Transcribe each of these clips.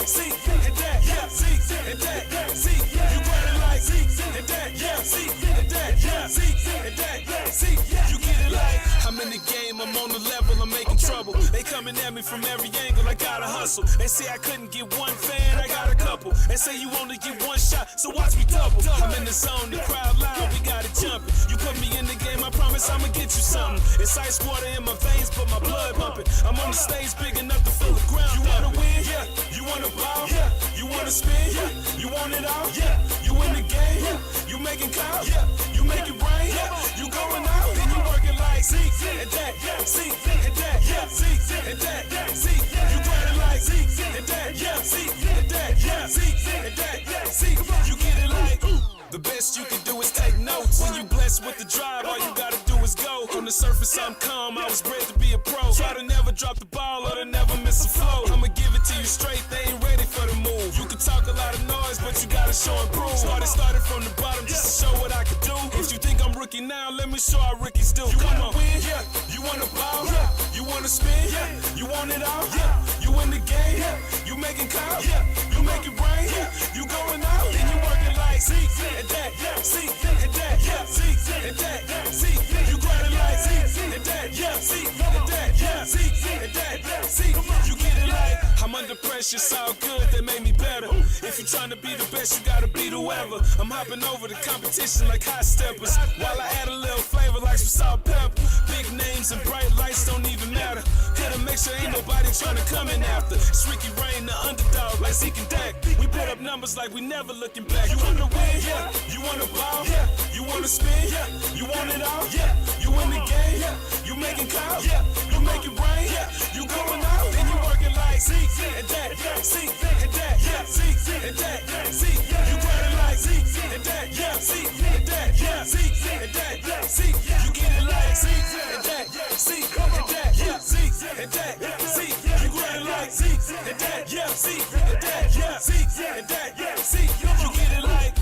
Zeke and that, yeah, Zeke and that, Zeke. You got it like Zeke and that, yeah, Zeke and that, yeah, Zeke and that, Zeke. You get it like I'm in the game, I'm on the level, I'm making trouble. They coming at me from every angle, I gotta hustle. They say I couldn't get one fan, I got a couple. They say you only get one shot, so watch me double. I'm in the zone, the crowd loud, we got it jumping. You put me in the game, I promise I'ma get you something. It's ice water in my veins, but my blood pumping. I'm on the stage big enough to fill the ground. You wanna win? Yeah. You wanna ball? Yeah. You wanna spin? Yeah. You want it all? Yeah. You in the game? Yeah. You making calls? Yeah. You make it rain? Yeah. You going out? And you working like Zeke and that, Zeke and that, yeah, Zeke and that, Zeke. You got it like Zeke and that, yeah, Zeke and that, yeah, Zeke and that, Zeke. You get it like ooh. The best you can do is take notes. When you blessed with the drive, all you gotta do is go. On the surface, I'm calm, I was bred to be a pro. Try to never drop the ball or to never miss a flow. I'ma give it to you straight, they ain't ready for the move. You can talk a lot of noise, but you gotta show and prove. Started from the bottom just to show what I can do. If you think I'm rookie now, let me show how rookies do. You wanna win? Yeah. You wanna ball? Yeah. You wanna spin? Yeah. You want it all? Yeah. You in the game? Yeah. You making calls? Yeah. You make it rain? Yeah. You going out? And you working like Zeke and that, Zeke and that, yeah, Zeke and that, Zeke. You got it like Zeke and that, yeah, Zeke and that, yeah, Zeke and that, Zeke. You get it like I'm under pressure, it's all good, they made me better. If you trying to be the best, you gotta beat whoever. I'm hopping over the competition like hot steppers, while I add a little flavor like some salt pepper. Big names and bright lights don't even matter. Here to make sure ain't nobody trying to come in after. It's Ricky Rain, the underdog like Zeke and Dak. We put up numbers like we never looking back. You wanna win? Yeah. You wanna ball? Yeah. You wanna spin? Yeah. You want it all? Yeah. You in the game? Yeah. You making calls? Yeah. You make it rain? Yeah. You going out? And you working like Zeke and that, Zeke and that, yeah, Zeke and that, Zeke. You got it like Zeke and that, yeah, Zeke and that, yeah, Zeke and that, Zeke. You get it like Zeke and that, Zeke and that, yeah, Zeke and that, Zeke. You got it like Zeke and that, yeah, Zeke and that, yeah, Zeke and that, yeah, Zeke. You get it like.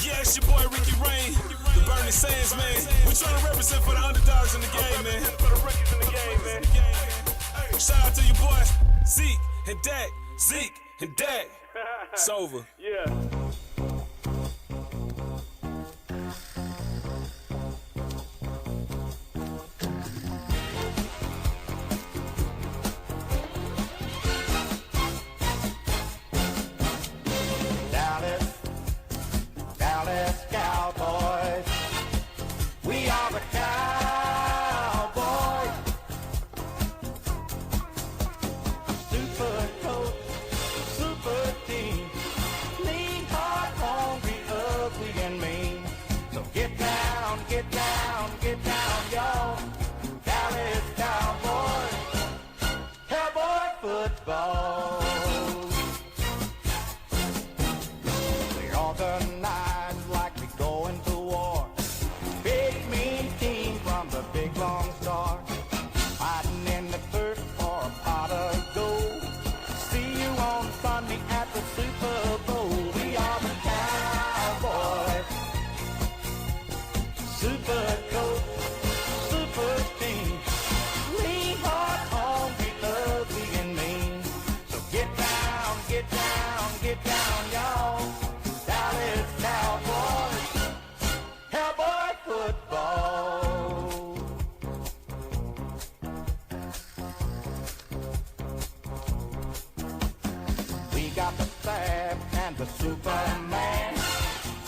Yeah, it's your boy Ricky Rain, the Burning Sands, man. We trying to represent for the underdogs in the game, man. For the rookies in the game, man. Shout out to your boy Zeke and Dak, Zeke and Dak. It's over. Yeah. Dallas Cowboys, we are the Cowboys. Super coach, super team, lean, hard, hungry, ugly, and mean. So get down, get down, get down, y'all. Dallas Cowboys, Cowboy football. They organize like we going to war. Big mean team from the big long star. Fighting in the turf for a pot of gold. See you on Sunday at the Super Bowl. We are the Cowboys. Super coach, super team. Lean, hard, hungry, ugly, and mean. So get down, get down, get down, y'all. Dallas Cowboys, Cowboy football. We got the Fab and the Superman.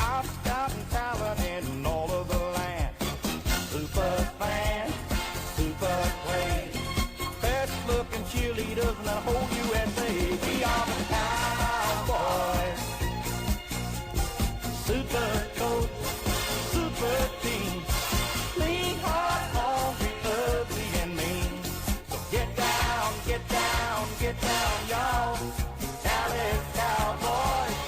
Our scout and talent in all of the land. Super fan, super play. Best looking cheerleaders in the whole USA. We are the Cowboys. Super coach, super team. Lean, hard, hungry, ugly, and mean. So get down, get down, get down, y'all. Dallas Cowboys,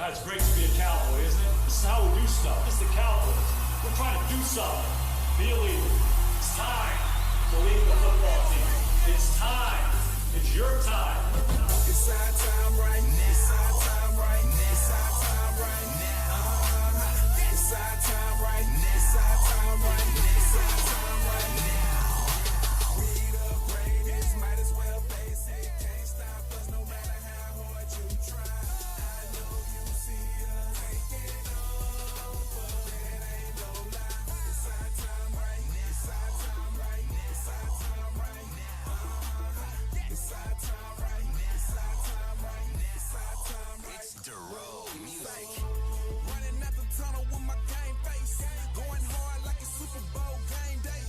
It's great to be a Cowboy, isn't it? This is how we do stuff. It's the Cowboys. We're trying to do something. Be a leader. It's time to lead the football team. It's time. It's your time. It's our time right now. It's our time right now. It's our time right now. It's our time right now. It's our time right now. It's our time right now. We the greatest, might as well face it. Can't stop us no matter how hard you try. I know you see us taking over. It ain't no lie. It's our time right now. It's our time right now. It's our time right now. It's our time right now. It's our time right now. It's our time right now. It's the road music. Running out the tunnel with my game face. Going hard like a Super Bowl game day.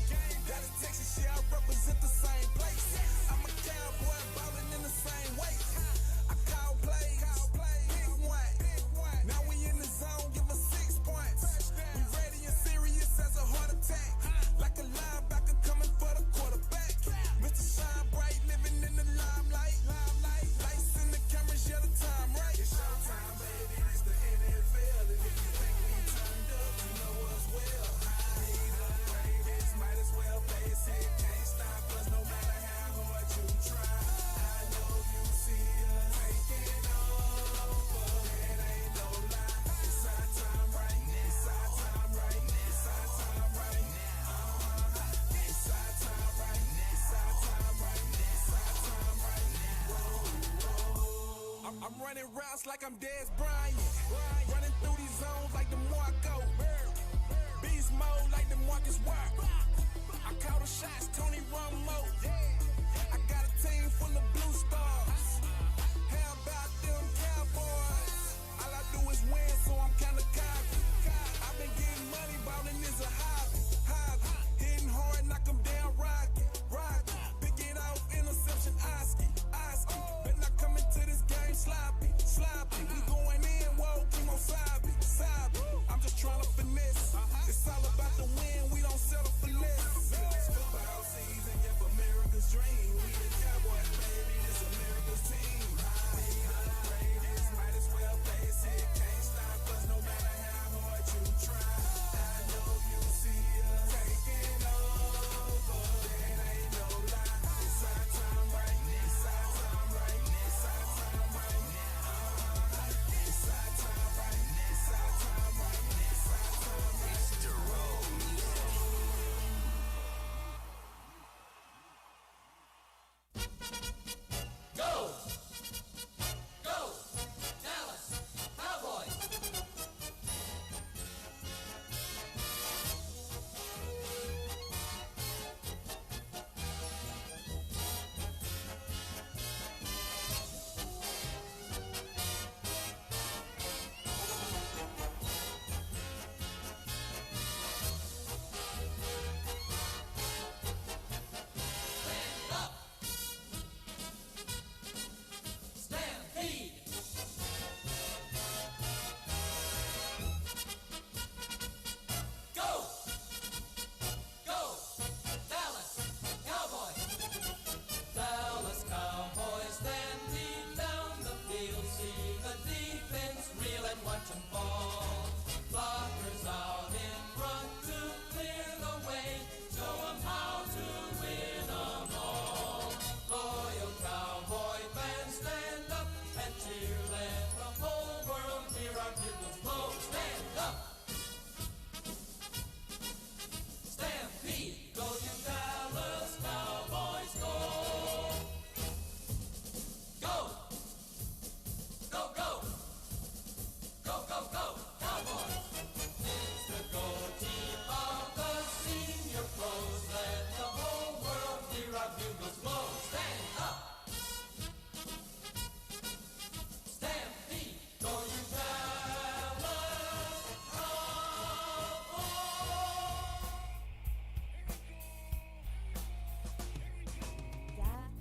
Dallas, Texas, yeah, I represent the same place. I'm a Cowboy ballin' in the same way. I call plays, big one. Now we in the zone, give us 6 points. We ready and serious as a heart attack. Like a linebacker coming for the quarterback. Mr. Shine Bright, living in the limelight. Lights in the cameras, yeah, the time right. It's showtime, baby, it's the NFL. And if you think we turned up, you know us well. We the greatest, might as well face it. Can't stop us no matter how hard you try. I know you see us taking over. It ain't no lie. It's our time right now. It's our time right now. It's our time right now. It's our time right now. It's our time right now. It's our time right now. I'm running routes like I'm Dez Bryant. Running through these zones like the more I go. Beast mode like the Marcus Ware. I call the shots, Tony Romo. I got a team full of blue stars. How about them Cowboys? All I do is win, so I'm kinda cocky. I've been getting money, ballin' is a hobby. Hitting hard, knock 'em down, rocky. Pick it off, interception, Oski. Bet not come into this game sloppy. We going in, whoa, chemo sabi. I'm just trying to finesse. It's all about the win, we don't settle for less. It's football season, yeah, America's dream. We the Cowboys, baby, this America's team. We the greatest, might as well face it. Can't stop us no matter how hard you try. I know you see us taking over. It ain't no lie. It's our time right now. It's our time right now. It's our time right now. It's our time right now. It's our time right now. It's our time right now. It's the road music. Go! Go! Dallas Cowboys! Stand up! Stampede! Go! Go! Dallas Cowboys! Dallas Cowboys stampede down the field. See the defense reel and watch 'em fall. Blockers out in front to clear the way. Show 'em how to win 'em all. Loyal Cowboy fans stand up and cheer. Let the whole world hear our bugles blow. Stand up! Stampede! Go you Dallas Cowboys, go! Go! Go, go! Go, go, go! Cowboys! It's the go team of the senior pros. Let the whole world hear our bugles blow. Stand up! Stampede! Go you Dallas Cowboys! Dak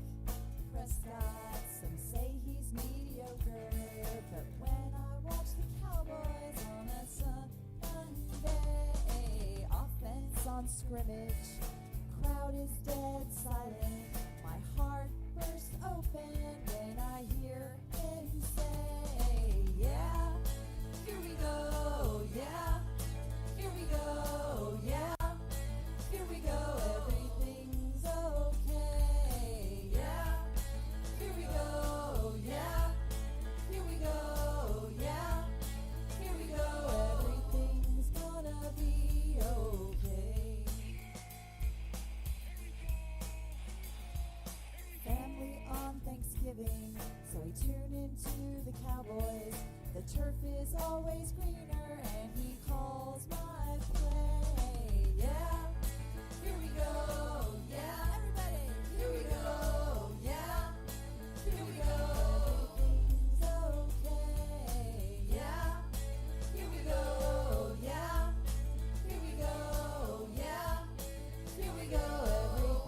Prescott, some say he's mediocre, but when I watch the Cowboys on a Sunday, offense on scrimmage, crowd is dead silent. My heart bursts open when I hear him say, yeah, we tune into the Cowboys. The turf is always greener, and he calls my play. Yeah, here we go. Yeah, everybody, here we go. Yeah, here we go. Everything's okay. Yeah, here we go. Yeah, here we go. Yeah, here we go.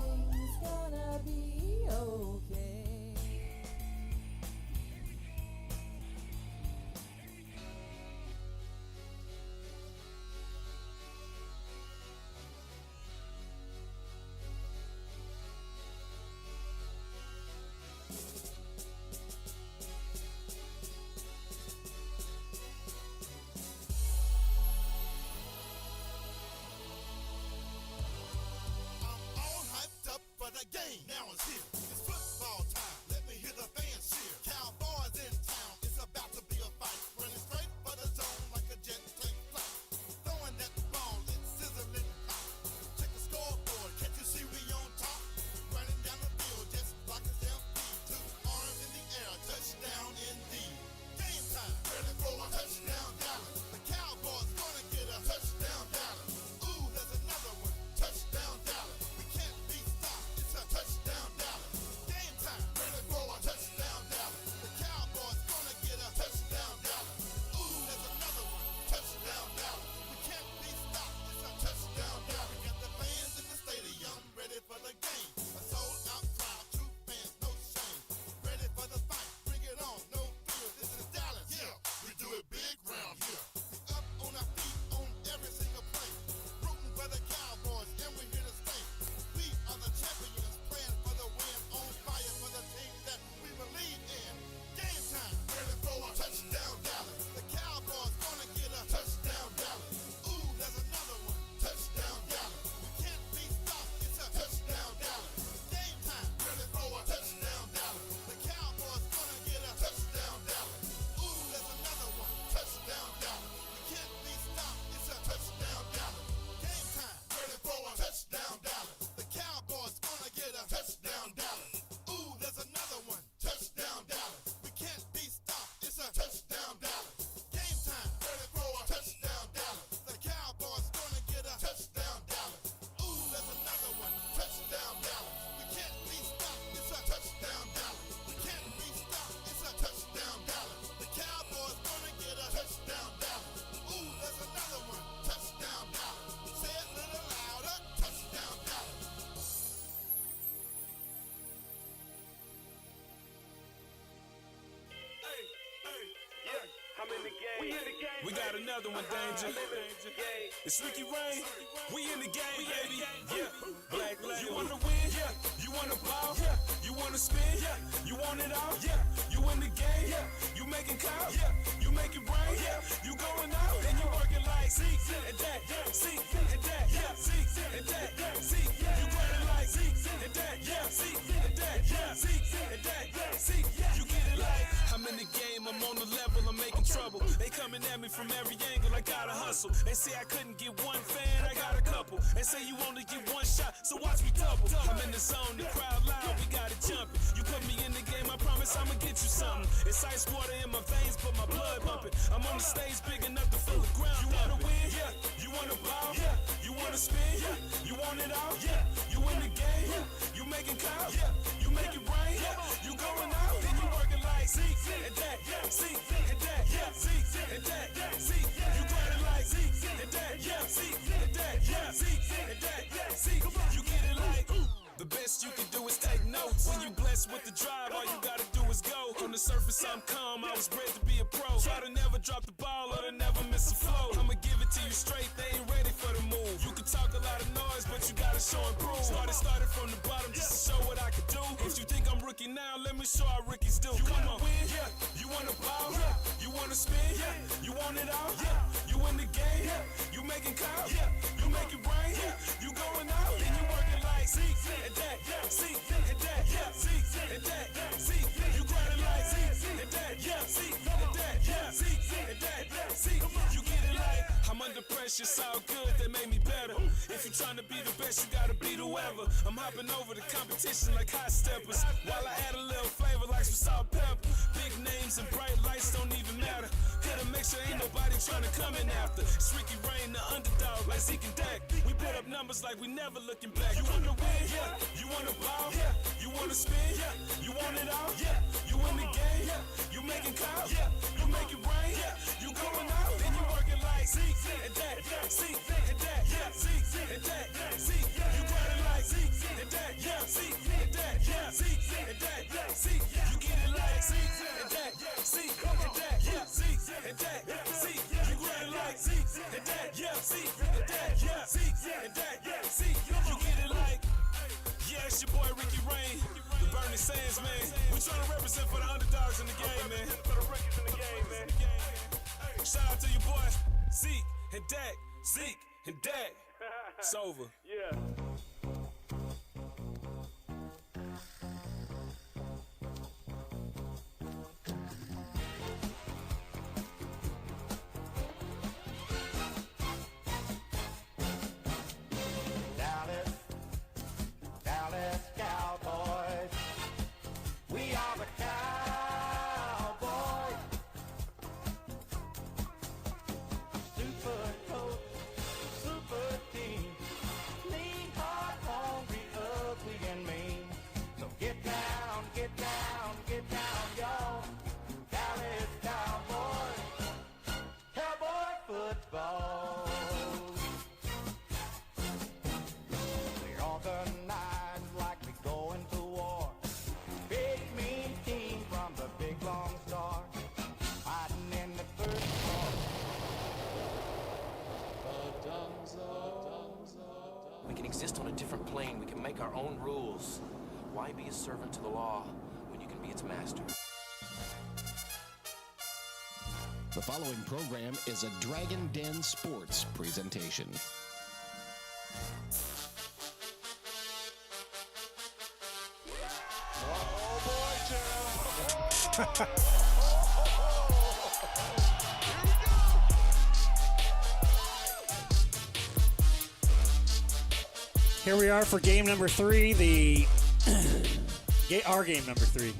Everything's gonna be okay. I'm all hyped up for the game. Now it's here. It's football time. Let me hear the fans cheer. Cowboys in town. It's about to be a fight. Running straight for the zone like a jet take flight. Throwing that ball, it's sizzling hot. Check the scoreboard. Can't you see we on top? Running down the field just like a stampede. Two arms in the air. Touchdown indeed. Game time. Ready for a touchdown Dallas. The Cowboys gonna get a touchdown Dallas. Ooh, there's another one. Touchdown Dallas. We can't be stopped. It's a touchdown Dallas. Game time. Ready for a touchdown Dallas. The Cowboys gonna get a touchdown Dallas. Ooh, there's another one. Touchdown Dallas. We can't be stopped. It's a touchdown Dallas. We got the fans in the stadium ready for the game. A sold out crowd. True fans, no shame. Ready for the fight. Bring it on. No fear. This is Dallas. Yeah, we do it big round here. We up on our feet on every single play. Rooting for the Cowboys, and we're here to stay. We are the champions, playing for the win, on fire for the team that we believe in. Game time, ready for a touchdown Dallas. The Cowboys gonna get a touchdown Dallas. Ooh, there's another one, touchdown Dallas. We can't be stopped, it's a touchdown Dallas. Game time, ready for a touchdown Dallas. The Cowboys gonna get a touchdown Dallas. Ooh, there's another one, touchdown Dallas. We can't be stopped, it's a touchdown Dallas. Game time, ready for a touchdown Dallas. The Cowboys gonna get a touchdown Dallas. Ooh, there's another one, touchdown Dallas. We can't be stopped, it's a touchdown Dallas. Game time, ready for a touchdown Dallas. The Cowboys gonna get a touchdown Dallas. Ooh, there's another one, touchdown Dallas. We can't be stopped, it's a touchdown Dallas. We can't be stopped, it's a touchdown Dallas. The Cowboys gonna get a touchdown Dallas. Ooh, there's another one, touchdown Dallas. Say it a little louder, touchdown Dallas. I'm in the game. We got another one, Danger. It's Ricky Rain. We in the game, baby. Yeah. Black Label. You wanna win? Yeah. You wanna ball? Yeah. You wanna spin? Yeah. You want it all? Yeah. You in the game? Yeah. You making calls? Yeah. You make it rain? Yeah. You going out? Then you working like see and that, see and that, yeah, see and that, see. You grinding like see and that, yeah, see and that, yeah, see and that, see. You get it like I'm in the game. I'm on the level. I'm making trouble. They coming at me from every angle. I gotta hustle. They say I couldn't get one fan. I got a couple. They say you only get one shot, so watch me double. I'm in the zone. The crowd loud. We got it jumping. You put me in the game. I promise I'ma get you something. It's ice water in my veins, but my blood bumping. I'm on the stage big enough to fill the ground. You wanna win? Yeah. You wanna ball? Yeah. You wanna spin? Yeah. You want it all? Yeah. You in the game? Yeah. You making calls? Yeah. You make it rain? Yeah. You going out? Then you working like see and that, see and that, yeah, see and that, see. You grinding like see and that, yeah, see and that, yeah, see and that, see. You get it like the best you can do is take notes. When you blessed with the drive, all you gotta do is go. On the surface, I'm calm. I was bred to be a pro. Try to never drop the ball or to never miss a flow. I'ma give it to you straight. They ain't ready for the move. You can talk a lot of noise, but you gotta show and prove. Started from the bottom just to show what I can do. If you think I'm rookie now, let me show how rookies do. You wanna win? Yeah. You wanna ball? Yeah. You wanna spin? Yeah. You want it all? Yeah. You in the game? Yeah. You making calls? Yeah. You make it rain? Yeah. You going out? Then you working like see and that, see and that, yeah, see and that, see. You grinding like see and that, yeah, see and that, yeah, see and that, see. You get it like I'm under the pressure, it's all good, that made me better. If you trying to be the best, you gotta beat whoever. I'm hopping over the competition like hot steppers, while I add a little flavor like some salt pepper. Big names and bright lights don't even matter. Here to make sure ain't nobody trying to come in after. It's Ricky Rain, the underdog, like Zeke and Dak. We put up numbers like we never looking back. You wanna win? Yeah. You wanna ball? Yeah. You wanna spin? Yeah. You want it all? Yeah. You in the game? Yeah. You making calls? Yeah. You make it rain? Yeah. You going out? Then you working like Zeke and Dak. Zeke and Dak. Yeah. Zeke and Dak. Zeke. You grinding like Zeke and Dak. Yeah. Zeke and Dak. Yeah. Zeke and Dak. Zeke. You get it like Zeke and Dak. Zeke and Dak. Yeah. Zeke and Dak. Zeke. You grinding like Zeke and Dak. Yeah. Zeke and Dak. Yeah. Zeke and Dak. Zeke. You get it like. Yeah, it's your boy Ricky Rain, the Burning Sands, man. We trying to represent for the underdogs in the game, man. For the rookies in the game, man. Shout out to your boy Zeke and Dak. Zeke and Dak. It's over. Yeah. Dallas Cowboys. We are the Cowboys. Super coach, super team. Lean hard, hungry, ugly, and mean. So get down, get down, get down, y'all. Dallas Cowboys. Cowboy football. We're on the night like we're going to war. Big mean team from the big long star. Hiding in the first floor. We can exist on a different plane. We can make our own rules. Why be a servant to the law when you can be its master? The following program is a Dragon Den Sports presentation. Here we are for game number 3, our game number 3.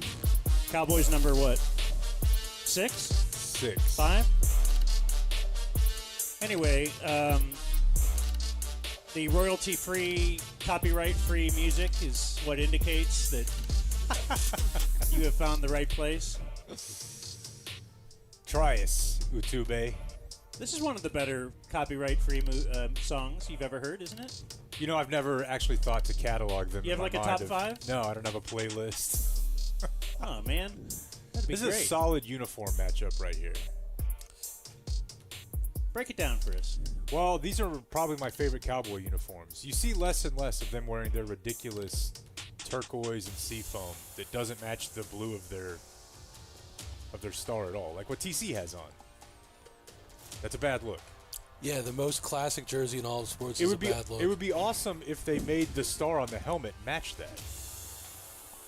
Cowboys number what? 6? 6. 5? Anyway, the royalty-free, copyright-free music is what indicates that you have found the right place. Trias, Utube. This is one of the better copyright-free songs you've ever heard, isn't it? You know, I've never actually thought to catalog them. You have in my like a mind top 5? No, I don't have a playlist. Oh, man. That'd be This great. is a solid uniform matchup right here. Break it down for us. Well, these are probably my favorite Cowboy uniforms. You see less and less of them wearing their ridiculous turquoise and seafoam that doesn't match the blue of their star at all, like what TC has on. That's a bad look. Yeah, the most classic jersey in all of sports is a bad look. It would be awesome if they made the star on the helmet match that.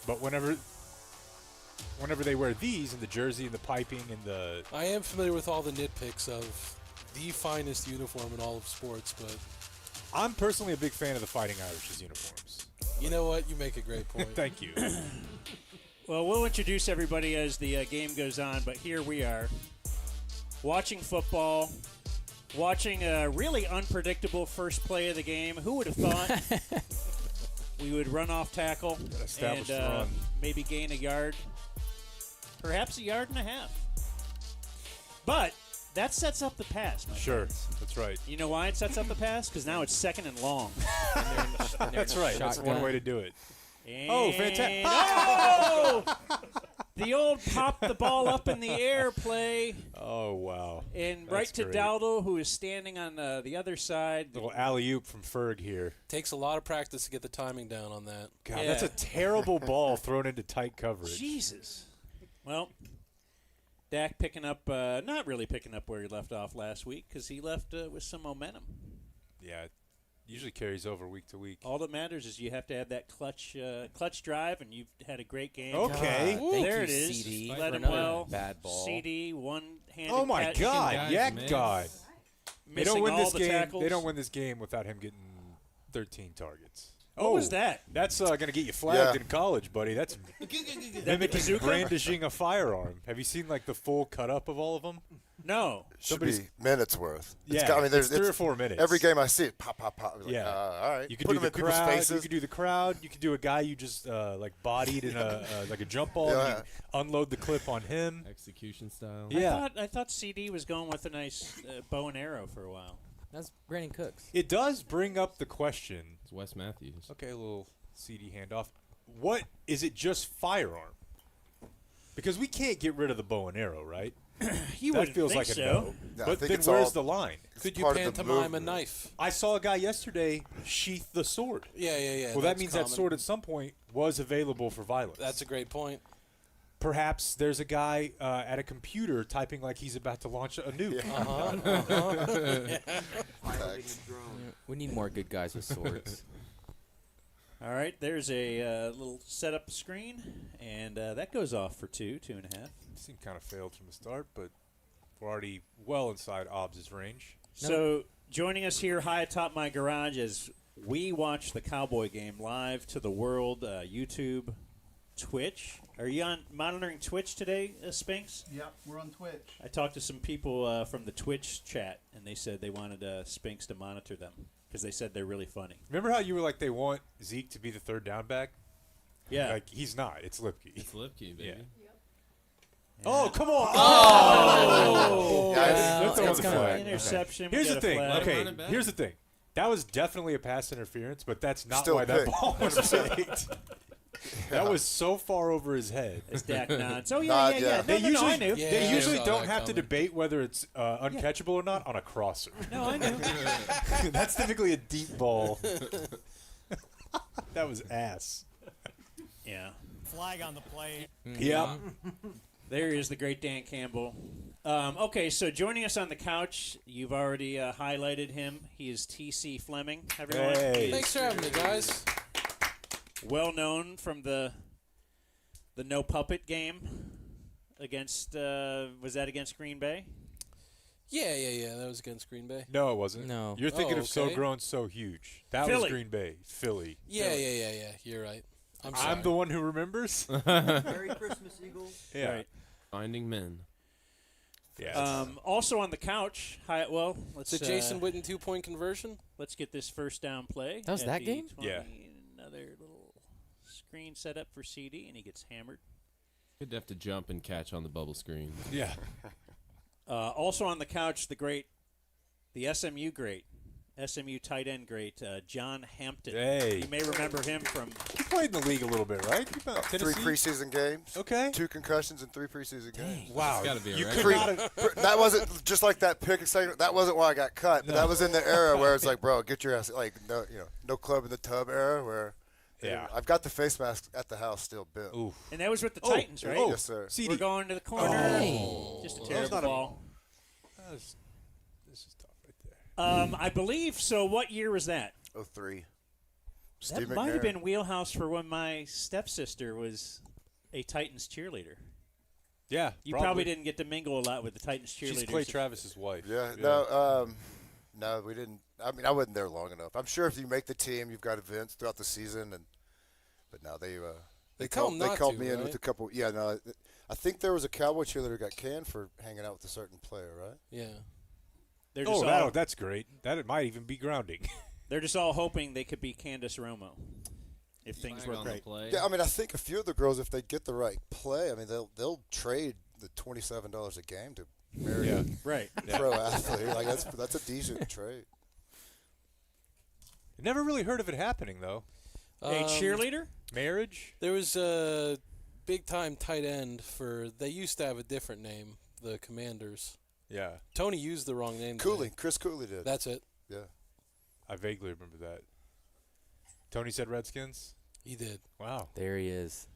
But whenever they wear these and the jersey and the piping and the... I am familiar with all the nitpicks of the finest uniform in all of sports, but... I'm personally a big fan of the Fighting Irish's uniforms. You know what? You make a great point. Thank you. Well, we'll introduce everybody as the game goes on, but here we are, watching football, watching a really unpredictable first play of the game. Who would have thought we would run off tackle and maybe gain a yard, perhaps a yard and a half. But that sets up the pass, my friends. That's right. You know why it sets up the pass? Because now it's second and long. That's right. That's one way to do it. And fantastic. Oh! The old pop the ball up in the air play. Oh, wow. And That's right to great. Daldo, who is standing on the other side. Little alley-oop from Ferg here. Takes a lot of practice to get the timing down on that. God, that's a terrible ball thrown into tight coverage. Jesus. Well, Dak picking up, not really picking up where he left off last week because he left with some momentum. Yeah, it usually carries over week to week. All that matters is you have to have that clutch drive, and you've had a great game. Okay. Thank there you, it is. CD, Let for him another well. bad ball. CD, one-handed Oh, my catch. God. Yeah, God. They missing don't win all this the game. tackles. They don't win this game without him getting 13 targets. What was that? That's going to get you flagged Yeah. in college, buddy. That's mimicking bazooka? brandishing a firearm. Have you seen like the full cut up of all of them? No. Should be minutes worth. Yeah, got, I mean, there's it's 3 or 4 minutes. Every game I see it, pop, pop, pop. Like, Yeah. all right. You could Put do them the in people's crowd. faces. You could do the crowd. You could do a guy you just like bodied in a like a jump ball. Yeah. And you unload the clip on him. Execution style. Yeah. I thought CD was going with a nice bow and arrow for a while. That's Brandon Cooks. It does bring up the question. It's Wes Matthews. Okay, a little CD handoff. What is it? Just firearm? Because we can't get rid of the bow and arrow, right? You that wouldn't feels think like so. a no. No, I But think then it's where's all- the line? Could you part of the pantomime a movement. knife? I saw a guy yesterday sheath the sword. Yeah. Well, that means that common. sword at some point was available for violence. That's a great point. Perhaps there's a guy at a computer typing like he's about to launch a nuke. We need more good guys with swords. All right, there's a little setup screen, and that goes off for 2.5. Seemed kind of failed from the start, but we're already well inside Obbs' range. So joining us here high atop my garage as we watch the Cowboy game live to the world, YouTube, Twitch. Are you monitoring Twitch today, Spinks? Yep, we're on Twitch. I talked to some people from the Twitch chat, and they said they wanted Spinks to monitor them because they said they're really funny. Remember how you were like they want Zeke to be the third down back? Yeah. Like he's not. It's Lipke. It's Lipke, baby. Yeah. Oh, come on. Oh! That's it's the kinda flag. right. Interception. we Here's get the a thing. flag. Okay, Run it back. here's the thing. That was definitely a pass interference, but that's not Still why a that pick. ball was picked. That was so far over his head. As Dak nods. Oh, yeah, Nod, yeah. yeah. No, They no, usually, I knew. Yeah, they I usually saw don't that have to coming. debate whether it's uncatchable or not on a crosser. No, I knew. That's typically a deep ball. That was ass. Yeah. Flag on the play. Yeah. There is the great Dan Campbell. Okay, so joining us on the couch, you've already highlighted him. He is T.C. Fleming, everyone. Hey. Thanks for having me, guys. Well known from the no puppet game against was that against Green Bay? Yeah. That was against Green Bay. No, it wasn't. No. You're thinking Oh, of So okay. Grown, So Huge. That Philly. was Green Bay. Philly. Yeah. You're right. I'm sorry. I'm the one who remembers. Merry Christmas, Eagles. Yeah. Right. Finding men. Yeah. Also on the couch. Let's the Jason Witten 2-point conversion. let's get this first down play. That was at that the game? 20. Yeah. Another little screen set up for CD, and he gets hammered. You'd have to jump and catch on the bubble screen. Yeah. Also on the couch, the SMU great, SMU tight end great, John Hampton. Hey. You may remember him from. You played in the league a little bit, right? You found 3 Tennessee? preseason games. Okay. 2 concussions and 3 preseason games. Wow. Gotta be a you record. could not have. That wasn't just like that pick. That wasn't why I got cut. But that was in the era where it's like, bro, get your ass no club in the tub era where. Yeah. I've got the face mask at the house still built. Oof. And that was with the Titans, right? Yes, sir. CD. We're going to the corner. Hey. Just a That was terrible not a- ball. This is tough right there. I believe so. What year was that? 03. That Steve might have McNair. been wheelhouse for when my stepsister was a Titans cheerleader. Yeah. You probably didn't get to mingle a lot with the Titans cheerleaders. She's Clay Travis's wife. Yeah. No, we didn't. I mean, I wasn't there long enough. I'm sure if you make the team, you've got events throughout the season, but no, they tell called 'em they not called to, me in right? with a couple. Yeah, no, I think there was a Cowboy cheerleader who got canned for hanging out with a certain player, right? Yeah. They're just all, that's great. That might even be grounding. they're just all hoping they could be Candace Romo if things Flag work on the right. play. Yeah, I mean, I think a few of the girls, if they get the right play, I mean, they'll trade the $27 a game to marry a Right. pro athlete. Like that's a decent trade. Never really heard of it happening though. A cheerleader? Marriage? There was a big-time tight end they used to have a different name, the Commanders. Yeah. Tony used the wrong name. Cooley, Chris Cooley did. That's it. Yeah. I vaguely remember that. Tony said Redskins? He did. Wow. There he is.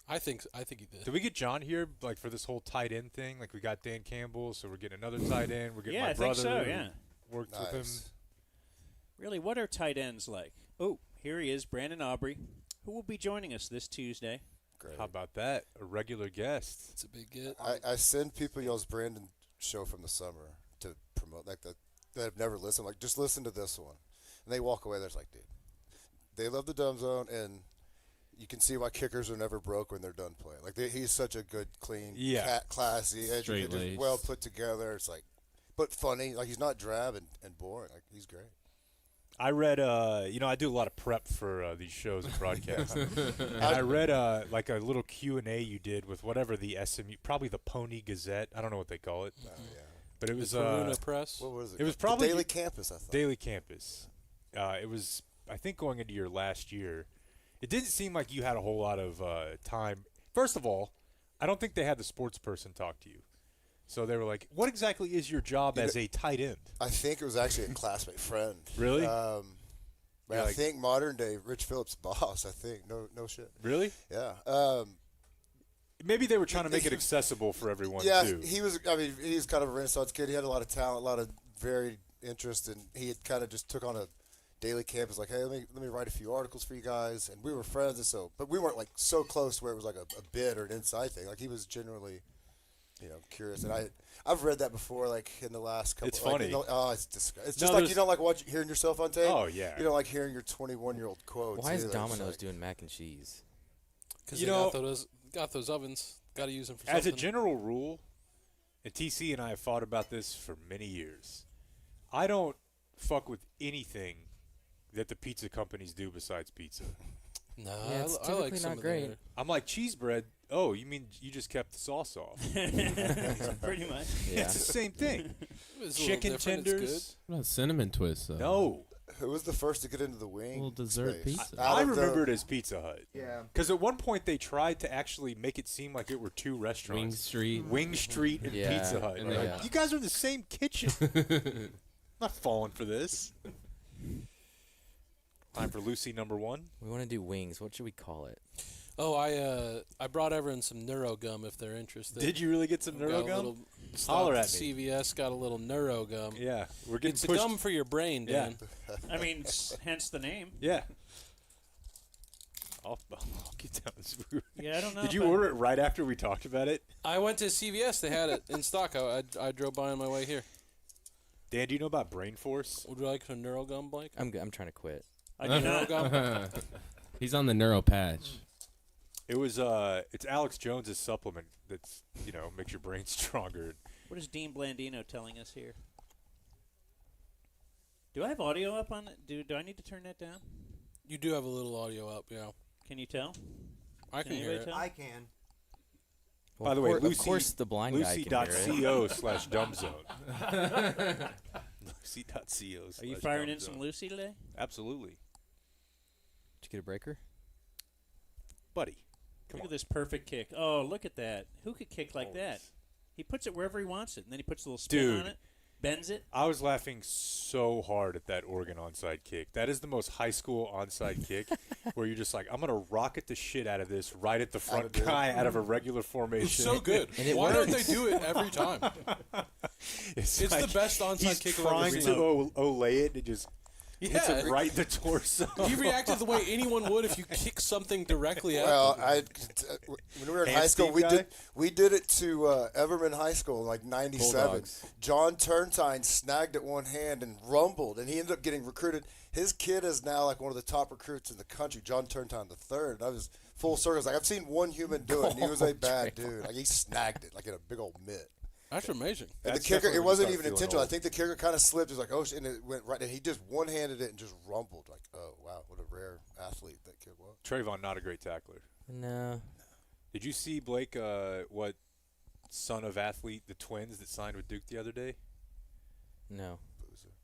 I think he did. Did we get John here like for this whole tight end thing? Like we got Dan Campbell, so we're getting another tight end. We're getting Yeah, my I think brother. so, who yeah. Worked with him. Nice. Really, what are tight ends like? Oh, here he is, Brandon Aubrey, who will be joining us this Tuesday. Great. How about that? A regular guest. It's a big get. I send people y'all's Brandon show from the summer to promote. Like the that have never listened, like, just listen to this one. And they walk away, they're just like, dude, they love the Dumb Zone, and you can see why kickers are never broke when they're done playing. Like, he's such a good, clean, classy, educated, Straight-laced. well put together. It's like, but funny. Like, he's not drab and boring. Like, he's great. I read, I do a lot of prep for these shows and broadcasts. And I read like a little Q&A you did with whatever the SMU, probably the Pony Gazette. I don't know what they call it. Oh, yeah. But it was Corona Press. What was it? It was The probably Daily Campus, I thought. Daily Campus. It was, I think, going into your last year. It didn't seem like you had a whole lot of time. First of all, I don't think they had the sports person talk to you. So they were like, what exactly is your job as a tight end? I think it was actually a classmate friend. Really? I think modern day Rich Phillips' boss, I think. No shit. Really? Yeah. Maybe they were trying to make it accessible for everyone, yeah, too. he was kind of a Renaissance kid. He had a lot of talent, a lot of varied interest, and he had kind of just took on a daily campus, like, hey, let me write a few articles for you guys. And we were friends, and but we weren't, like, so close where it was like a bid or an inside thing. Like, he was generally, curious. And I've read that before, like, in the last couple. It's funny. It's disgusting. It's just like you don't like hearing yourself on tape. Oh, yeah. You don't like hearing your 21-year-old quotes. Why is either. Domino's doing mac and cheese? Because they got those ovens. Got to use them for something. As a general rule, and TC and I have fought about this for many years, I don't fuck with anything that the pizza companies do besides pizza. No, Yeah, it's I like typically some not of great. their- I'm like, cheese bread? Oh, you mean you just kept the sauce off? Pretty much. Yeah. It's the same thing. It's a little Chicken different, it's tenders. What about cinnamon twists? No. Who was the first to get into the wing? Little dessert space? pizza. Out I of the- remember it as Pizza Hut. Yeah. Because at one point they tried to actually make it seem like it were two restaurants. Wing Street. Wing Street and Yeah. Pizza Hut. And Like, yeah. you guys are in the same kitchen. I'm not falling for this. Time for Lucy number 1. We want to do wings. What should we call it? Oh, I brought everyone some Neuro Gum if they're interested. Did you really get some Got a Neuro little Gum? stop Holler at at me. CVS got a little Neuro Gum. Yeah, we're getting It's a pushed. gum for your brain, Dan. I mean, hence the name. Yeah. I'll get down this. Yeah, I don't know. Did if you I- order it right after we talked about it? I went to CVS. They had it in stock. I drove by on my way here. Dan, do you know about Brain Force? Would you like some Neuro Gum, Blake? I'm trying to quit. I do Neuro not. Gum? He's on the neuro patch. It was it's Alex Jones's supplement that's makes your brain stronger. What is Dean Blandino telling us here? Do I have audio up on it? Do I need to turn that down? You do have a little audio up, yeah. Can you tell? I can hear anybody it. tell? I can. By the way, of Lucy, course the blind guy can hear it. Lucy.co/dumbzone. Lucy.co/dumbzone. Are you firing in some Lucy today? Absolutely. Did you get a breaker? Buddy. Look at this perfect kick. Oh, look at that. Who could kick like that? He puts it wherever he wants it, and then he puts a little spin on it, bends it. I was laughing so hard at that Oregon onside kick. That is the most high school onside kick where you're just like, I'm going to rocket the shit out of this right at the front guy out of a regular formation. It's so good. And it Why don't works. they do it every time? It's It's like the best onside he's kick I've trying ever to seen. olay it and it just hits it right in the torso. He reacted the way anyone would if you kick something directly at Well, them. when we were in Hand high school, Steve we did it to Everman High School in like '97. Bulldogs. John Turntine snagged it one hand and rumbled, and he ended up getting recruited. His kid is now like one of the top recruits in the country, John Turntine III. And I was full circle. I was like, I've seen one human do it, and he was a bad dude. Like he snagged it like in a big old mitt. That's amazing. And That's the kicker, definitely it when you wasn't start even feeling intentional. old. I think the kicker kind of slipped. It was like, oh, shit, and it went right. And he just one-handed it and just rumbled. Like, oh, wow, what a rare athlete that kid was. Trayvon, not a great tackler. No. Did you see, Blake, what son of athlete, the twins that signed with Duke the other day? No.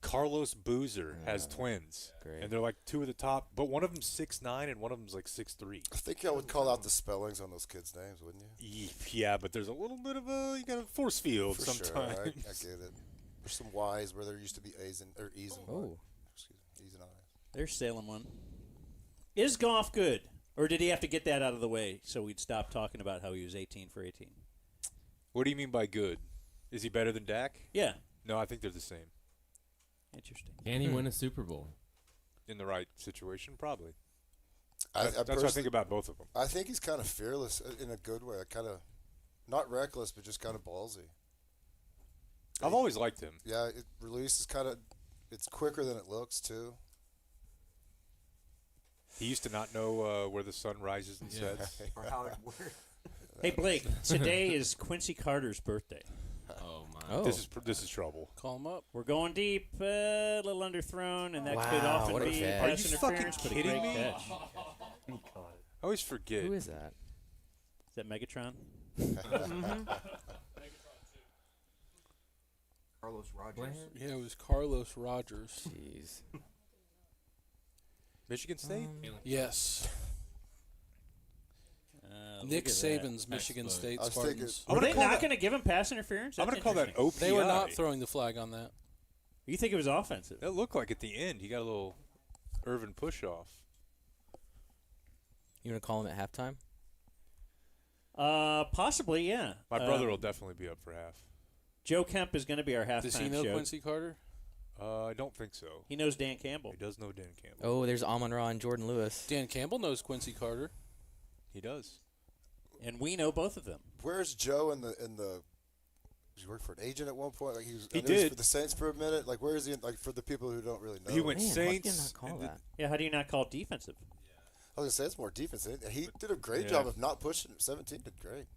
Carlos Boozer has twins. Great. And they're like two of the top, but one of them's 6'9" and one of them's like 6'3". I think y'all would call out the spellings on those kids' names, wouldn't you? Yeah, but there's a little bit of you got a force field For sometimes. sure, I get it. There's some Y's where there used to be A's and E's and Oh. excuse me, E's and I's. There's Salem one. Is Goff good, or did he have to get that out of the way so we'd stop talking about how he was 18 for 18? What do you mean by good? Is he better than Dak? Yeah. No, I think they're the same. Interesting. Can he win a Super Bowl? In the right situation, probably. I That's what I think about both of them. I think he's kind of fearless in a good way. Kind of not reckless, but just kind of ballsy. I've always liked him. Yeah, it releases it's quicker than it looks too. He used to not know where the sun rises and sets. Or how it works. Hey Blake, today is Quincy Carter's birthday. Oh my. Oh. This is trouble. Call him up. We're going deep, a little underthrown, and that could Wow, often what a be catch. Are pass you interference, fucking but a kidding great me? catch. I always forget. Who is that? Is that Megatron? Carlos Rogers. Yeah, it was Carlos Rogers. Jeez. Michigan State? Yes. Look Nick at Saban's that. Michigan Nice State I was thinking- Spartans. Were I'm they gonna call not that- going to give him pass interference? I'm That's going to call that interesting. OPI. They were not throwing the flag on that. You think it was offensive? That looked like at the end he got a little Irvin push off. You want to call him at halftime? Possibly, yeah. My brother will definitely be up for half. Joe Kemp is going to be our halftime Does he know show. Quincy Carter? I don't think so. He knows Dan Campbell. He does know Dan Campbell. Oh, there's Amon-Ra and Jordan Lewis. Dan Campbell knows Quincy Carter. He does. And we know both of them. Where's Joe in the? Did he work for an agent at one point? Like he He was did. for the Saints for a minute. Like where is he? Like for the people who don't really know. He went Man, why did you Saints. not call and then- that? Yeah, how do you not call defensive? I was gonna say it's more defense. He did a great Yeah. job of not pushing. 17 did great.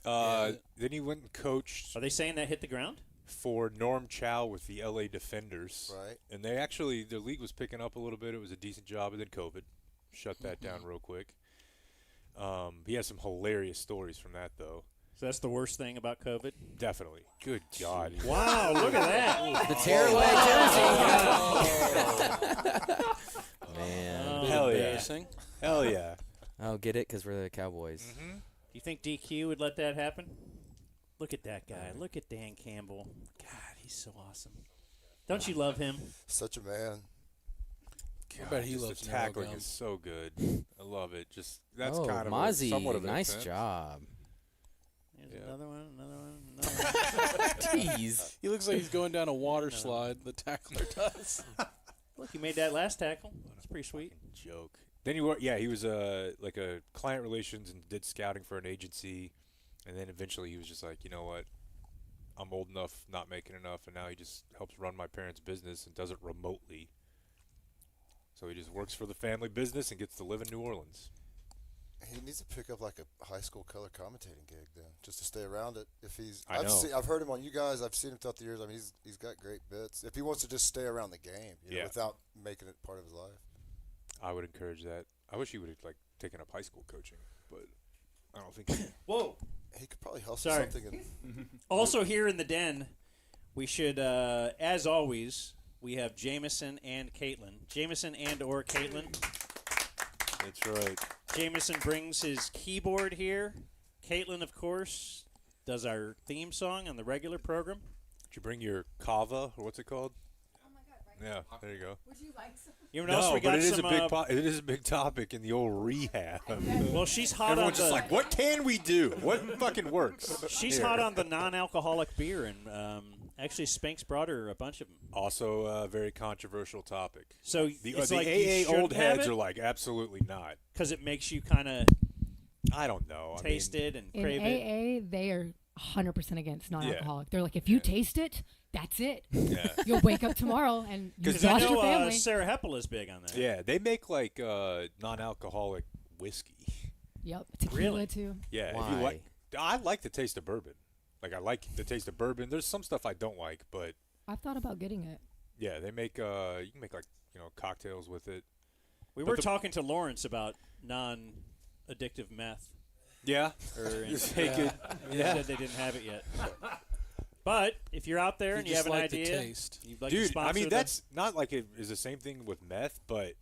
Then he went and coached Are they saying that hit the ground? for Norm Chow with the LA Defenders. Right. And they actually, their league was picking up a little bit. It was a decent job, and then COVID shut that down real quick. He has some hilarious stories from that, though. So that's the worst thing about COVID? Definitely. Good God. Wow, look at that. The tearaway jersey. Man. Hell yeah. Embarrassing. Hell yeah. Oh, get it? Because we're the Cowboys. Mm-hmm. Do you think DQ would let that happen? Look at that guy. Look at Dan Campbell. God, he's so awesome. Don't you love him? Such a man. I bet he just loves the tackling narrow is so good. I love it. Just that's oh, kind of Mozzie, somewhat of an nice attempt. job. Here's Yeah. another one. Jeez. He looks like he's going down a water slide. The tackler does. Look, he made that last tackle. That's pretty sweet. Joke. Then he was like a client relations and did scouting for an agency, and then eventually he was just like, you know what, I'm old enough, not making enough, and now he just helps run my parents' business and does it remotely. So he just works for the family business and gets to live in New Orleans. He needs to pick up like a high school color commentating gig then, just to stay around it. If he's, I know. I've heard him on you guys. I've seen him throughout the years. I mean, he's got great bits. If he wants to just stay around the game, you know, Yeah. without making it part of his life. I would encourage that. I wish he would have like taken up high school coaching, but I don't think. Whoa. He could probably help Sorry. something. Also here in the den, we should, as always, we have Jamison and Kaitlin. Jamison and or Kaitlin. That's right. Jamison brings his keyboard here. Kaitlin, of course, does our theme song on the regular program. Did you bring your kava or what's it called? Oh my God, right Yeah, now. there you go. Would you like some? You know what else we got but it is some, a big it is a big topic in the old rehab. Well, she's hot Everyone's on just the. like, what can we do? What fucking works? She's Here. hot on the non-alcoholic beer, and actually Spanx brought her a bunch of them. Also a very controversial topic. So The it's like AA you old shouldn't have heads it? are like, absolutely not. Because it makes you kind of I don't know. taste it and In crave it. AA, they are 100% against non-alcoholic. They're like, if you taste it, that's it. Yeah. You'll wake up tomorrow and you Because I lost know your family. Sarah Heppel is big on that. Yeah, they make like non-alcoholic whiskey. Yep, tequila Really? too. Yeah, Why? if you like, I like the taste of bourbon. Like I like the taste of bourbon. There's some stuff I don't like, but I've thought about getting it. yeah, they make you can make like cocktails with it. We But were the- talking to Lawrence about non-addictive meth. Yeah, Or Just take it. They Yeah, said they didn't have it yet. But if you're out there You and you just have an like the idea, taste. you'd like to dude. sponsor I mean, them. that's not like it is the same thing with meth, but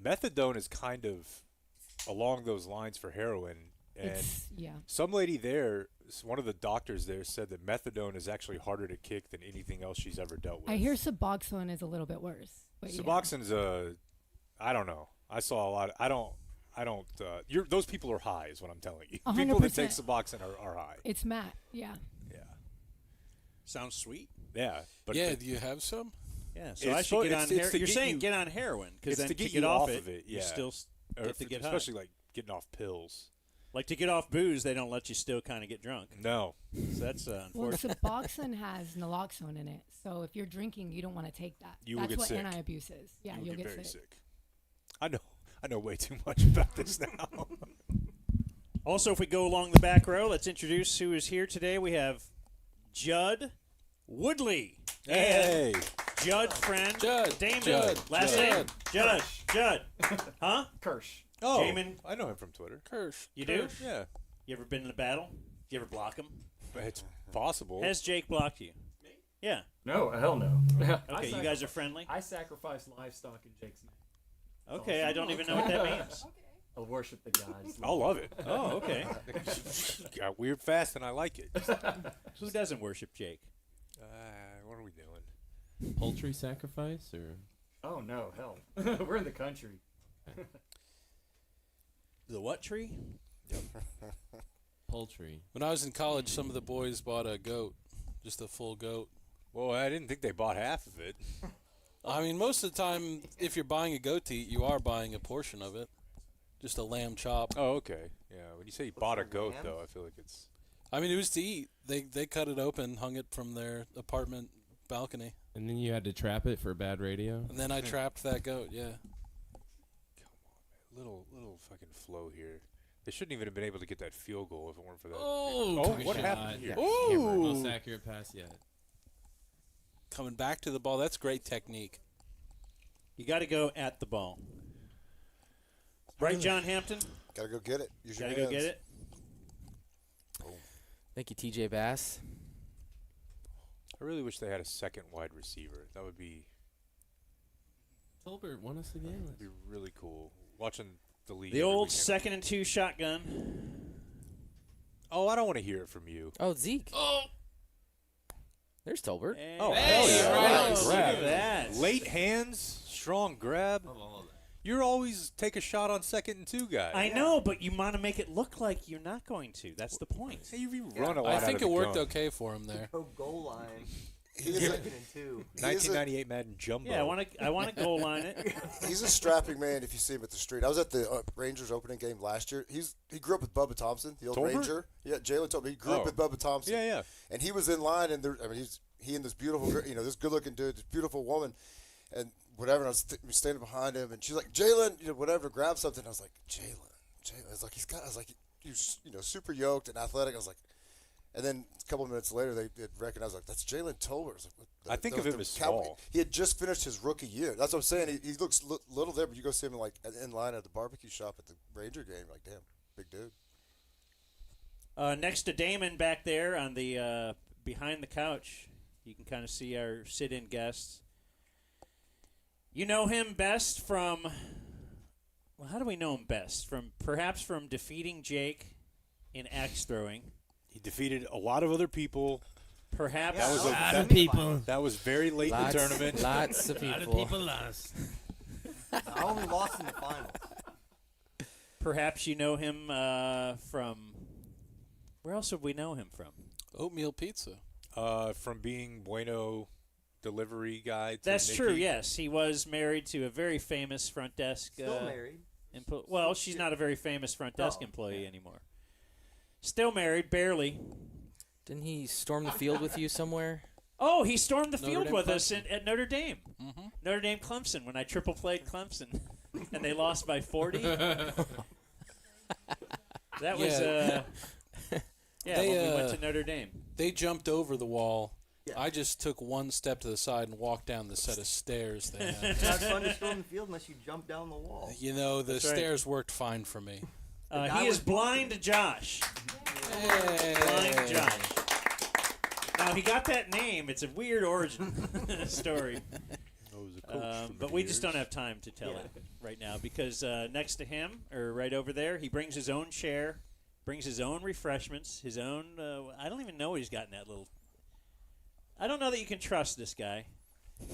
methadone is kind of along those lines for heroin. And Yeah. some lady there, one of the doctors there, said that methadone is actually harder to kick than anything else she's ever dealt with. I hear Suboxone is a little bit worse. But yeah. Suboxone's I don't know. I saw a lot. I don't. Those people are high, is what I'm telling you. People that take 100%. Suboxone are high. It's Matt. Yeah. Yeah. Sounds sweet. Yeah. But Yeah, do you have some? Yeah, so It's I should get on it's heroin. to You're get saying you- get on heroin because it's then to get get you off off it, of it. you Yeah. still Or get to get high. especially like getting off pills. Like to get off booze, they don't let you still kind of get drunk. No. So that's Well, unfortunate. Suboxone has naloxone in it, so if you're drinking, you don't want to take that. You will That's get what sick. anti-abuse is. Yeah, You'll you'll get get very sick. sick. I know way too much about this now. Also, if we go along the back row, let's introduce who is here today. We have Judd Woodley. Hey. And Judd friend. Judd. Damon. Judd. Last Judd. name? Judd. Huh? Kirsch. Oh, Jamin. I know him from Twitter. Kirsch. You do? Yeah. You ever been in a battle? You ever block him? It's possible. Has Jake blocked you? Me? Yeah. No, hell no. Okay, you guys are friendly? I sacrifice livestock in Jake's name. Okay, I don't even know what that means. I'll worship the gods. I'll love it. Oh, okay. Got weird fast, and I like it. Who doesn't worship Jake? What are we doing? Poultry sacrifice or? Oh no, hell. We're in the country. The what tree? Poultry. When I was in college, some of the boys bought a goat, just a full goat. Well, I didn't think they bought half of it. I mean, most of the time, if you're buying a goat to eat, you are buying a portion of it. Just a lamb chop. Oh, okay. Yeah, when you say you bought a goat, though, I feel like it's... I mean, it was to eat. They cut it open, hung it from their apartment balcony. And then you had to trap it for bad radio? And then I trapped that goat, yeah. Little fucking flow here. They shouldn't even have been able to get that field goal if it weren't for that. Oh, What happened here? Most accurate pass yet. Coming back to the ball, that's great technique. You got to go at the ball. Right, John Hampton? Got to go get it. Use your Got to go hands. get it. Thank you, TJ Bass. I really wish they had a second wide receiver. That would be Tolbert won us again. be really cool. Watching the league. The every old weekend. 2nd and 2 shotgun. Oh, I don't want to hear it from you. Oh, Zeke. Oh. There's Tolbert. Oh, Hey, hell yeah. right. What a Look grab. at that. Late hands, strong grab. You're always take a shot on 2nd and 2 guy. I know, but you want to make it look like you're not going to. That's the point. Hey, you run a lot I out think of it the worked gun. okay for him there. Oh, goal line. He's Second a, and 2. 1998 Madden Jumbo. Yeah, I want to goal line it. he's a strapping man if you see him at the street. I was at the Rangers opening game last year. He grew up with Bubba Thompson, the old Tolbert? Ranger. Yeah, Jalen Tolbert. He grew up with Bubba Thompson. Yeah, yeah. And he was in line, and he and this beautiful, this good-looking dude, this beautiful woman, and whatever. And I was standing behind him, and she's like, Jalen, whatever, grab something. I was like, Jalen. It's like I was like, he's super yoked and athletic. I was like, and then a couple of minutes later, they recognized like that's Jalen Tolbert. I was like, I think of him as small. He had just finished his rookie year. That's what I'm saying. He looks little there, but you go see him in line at the barbecue shop at the Ranger game. Like, damn, big dude. Next to Damon back there on the behind the couch, you can kind of see our sit-in guests. You know him best from. Well, how do we know him best? Perhaps from defeating Jake in axe throwing. He defeated a lot of other people. Perhaps That was a lot of people. That was very late in the tournament. Lots of people. A lot of people lost. I only lost in the final. Perhaps you know him from. Where else would we know him from? Oatmeal pizza. From being Bueno delivery guy. To That's Nikki. true. Yes, he was married to a very famous front desk. Still married. Well, she's not a very famous front desk employee okay. anymore. Still married, barely. Didn't he storm the field with you somewhere? Oh, he stormed the Notre field Dame with us Clemson. at Notre Dame. Mm-hmm. Notre Dame Clemson when I triple played Clemson, and they lost by 40. That was yeah. They, When we went to Notre Dame. They jumped over the wall. Yeah. I just took one step to the side and walked down the set of stairs they had. It's not fun to storm the field unless you jump down the wall. The That's right. stairs worked fine for me. He is blind Josh. Hey. Blind Josh. Now, he got that name. It's a weird origin story. But we just don't have time to tell it right now because next to him, or right over there, he brings his own chair, brings his own refreshments, his own I don't even know what he's got in that little. I don't know that you can trust this guy,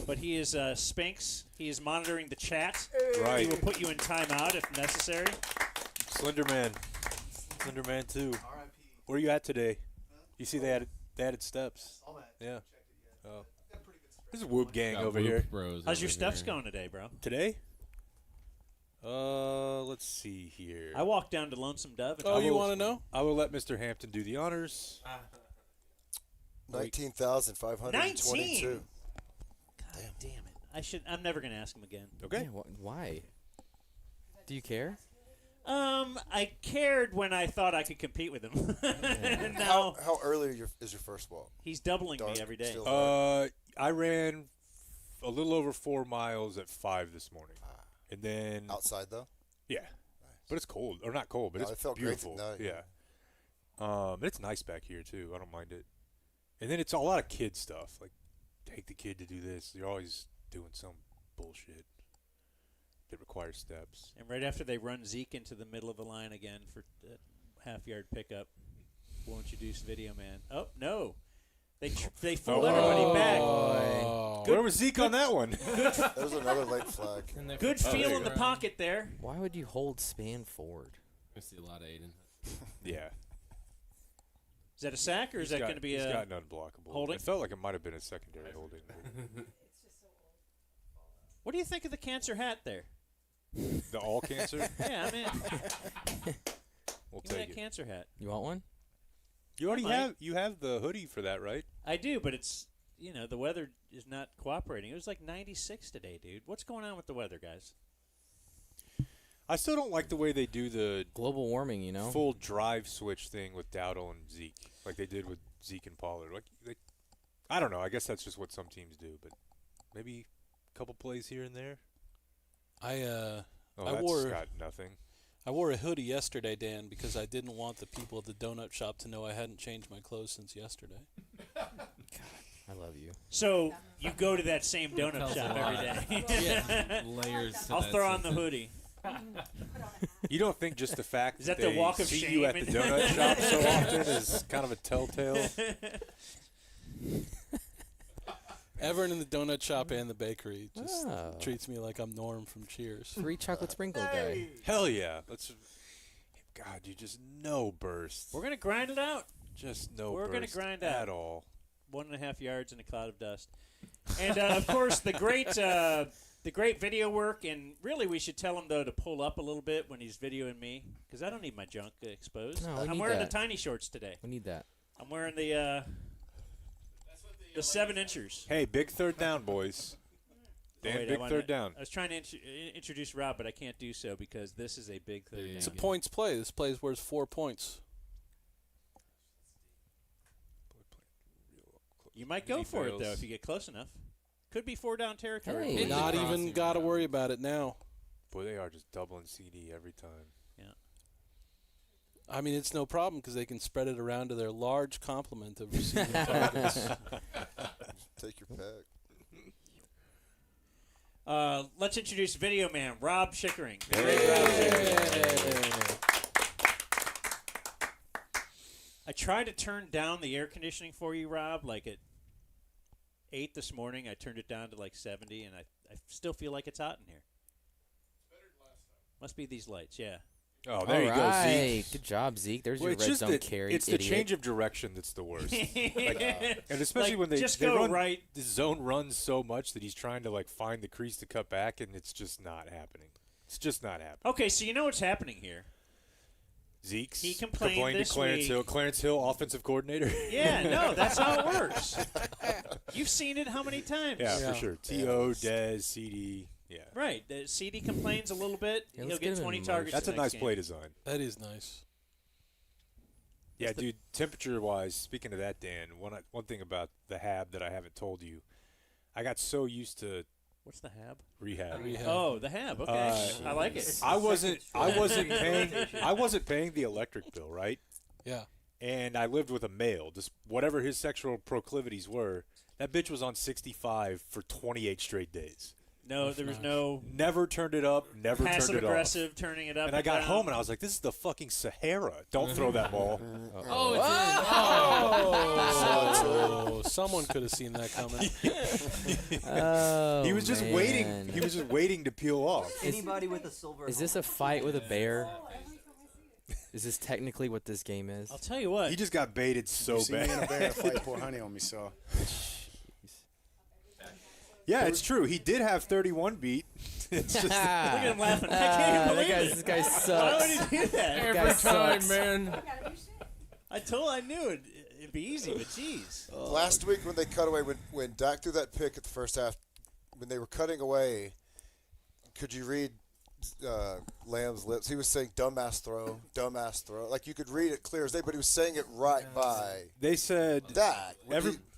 but he is Spinks. He is monitoring the chat. Right. He will put you in timeout if necessary. Slenderman 2. Where are you at today? You see they added steps. Yeah. Oh. There's a Whoop gang Got over Whoop here. Bros How's your over steps here. going today, bro? Today? Let's see here. I walked down to Lonesome Dove. And Oh, you want to know? I will let Mr. Hampton do the honors. 19,522. God damn it! I'm never gonna ask him again. Okay. Yeah, why? Do you care? I cared when I thought I could compete with him. And now How early is your first walk? he's doubling Dark, me every day. still dark. I ran a little over 4 miles at 5 this morning, and then Outside though. Yeah, but it's cold, or not cold, but No, it's it felt great beautiful. tonight. Yeah. It's nice back here too. I don't mind it. And then it's a lot of kid stuff, like take the kid to do this. You're always doing some bullshit that requires steps. And right after they run Zeke into the middle of the line again for half-yard pickup, we'll introduce Video Man. Oh no, they fooled everybody back. Where was Zeke on that one? That was another late flag. Good feel in the pocket there. Why would you hold span forward? I see a lot of Aiden. Yeah. Is that a sack or is that going to be he's a got an unblockable holding? It felt like it might have been a secondary holding. What do you think of the cancer hat there? The all cancer? Yeah, I mean, We'll give me take that it. cancer hat. You want one? You already might. have the hoodie for that, right? I do, but it's the weather is not cooperating. It was like 96 today, dude. What's going on with the weather, guys? I still don't like the way they do the global warming, full drive switch thing with Dowdle and Zeke, like they did with Zeke and Pollard. I don't know. I guess that's just what some teams do, but maybe a couple plays here and there. I That's wore got nothing. I wore a hoodie yesterday, Dan, because I didn't want the people at the donut shop to know I hadn't changed my clothes since yesterday. I love you. So you go to that same donut Tells shop a every lot. day. Yeah. Layers to I'll that throw on the sentence. hoodie. You don't think just the fact Is that that the they walk of see shame? you at the donut shop so often is kind of a telltale? Everyone in the donut shop and the bakery just Oh. treats me like I'm Norm from Cheers. Free chocolate sprinkle guy. Hell yeah! God, you just no bursts. We're gonna grind it out. Just no We're gonna burst grind out at all. 1.5 yards in a cloud of dust. And of course the great video work. And really, we should tell him though to pull up a little bit when he's videoing me, because I don't need my junk exposed. No, we I'm need wearing that. the tiny shorts today. We need that. I'm wearing the 7-inchers. Hey, big third down, boys. Dan, Wait, big third down. I was trying to introduce Rob, but I can't do so because this is a big third down. It's a points play. This play is worth 4 points. You might go for it though if you get close enough. Could be 4-down territory. Hey. Not even got to worry about it now. Boy, they are just doubling CD every time. Yeah. I mean, it's no problem because they can spread it around to their large complement of receiving targets. Take your pick. Let's introduce Video Man, Rob Schickering. I tried to turn down the air conditioning for you, Rob, like at 8 this morning. I turned it down to like 70, and I still feel like it's hot in here. Must be these lights, yeah. Oh, there you go, Zeke. Good job, Zeke. There's Well, your it's red just zone that carry, it's idiot. the change of direction that's the worst. And especially Like, when they just they go run, right. the zone runs so much that he's trying to like find the crease to cut back, and it's just not happening. It's just not happening. Okay, so you know what's happening here. Zeke's He complained complained this to Clarence week. Hill. Clarence Hill, offensive coordinator. Yeah, no, that's how it works. You've seen it how many times? Yeah, for sure. T.O., Dez, CD. Yeah. Right. The CD complains a little bit. Yeah, He'll let's get get him 20 in targets. That's the a next nice game. play design. That is nice. Yeah, dude, temperature-wise, speaking of that, Dan, one thing about the HAB that I haven't told you, I got so used to What's the HAB? rehab. Oh, the HAB. Okay, I like it. I wasn't paying the electric bill, right? Yeah. And I lived with a male, just whatever his sexual proclivities were. That bitch was on 65 for 28 straight days. No, there was no Never turned it up, never turned passive it off. aggressive turning it up. And I got down. home and I was like, this is the fucking Sahara. Don't throw that ball. Oh, it's Oh, someone could have seen that coming. Oh, He was just man. waiting. He was just waiting to peel off. Anybody with a silver. Is this a fight with a bear? Is this technically what this game is? I'll tell you what. He just got baited so You see me and a bad. bear fight, pour honey on me, so. Yeah, it's true. He did have 31 beat. It's just Look at him laughing. I can't even believe it. This guy Why sucks. would he do that? Every time, man. I knew it'd be easy, but jeez. Last week when they cut away, when Dak threw that pick at the first half, when they were cutting away, could you read Lamb's lips? He was saying dumbass throw. Like you could read it clear as day, but he was saying it right by. They said Dak.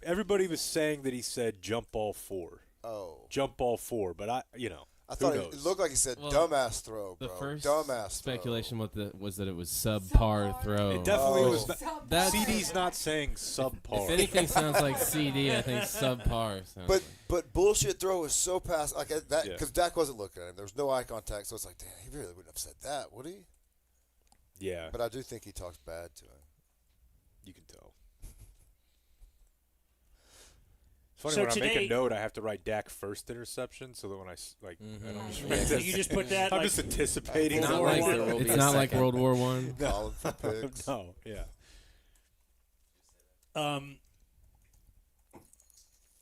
Everybody was saying that he said jump ball 4. Oh. Jump ball 4, but I thought who knows? it looked like he said dumbass throw, bro. The first dumbass speculation was that it was subpar throw. It definitely was. That's- CD's not saying subpar. If anything sounds like CD, I think subpar. But bullshit throw was so past like that Yeah. because Dak wasn't looking at him. There was no eye contact, so it's like, damn, he really wouldn't have said that, would he? Yeah. But I do think he talks bad to him. You can tell. It's funny So when I today- make a note, I have to write Dak first interception, so that when I I don't just write So that. you just put that, I'm like, just anticipating. It's not World like War I. it's not like World War One. Calling for picks. No, yeah.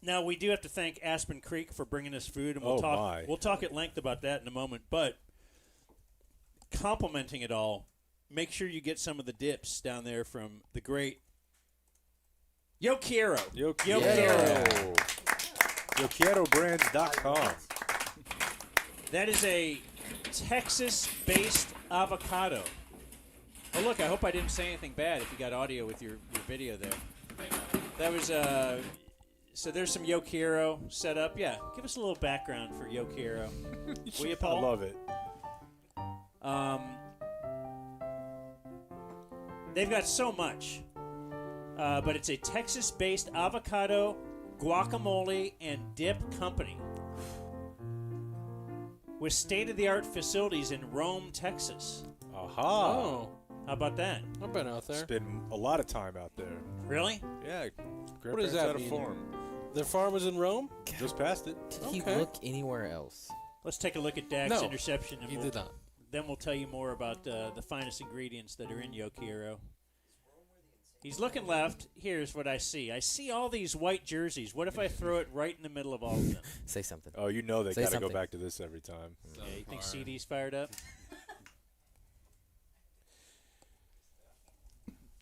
Now we do have to thank Aspen Creek for bringing us food, and Oh, my. we'll talk at length about that in a moment. But complimenting it all, make sure you get some of the dips down there from the great Yo Quiero. Yo Quiero. YoQuieroBrands.com. That is a Texas-based avocado. Oh, look, I hope I didn't say anything bad if you got audio with your video there. That was, so there's some Yo Quiero set up. Yeah, give us a little background for Yo Quiero. Will you, Paul? I love it. They've got so much, but it's a Texas-based avocado, guacamole, and dip company with state-of-the-art facilities in Rome, Texas. Aha. Oh, How about that? I've been out there. Spend a lot of time out there. Really? Yeah. What does grandparents that had a mean? farm. Their farm was in Rome? Just past it. Did he Okay. look anywhere else? Let's take a look at Dak's No, interception. And he did not. Then we'll tell you more about the finest ingredients that are in Yo Quiero. He's looking left. Here's what I see. I see all these white jerseys. What if I throw it right in the middle of all of them? Say something. Oh, you know they Say got to go something. back to this every time. Yeah, you think CD's fired up?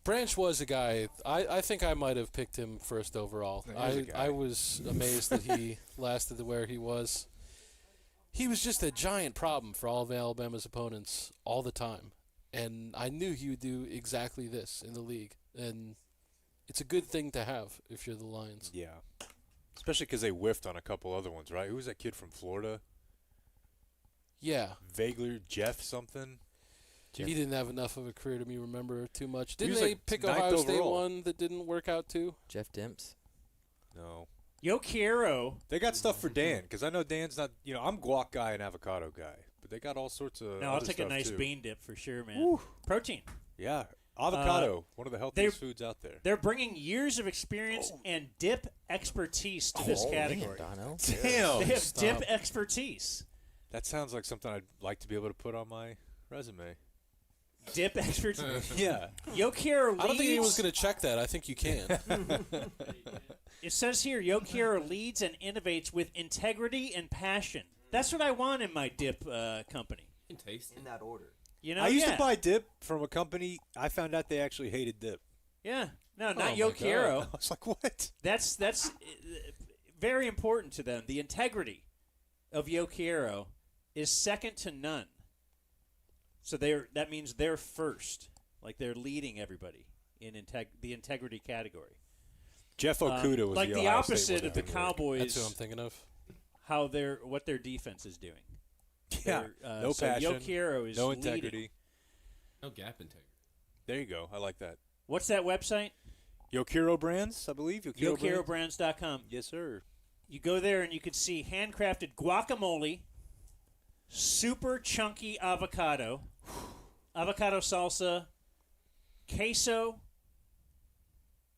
Branch was a guy. I think I might have picked him first overall. He was a guy. I was amazed that he lasted to where he was. He was just a giant problem for all of Alabama's opponents all the time. And I knew he would do exactly this in the league. And it's a good thing to have if you're the Lions. Yeah. Especially because they whiffed on a couple other ones, right? Who was that kid from Florida? Yeah. Vaguely Jeff something? He didn't have enough of a career to me remember too much. He Didn't was they like pick ninth Ohio State overall. one that didn't work out too? Jeff Demps? No. Yo Quiero. They got stuff for Dan, because I know Dan's not, I'm guac guy and avocado guy, but they got all sorts of No, I'll other take a stuff, nice too. bean dip for sure, man. Woo. Protein. Yeah. Avocado, one of the healthiest foods out there. They're bringing years of experience and dip expertise to this category. Dono. Damn. They have dip expertise. That sounds like something I'd like to be able to put on my resume. Dip expertise. Yeah. Yo Quiero leads. I don't think anyone's going to check that. I think you can. It says here, Yo Quiero leads and innovates with integrity and passion. That's what I want in my dip company. You can taste it. In that order. You know, I used yeah. to buy dip from a company. I found out they actually hated dip. Yeah. No, Oh not Yo my God. Quiero. I was like, what? That's very important to them. The integrity of Yo Quiero is second to none. So that means they're first. Like they're leading everybody in the integrity category. Jeff Okuda was like the Ohio State opposite one of the that didn't work. Cowboys. That's what I'm thinking of. What their defense is doing. Yeah, no so passion, Yo Quiero is no leading. integrity. No gap integrity. There you go. I like that. What's that website? Yo Quiero Brands, I believe. YoQuieroBrands.com. Yes, sir. You go there and you can see handcrafted guacamole, super chunky avocado, avocado salsa, queso,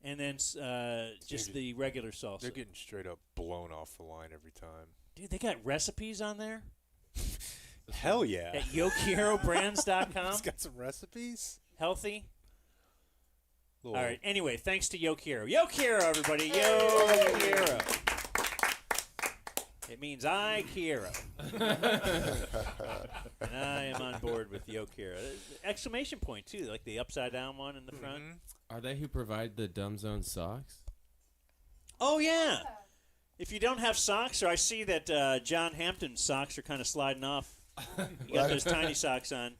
and then just the regular salsa. They're getting straight up blown off the line every time. Dude, they got recipes on there Hell yeah. at YoQuieroBrands.com. It's got some recipes. Healthy. Little- All right. Anyway, thanks to Yo Quiero. Yo Quiero, everybody. Yo Quiero. It means I, Kira. And I am on board with Yo Kira. Exclamation point, too, like the upside-down one in the front. Are they who provide the Dumb Zone socks? Oh, yeah. If you don't have socks, or I see that John Hampton's socks are kind of sliding off. You got those tiny socks on.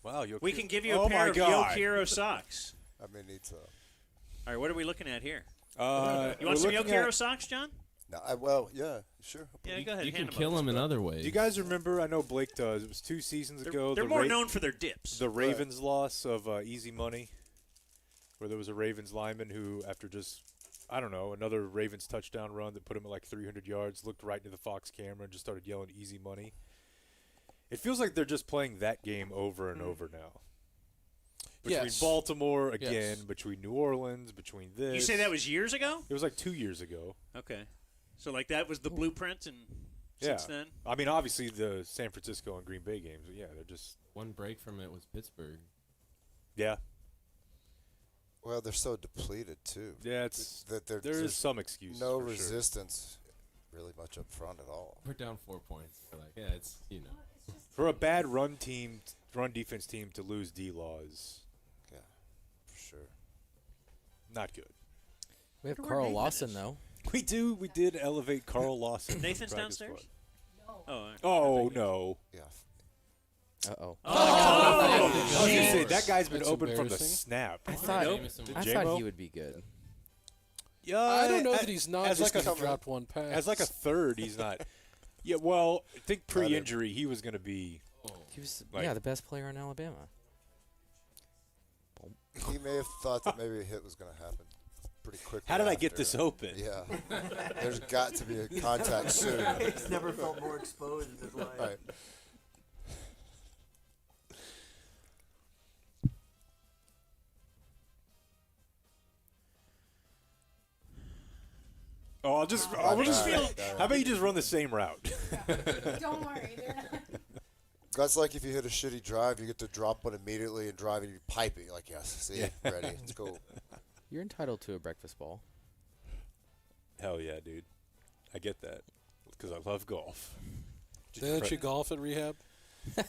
Wow, we can give you a pair of Yo Kiro socks. I may need some. All right, what are we looking at here? You want some Yo Kiro socks, John? No, yeah, sure. Yeah, go ahead. You can hand kill them in other ways. Do you guys remember? I know Blake does. It was 2 seasons ago. They're more known for their dips. The Ravens loss of Easy Money, where there was a Ravens lineman who, after just, I don't know, another Ravens touchdown run that put him at like 300 yards, looked right into the Fox camera and just started yelling Easy Money. It feels like they're just playing that game over and over now. Between Baltimore, again, between New Orleans, between this. You say that was years ago? It was like 2 years ago. Okay. So, like, that was the blueprint and since then? I mean, obviously the San Francisco and Green Bay games, but yeah, they're just. One break from it was Pittsburgh. Yeah. Well, they're so depleted, too. Yeah, there is some excuse. No for resistance really much up front at all. We're down 4 points. We're like, yeah, it's, For a bad run defense team to lose D-Law is. Yeah, for sure. Not good. We have Carl Lawson, though. We do. We did elevate Carl Lawson. Nathan's downstairs? No. Oh, Oh, no. Yeah. Uh-oh. I was going to say, that guy's been open from the snap. I thought he would be good. Yeah, I don't know that he's not just because he dropped one pass. As like a third, he's not. Yeah, well, I think pre-injury he was going to be. He was, like, the best player in Alabama. He may have thought that maybe a hit was going to happen pretty quickly. How did I get this open? Yeah. There's got to be a contact soon. He's never felt more exposed in his life. Right. Oh, I'll just. How about you just run the same route? Don't worry. They're not. That's like if you hit a shitty drive, you get to drop one immediately and drive and you pipe it. You're like, yes, see, ready, let's go. You're entitled to a breakfast ball. Hell yeah, dude. I get that because I love golf. Didn't you golf at rehab?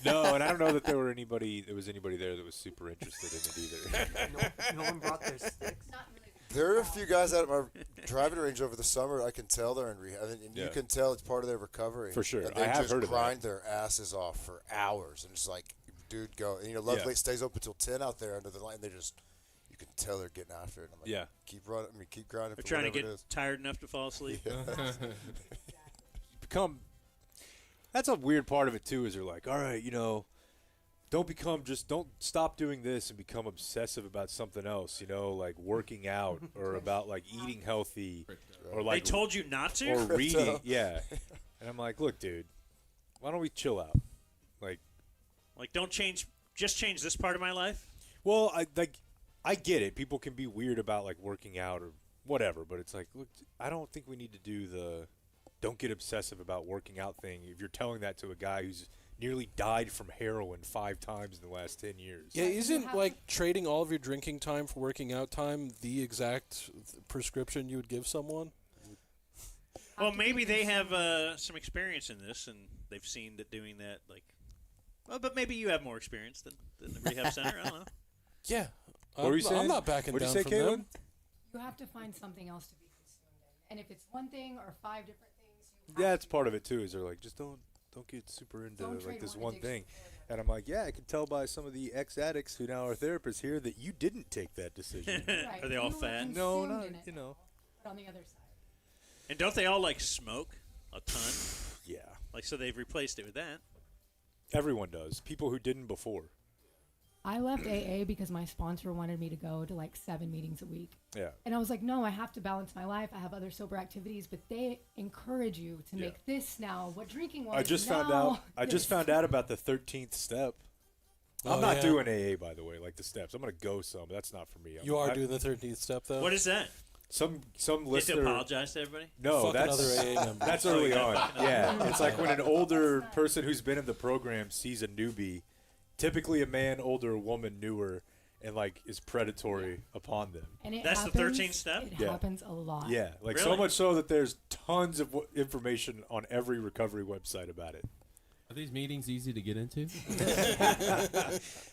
No, and I don't know that there was anybody there that was super interested in it either. No one brought their sticks. There are a few guys out at my driving range over the summer. I can tell they're in rehab, and you can tell it's part of their recovery. For sure. And they I have just heard of that. grind their asses off for hours, and it's like, dude, go. And luckily it stays open till 10 out there under the line. They just, you can tell they're getting after it. I'm like, keep running. I mean, keep grinding. They're for trying to whatever get it is. tired enough to fall asleep. Become. That's a weird part of it too. Is they're like, all right, don't stop doing this and become obsessive about something else, like working out or about like eating healthy or like they told you not to? or reading. Yeah. And I'm like, look, dude, why don't we chill out? Like don't change, just change this part of my life? Well, I get it. People can be weird about like working out or whatever, but it's like, look, I don't think we need to do the don't get obsessive about working out thing if you're telling that to a guy who's nearly died from heroin 5 times in the last 10 years. Yeah, isn't like trading all of your drinking time for working out time the exact prescription you would give someone? Well, maybe they have some experience in this, and they've seen that doing that. But maybe you have more experience than the rehab center. I don't know. Yeah, what were you saying? I'm not backing what down did you say, from Caitlin? them. You have to find something else to be consumed in, and if it's one thing or 5 different things, Yeah, that's part of it too. Is they're like, just don't get super into like this one thing. And I'm like, yeah, I can tell by some of the ex-addicts who now are therapists here that you didn't take that decision. Are they all fat? No, not But on the other side. And don't they all smoke a ton? Yeah. So they've replaced it with that. Everyone does. People who didn't before. I left AA because my sponsor wanted me to go to 7 meetings a week. Yeah. And I was like, no, I have to balance my life. I have other sober activities, but they encourage you to make this now what drinking was. I just found out about the 13th step. I'm not doing AA, by the way, like the steps. I'm going to go some. But that's not for me. You are doing the 13th step, though? What is that? Some You listener. have to apologize to everybody? No, Fuck another AA number. that's early on. Yeah, it's like when an older person who's been in the program sees a newbie, typically a man, older, a woman, newer, and like is predatory upon them. And it That's the happens, 13th step? It Yeah. happens a lot. Yeah, like so Really? much so that there's tons of information on every recovery website about it. Are these meetings easy to get into?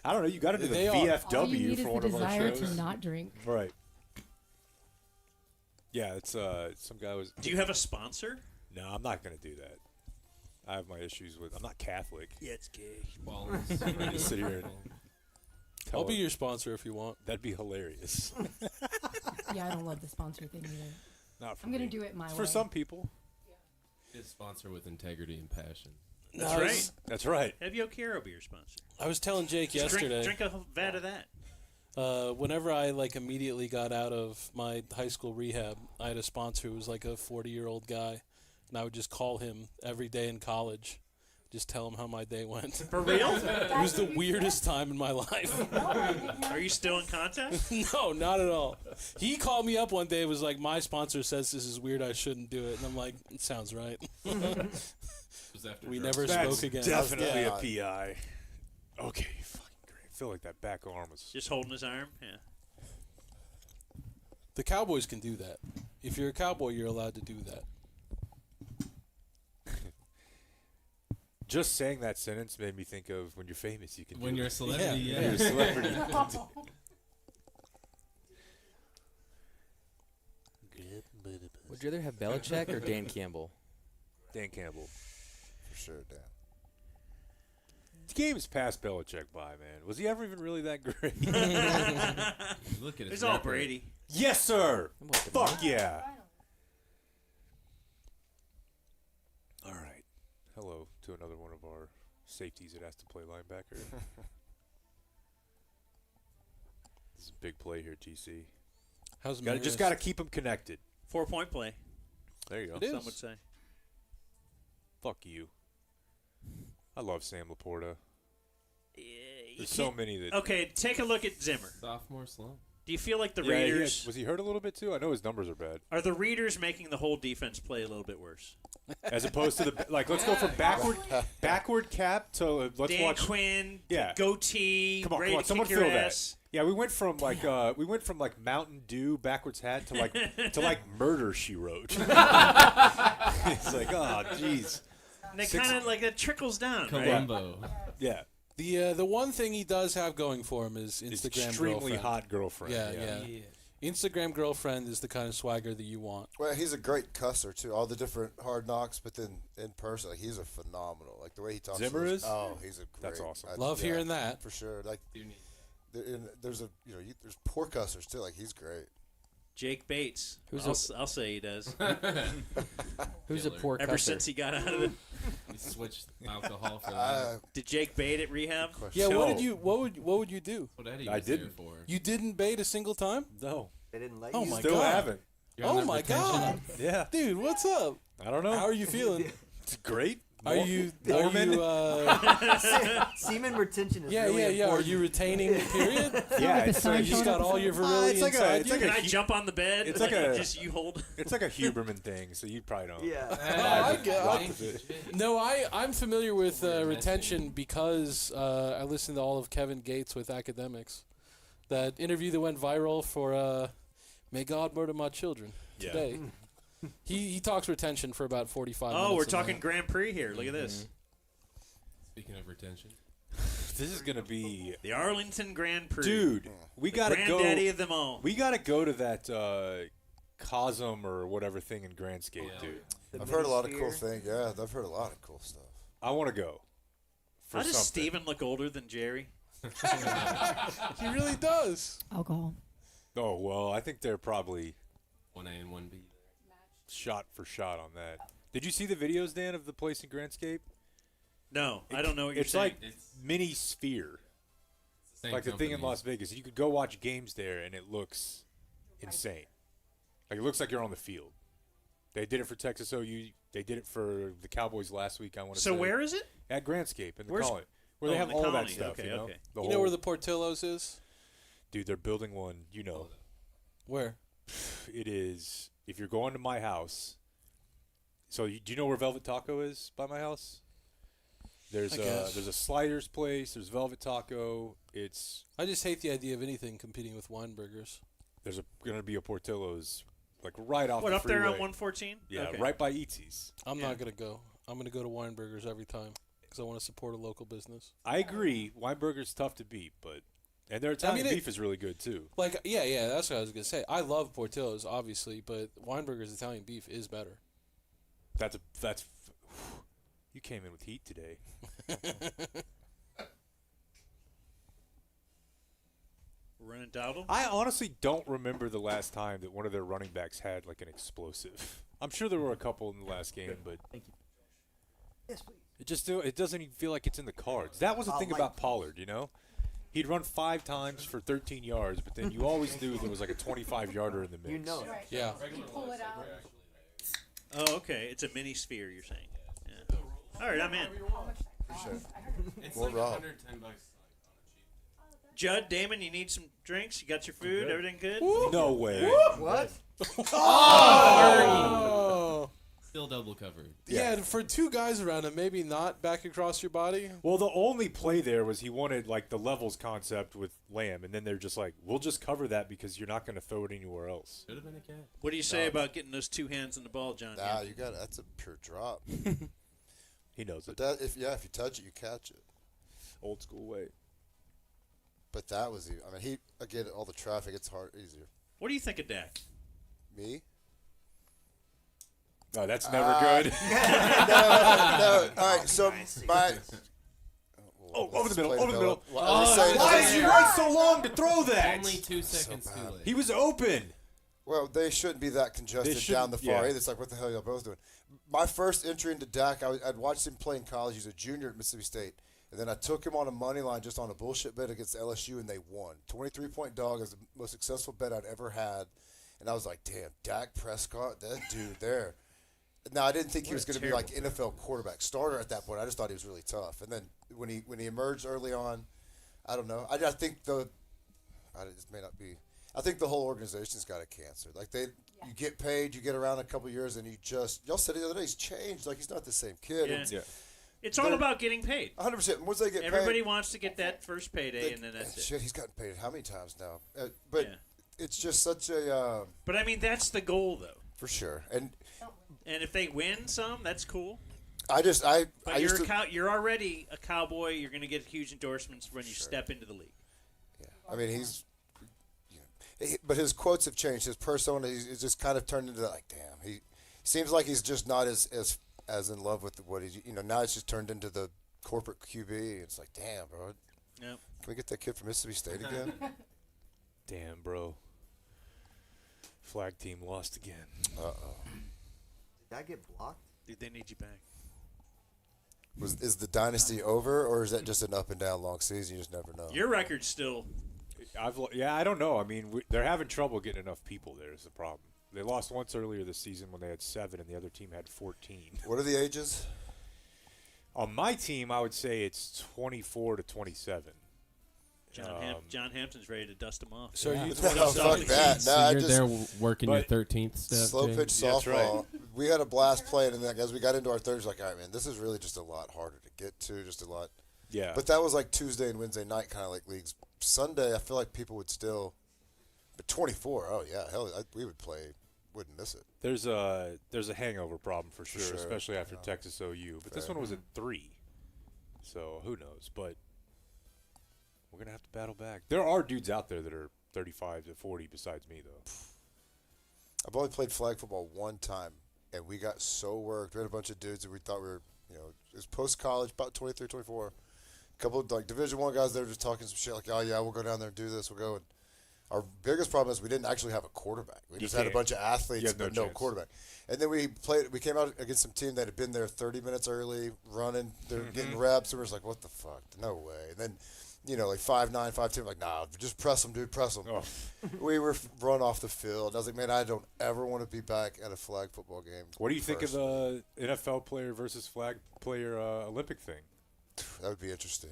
I don't know. You got to do the They are. All you VFW need for is one the of our desire shows. to not drink. Right. Yeah, it's some guy was. Do you have a sponsor? No, I'm not gonna do that. I have my issues with. I'm not Catholic. Yeah, it's gay. Well, I'm ready to sit here and I'll be it. your sponsor if you want. That'd be hilarious. Yeah, I don't love the sponsor thing either. Not for I'm gonna me. do it my It's way. for some people. it's sponsor with integrity and passion. That's I right. was- That's right. Have Yokero be your sponsor. I was telling Jake Just yesterday. Drink a vat of that. Whenever I like immediately got out of my high school rehab, I had a sponsor who was like a 40-year-old guy, and I would just call him every day in college, just tell him how my day went. For real? It was the weirdest time in my life. Are you still in contact? No, not at all. He called me up one day and was like, my sponsor says this is weird, I shouldn't do it. And I'm like, it sounds right. Was after We drugs. never That's spoke again. definitely Yeah. a PI. Okay, fucking great. I feel like that back arm was. Just holding his arm? Yeah. The Cowboys can do that. If you're a Cowboy, you're allowed to do that. Just saying that sentence made me think of when you're famous, you can. When do you're a it. celebrity, When yeah. you're a celebrity. you can do Would you rather have Belichick or Dan Campbell? Dan Campbell. For sure, Dan. The game is past Belichick by, man. Was he ever even really that great? Look at his It's all record. Brady. Yes, sir. I'm with the Fuck yeah. All right. Hello to another one of our safeties that has to play linebacker. This is a big play here, TC. How's Just got to keep them connected. 4-point play. There you go. It is. Some would say. Fuck you. I love Sam Laporta. You There's so can't- many that. Okay, take a look at Zimmer. Sophomore slump. Do you feel like the Yeah, he had- readers was he hurt a little bit too? I know his numbers are bad. are the readers making the whole defense play a little bit worse? As opposed to the like, let's go from backward cap to let's Dan watch. Quinn, Yeah. goatee, Come on, ready come on, to someone kick your fill ass. that. Yeah, we went from like Mountain Dew backwards hat to like Murder She Wrote. It's like, oh jeez. And they kind of like that trickles down, right? Columbo. Yeah. The one thing he does have going for him is It's Instagram extremely girlfriend. hot girlfriend. Yeah. Instagram girlfriend is the kind of swagger that you want. Well, he's a great cusser too. All the different hard knocks, but then in person, like, he's a phenomenal. Like the way he talks. Zimmer to is? Oh, he's a great. That's awesome. Love hearing that. for sure. Like there's a there's poor cussers too. Like he's great. Jake Bates. Who's I'll say he does. Who's a Killer. poor Ever cusser? since he got out of the. He switched alcohol for that. Did Jake bait at rehab? Yeah, No. what would you do? What Eddie I was there didn't. for. You didn't bait a single time? No. They didn't let Oh you. my Still god. haven't. You're on Oh that my retention. god. Yeah. Dude, what's up? I don't know. How are you feeling? It's great. Are you Mormon? Semen retention is Yeah, really yeah, yeah. Are important. you retaining period? Yeah, the it's sign like, You just got all your it's virility like a- inside it's you? like a Can I hu- jump on the bed? It's like a- just you hold. it's like a Huberman thing, so you probably don't. Yeah. I get- Rock with it. No, I'm familiar with retention because I listened to all of Kevin Gates with Academics. That interview that went viral for May God Murder My Children Yeah. today. He talks retention for about 45 minutes. Oh, we're on talking that. Grand Prix here. Look at this. Speaking of retention. This is gonna be, The Arlington Grand Prix. dude. We gotta Granddaddy go. of them all. We gotta go to that Cosm or whatever thing in Grandscape, dude. The I've heard a lot of cool Minisphere. things. Yeah, I've heard a lot of cool stuff. I want to go. For How does something. Steven look older than Jerry? He really does. Alcohol. Oh well, I think they're probably 1A and 1B. shot for shot on that. Did you see the videos, Dan, of the place in Grandscape? No, I don't know what you're It's saying. like It's mini Sphere, same like the thing in company. Las Vegas. You could go watch games there, and it looks insane. Like it looks like you're on the field. They did it for Texas OU. They did it for the Cowboys last week. I want to So say. where is it? At Grandscape in the Where's- colony, where they Oh, have in the all colony. that stuff. Okay, you know, okay. The You know whole- where the Portillo's is? dude? They're building one. You know, Where? it is. If you're going to my house, so do you know where Velvet Taco is by my house? There's a sliders place. There's Velvet Taco. I just hate the idea of anything competing with Weinberger's. There's going to be a Portillo's like right off What, the up there on freeway. 114? Yeah, Okay. right by Eatsies. I'm not going to go. I'm going to go to Weinberger's every time because I want to support a local business. I agree. Weinberger's tough to beat, and their Italian beef is really good too. Like, yeah, that's what I was going to say. I love Portillo's, obviously, but Weinberger's Italian beef is better. You came in with heat today. Running Dowdle? I honestly don't remember the last time that one of their running backs had like an explosive. I'm sure there were a couple in the last game, but Thank you. Yes, please. it doesn't even feel like it's in the cards. That was the thing about Pollard, you know? He'd run 5 times for 13 yards, but then you always knew there was like a 25-yarder in the mix. You know it. Yeah. You pull it out. Oh, okay. It's a mini sphere, you're saying. Yeah. All right, I'm in. Appreciate it. It's More like Rob. $110. Judd, Damon, you need some drinks? You got your food? Good. Everything good? No way. What? Oh! Still double covered. Yeah, for 2 guys around him, maybe not back across your body. Well, the only play there was he wanted like the levels concept with Lamb, and then they're just like, we'll just cover that because you're not going to throw it anywhere else. Should have been a cat. What do you say about getting those 2 hands on the ball, John? Nah, you got it. That's a pure drop. He knows But it. that if you touch it, you catch it. Old school way. But that was I mean, again, all the traffic, it's easier. What do you think of Dak? Me? No, that's never good. No. All right, so my. Over the middle. Why did you wait so long to throw that? Only 2 seconds too late. He was open. Well, they shouldn't be that congested down the far either. It's like, what the hell are y'all both doing? My first entry into Dak, I'd watched him play in college. He was a junior at Mississippi State. And then I took him on a money line just on a bullshit bet against LSU, and they won. 23-point dog is the most successful bet I'd ever had. And I was like, damn, Dak Prescott, that dude there. Now, I didn't think he was going to be like NFL quarterback starter at that point. I just thought he was really tough. And then when he emerged early on, I don't know. I think this may not be. I think the whole organization's got a cancer. Like you get paid, you get around a couple years, and y'all said the other day he's changed. Like he's not the same kid. Yeah. It's all about getting paid. 100%. Once they get Everybody paid, wants to get that first payday, and then that's it. Shit, he's gotten paid how many times now? But it's just such a. But I mean, that's the goal, though. For sure, and if they win some, that's cool. But you're already a Cowboy. You're going to get huge endorsements when you step into the league. Yeah, I mean but his quotes have changed. His persona, he's just kind of turned into like, damn. He seems like he's just not as in love with what he's. Now it's just turned into the corporate QB. It's like, damn, bro. Yep. Can we get that kid from Mississippi State again? Damn, bro. Flag team lost again. Did that get blocked? Dude, they need you back. Is the dynasty over, or is that just an up and down long season? You just never know. Your record's still. I don't know. I mean, they're having trouble getting enough people there is the problem. They lost once earlier this season when they had 7, and the other team had 14. What are the ages? On my team, I would say it's 24 to 27. John Hampton's ready to dust them off. So you fuck that. So you're there working your 13th step. Slow Jay? pitch softball. Right. We had a blast playing, and then as we got into our 30s, like, all right, man, this is really just a lot harder to get to, just a lot. Yeah. But that was like Tuesday and Wednesday night kind of like leagues. Sunday, I feel like people would still. But 24, oh yeah, hell, we would play. Wouldn't miss it. There's a hangover problem for sure. Especially after Texas OU. But this one was at 3, so who knows? But we're gonna have to battle back. There are dudes out there that are 35 to 40 besides me though. I've only played flag football one time, and we got so worked. We had a bunch of dudes that we thought we were, it was post college, about 23, 24. A couple of like Division I guys that were just talking some shit like, oh yeah, we'll go down there and do this. We'll go. And our biggest problem is we didn't actually have a quarterback. We just had a bunch of athletes, but no quarterback. And then we came out against some team that had been there 30 minutes early, running, they're getting reps, and we're just like, what the fuck? No way. And then, like 5'9", 5'10", like, nah, just press them, dude, press them. Oh. We were run off the field. I was like, man, I don't ever want to be back at a flag football game. What do you think of the NFL player versus flag player Olympic thing? That would be interesting.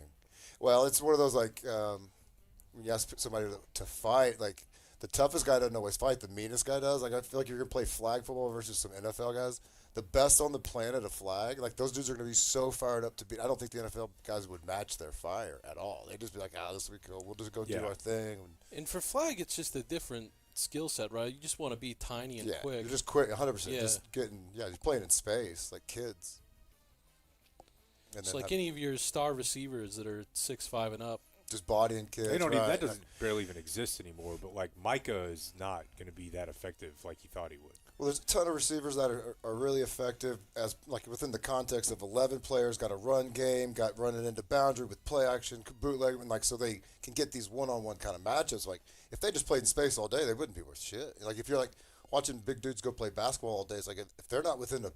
Well, it's one of those, like, when you ask somebody to fight, like, the toughest guy doesn't always fight. The meanest guy does. Like I feel like you're gonna play flag football versus some NFL guys. The best on the planet of flag, like those dudes are gonna be so fired up to beat. I don't think the NFL guys would match their fire at all. They'd just be like, this week we'll just go do our thing. And for flag, it's just a different skill set, right? You just want to be tiny and quick. You're just quick, 100%. Yeah. Just getting, just playing in space like kids. And It's then like any of your star receivers that are 6'5" and up. just bodying kids. They don't even, right. that doesn't barely even exist anymore. But like Micah is not going to be that effective like he thought he would. Well, there's a ton of receivers that are really effective as like within the context of 11 players, got a run game, got running into boundary with play action, bootleg, and like so they can get these one-on-one kind of matchups. Like if they just played in space all day, they wouldn't be worth shit. Like if you're like watching big dudes go play basketball all day, it's like if they're not within the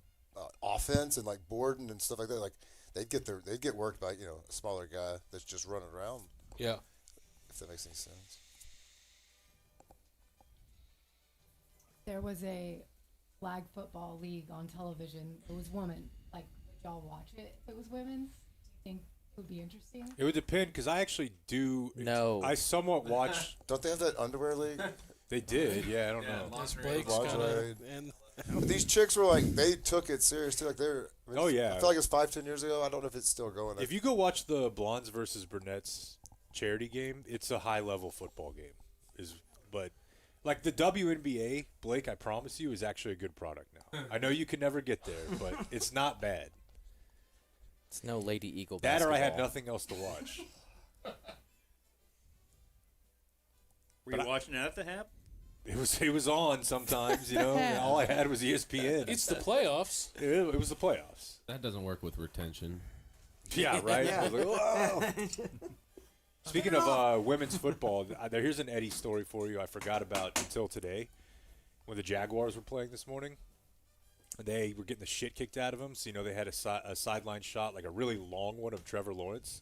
offense and like boarding and stuff like that, like they'd get worked by a smaller guy that's just running around. Yeah. If that makes any sense. There was a flag football league on television. It was women. Like, would y'all watch it if it was women's? Do you think it would be interesting? It would depend because I actually do. No. I somewhat watch. Don't they have that underwear league? They did. Yeah, I don't know. This Blake's Lingerie. and But these chicks were like, they took it serious too. Like they're. Oh, yeah. I feel like it's 5-10 years ago. I don't know if it's still going. If you go watch the Blondes versus Brunettes charity game, it's a high-level football game. But like the WNBA, Blake, I promise you, is actually a good product now. I know you can never get there, but it's not bad. It's no Lady Eagle. That or I had basketball. nothing else to watch. Were you watching that at the Hap? It was on sometimes, and all I had was ESPN. it's the playoffs. It was the playoffs. That doesn't work with retention. Yeah, right? I was like, whoa. Speaking of women's football, here's an Eddie story for you I forgot about until today when the Jaguars were playing this morning. They were getting the shit kicked out of them. So, they had a sideline shot, like a really long one of Trevor Lawrence.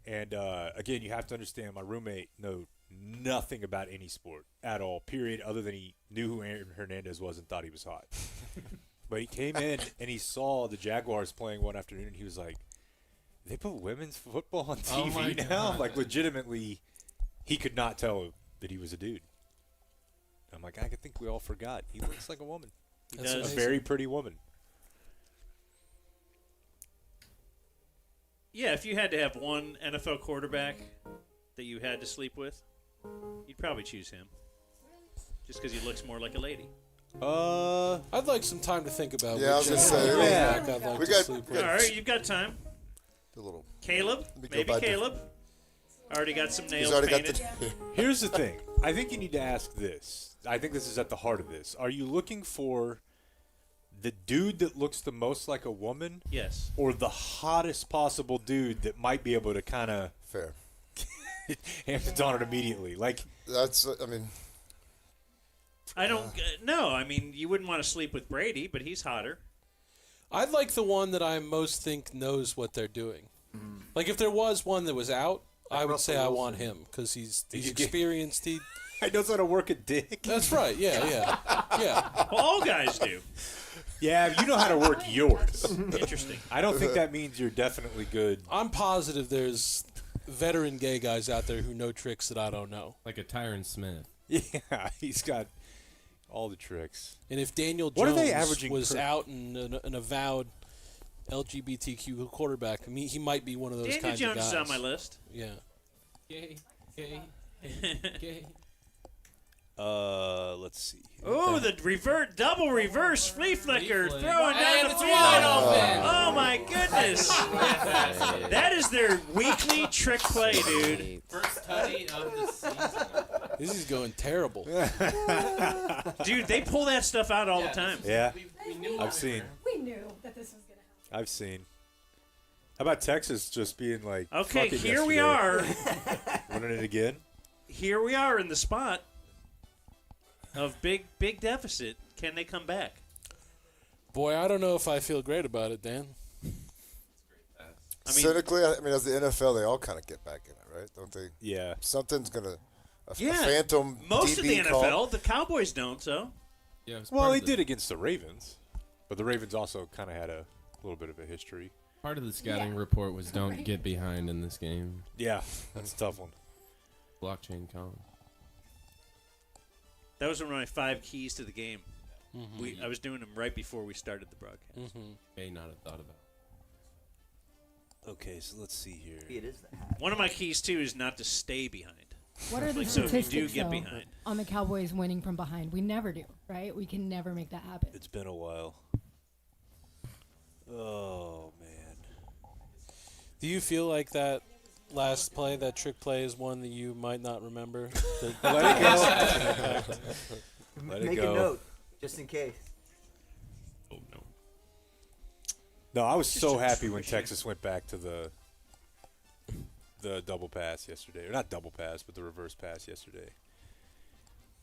And, again, you have to understand my roommate knew nothing about any sport at all, period, other than he knew who Aaron Hernandez was and thought he was hot. But he came in and he saw the Jaguars playing one afternoon, and he was like, they put women's football on TV now? Like, legitimately, he could not tell that he was a dude. I'm like, I think we all forgot. He looks like a woman. He does. A very pretty woman. Yeah, if you had to have one NFL quarterback that you had to sleep with, you'd probably choose him. Just because he looks more like a lady. I'd like some time to think about. Yeah, I was which gonna say, quarterback I'd like we to got- sleep we with. All right, you've got time. The little Caleb, me go maybe back to- Caleb. Already got some nails He's already got painted. the. Here's the thing. I think you need to ask this. I think this is at the heart of this. Are you looking for the dude that looks the most like a woman? Yes. Or the hottest possible dude that might be able to kind of Fair. Hampton's on it immediately? Like, That's. I mean. I don't. No, I mean, you wouldn't want to sleep with Brady, but he's hotter. I'd like the one that I most think knows what they're doing. Like if there was one that was out, I would say I want him because he's experienced. He knows how to work a dick. That's right. Yeah. Well, all guys do. Yeah, you know how to work yours. Interesting. I don't think that means you're definitely good. I'm positive there's veteran gay guys out there who know tricks that I don't know. Like a Tyron Smith. Yeah, he's got all the tricks. And if Daniel What are Jones they averaging was per- out and an avowed LGBTQ quarterback, I mean, he might be one of those Daniel kinds Jones of guys. is on my list. Yeah. Gay. Let's see. Oh, the double reverse flea flicker throwing down And the it's field. wide open. Oh my goodness. That is their weekly trick play, dude. First tutty of the season. This is going terrible. Dude, they pull that stuff out all the time. Yeah, We knew I've seen. We knew that this was going to happen. I've seen. How about Texas just being like, Okay, fuck it here we yesterday. are. Running it again? Here we are in the spot of big deficit. Can they come back? Boy, I don't know if I feel great about it, Dan. I mean, Cynically, I mean, as the NFL, they all kind of get back in it, right? Don't they? Yeah. Something's gonna. A yeah, phantom. most of the DB NFL, call. the Cowboys don't. So Yeah, it's Well, part they of the- did against the Ravens, but the Ravens also kind of had a little bit of a history. Part of the scouting report was don't get behind in this game. Yeah, that's a tough one. Blockchain Colin. That was one of my 5 keys to the game. Mhm. I was doing them right before we started the broadcast. May not have thought about. Okay, so let's see here. It is the hat. One of my keys too is not to stay behind. What are the So if statistics you do get though, behind, on the Cowboys winning from behind? We never do, right? We can never make that happen. It's been a while. Oh man. Do you feel like that last play, that trick play, is one that you might not remember? Let it go. Let it Make go. a note, just in case. Oh no. No, I was so happy when Texas went back to the double pass yesterday. Or not double pass, but the reverse pass yesterday.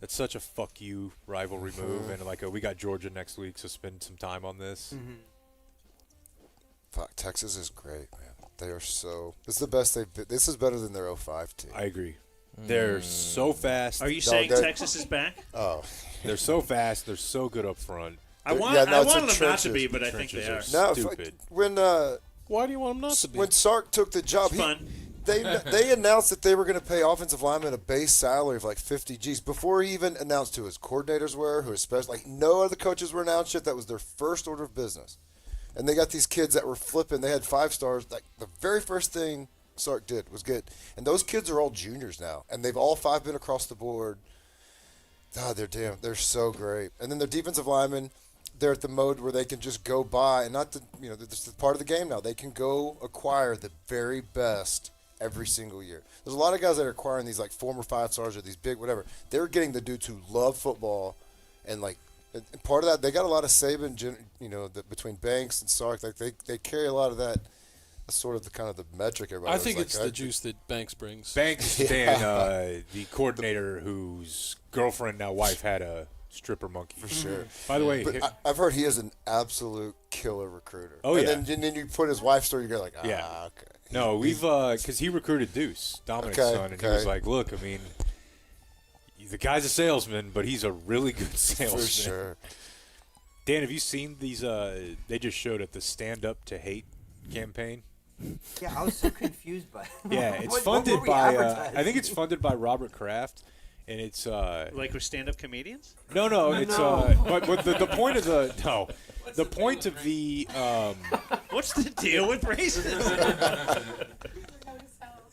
That's such a fuck you rivalry move, and like we got Georgia next week, so spend some time on this. Fuck, Texas is great, man. They are so. This is the best they've been. This is better than their 05 team. I agree. They're so fast. are you saying Texas is back? Oh, they're so fast. They're so good up front. I want yeah, no, it's wanted the them not to trenches. be, but I The think they are. trenches No, stupid. when Why do you want them not to be? when Sark took the job, It's fun. they announced that they were going to pay offensive linemen a base salary of like 50 G's before he even announced who his coordinators were, who his special. Like no other coaches were announced yet. That was their first order of business, and they got these kids that were flipping. They had 5 stars. Like the very first thing Sark did was get, and those kids are all juniors now, and they've all 5 been across the board. God, they're so great. And then their defensive linemen, they're at the mode where they can just go buy, and not the this is part of the game now. They can go acquire the very best every single year. There's a lot of guys that are acquiring these like former 5 stars or these big whatever. They're getting the dudes who love football, and like and part of that they got a lot of Saban, between Banks and Sark. Like they carry a lot of that. That's sort of the kind of the metric everybody. I think like, it's the juice that Banks brings. Banks and the coordinator whose girlfriend, now wife, had a stripper monkey. For sure. By the way, But I've heard he is an absolute killer recruiter. Oh, and yeah. And then you put his wife's story, you go like, yeah. okay. No, we've because he recruited Deuce, Dominic's son, and he was like, look, I mean, the guy's a salesman, but he's a really good salesman. For sure. Dan, have you seen these? They just showed at the Stand Up to Hate campaign. Yeah, I was so confused by it. Yeah, it's What funded were we by. advertising? I think it's funded by Robert Kraft, and it's Like with stand-up comedians? no, it's No. but the point of the point of the What's the deal with racism?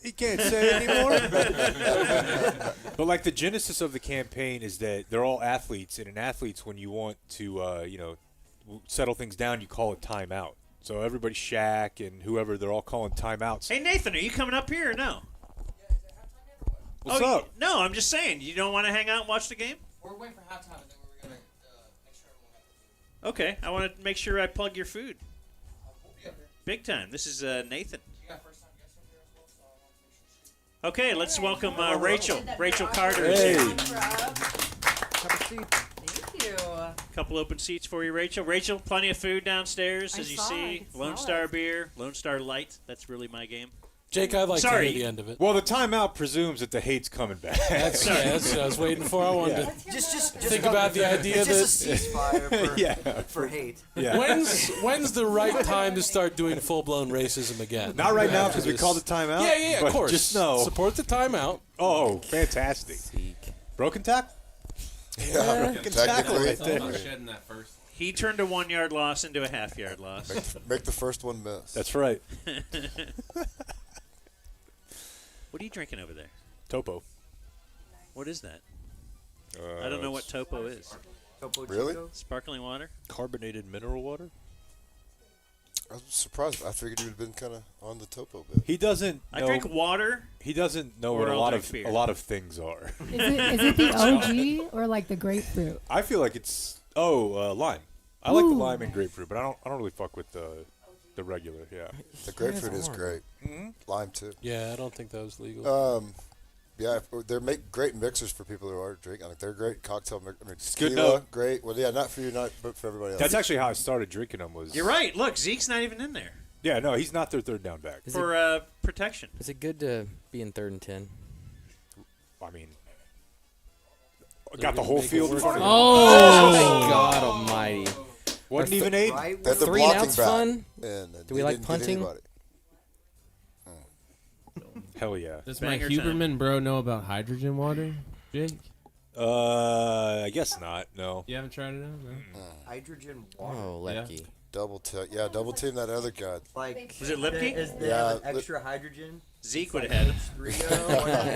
he can't say it anymore. But like the genesis of the campaign is that they're all athletes, and in athletes, when you want to settle things down, you call it timeout. So everybody, Shaq and whoever, they're all calling timeouts. Hey, Nathan, are you coming up here or no? What's you- up? No, I'm just saying. You don't want to hang out and watch the game? We're waiting for halftime, and then we're going to make sure everyone has Okay, I want to make sure I plug your food. We'll be up here. Big time. This is Nathan. You got first time guests up here as well, so I want to make sure she... Okay, let's welcome Rachel. Rachel Carter is Hey. here. Thank you. Couple open seats for you, Rachel. Rachel, plenty of food downstairs, I as you saw it. I see. could Lone smell Star it. beer, Lone Star Light. That's really my game. Jake, I'd like Sorry. to hear the end of it. Well, the timeout presumes that the hate's coming back. That's what I was waiting for. I wanted to Just think about the idea it's that just a ceasefire for, for hate. Yeah. When's the right time to start doing full-blown racism again? Not right now After because we this- called the timeout. Yeah, but of course. Just know. Support the timeout. Oh, fantastic. Broken tack? Yeah, Broken tackle technically. right there. I'm shedding that first. He turned a 1 yard loss into a half yard loss. Make the first one miss. That's right. What are you drinking over there? Topo. What is that? I don't know what Topo is. Topo Really? Chico? Sparkling water? Carbonated mineral water? I was surprised. I figured you would have been kind of on the topo bit. He doesn't I know, drink water. He doesn't know or what I'll a drink lot beer. of things are. Is it the OG or like the grapefruit? I feel like it's lime. I like the Ooh. lime and grapefruit, but I don't really fuck with the regular. Yeah. The grapefruit is great. Lime too. Yeah, I don't think that was legal. Yeah, they make great mixers for people who are drinking. Like they're great cocktail mixers. I mean, good tequila, note. great. Well, yeah, not for you, but for everybody else. That's actually how I started drinking them. Was You're right. Look, Zeke's not even in there Yeah, no, he's not their third down back. for protection. Is it good to be in 3rd and 10? I mean, got the whole make it field in work front of for you. Oh, God almighty. Wasn't even 8. Right? That's the 3 and blocking out's back. fun? And Do we he like didn't get punting? anybody. Hell yeah. Does Banger my time. Huberman bro know about hydrogen water, Jake? I guess not. No. You haven't tried it out? No. Hydrogen water. Oh, Lepke. Double team that other guy. Like, Was it Lipke? Is they Yeah, have an extra hydrogen? Zeke would have had him.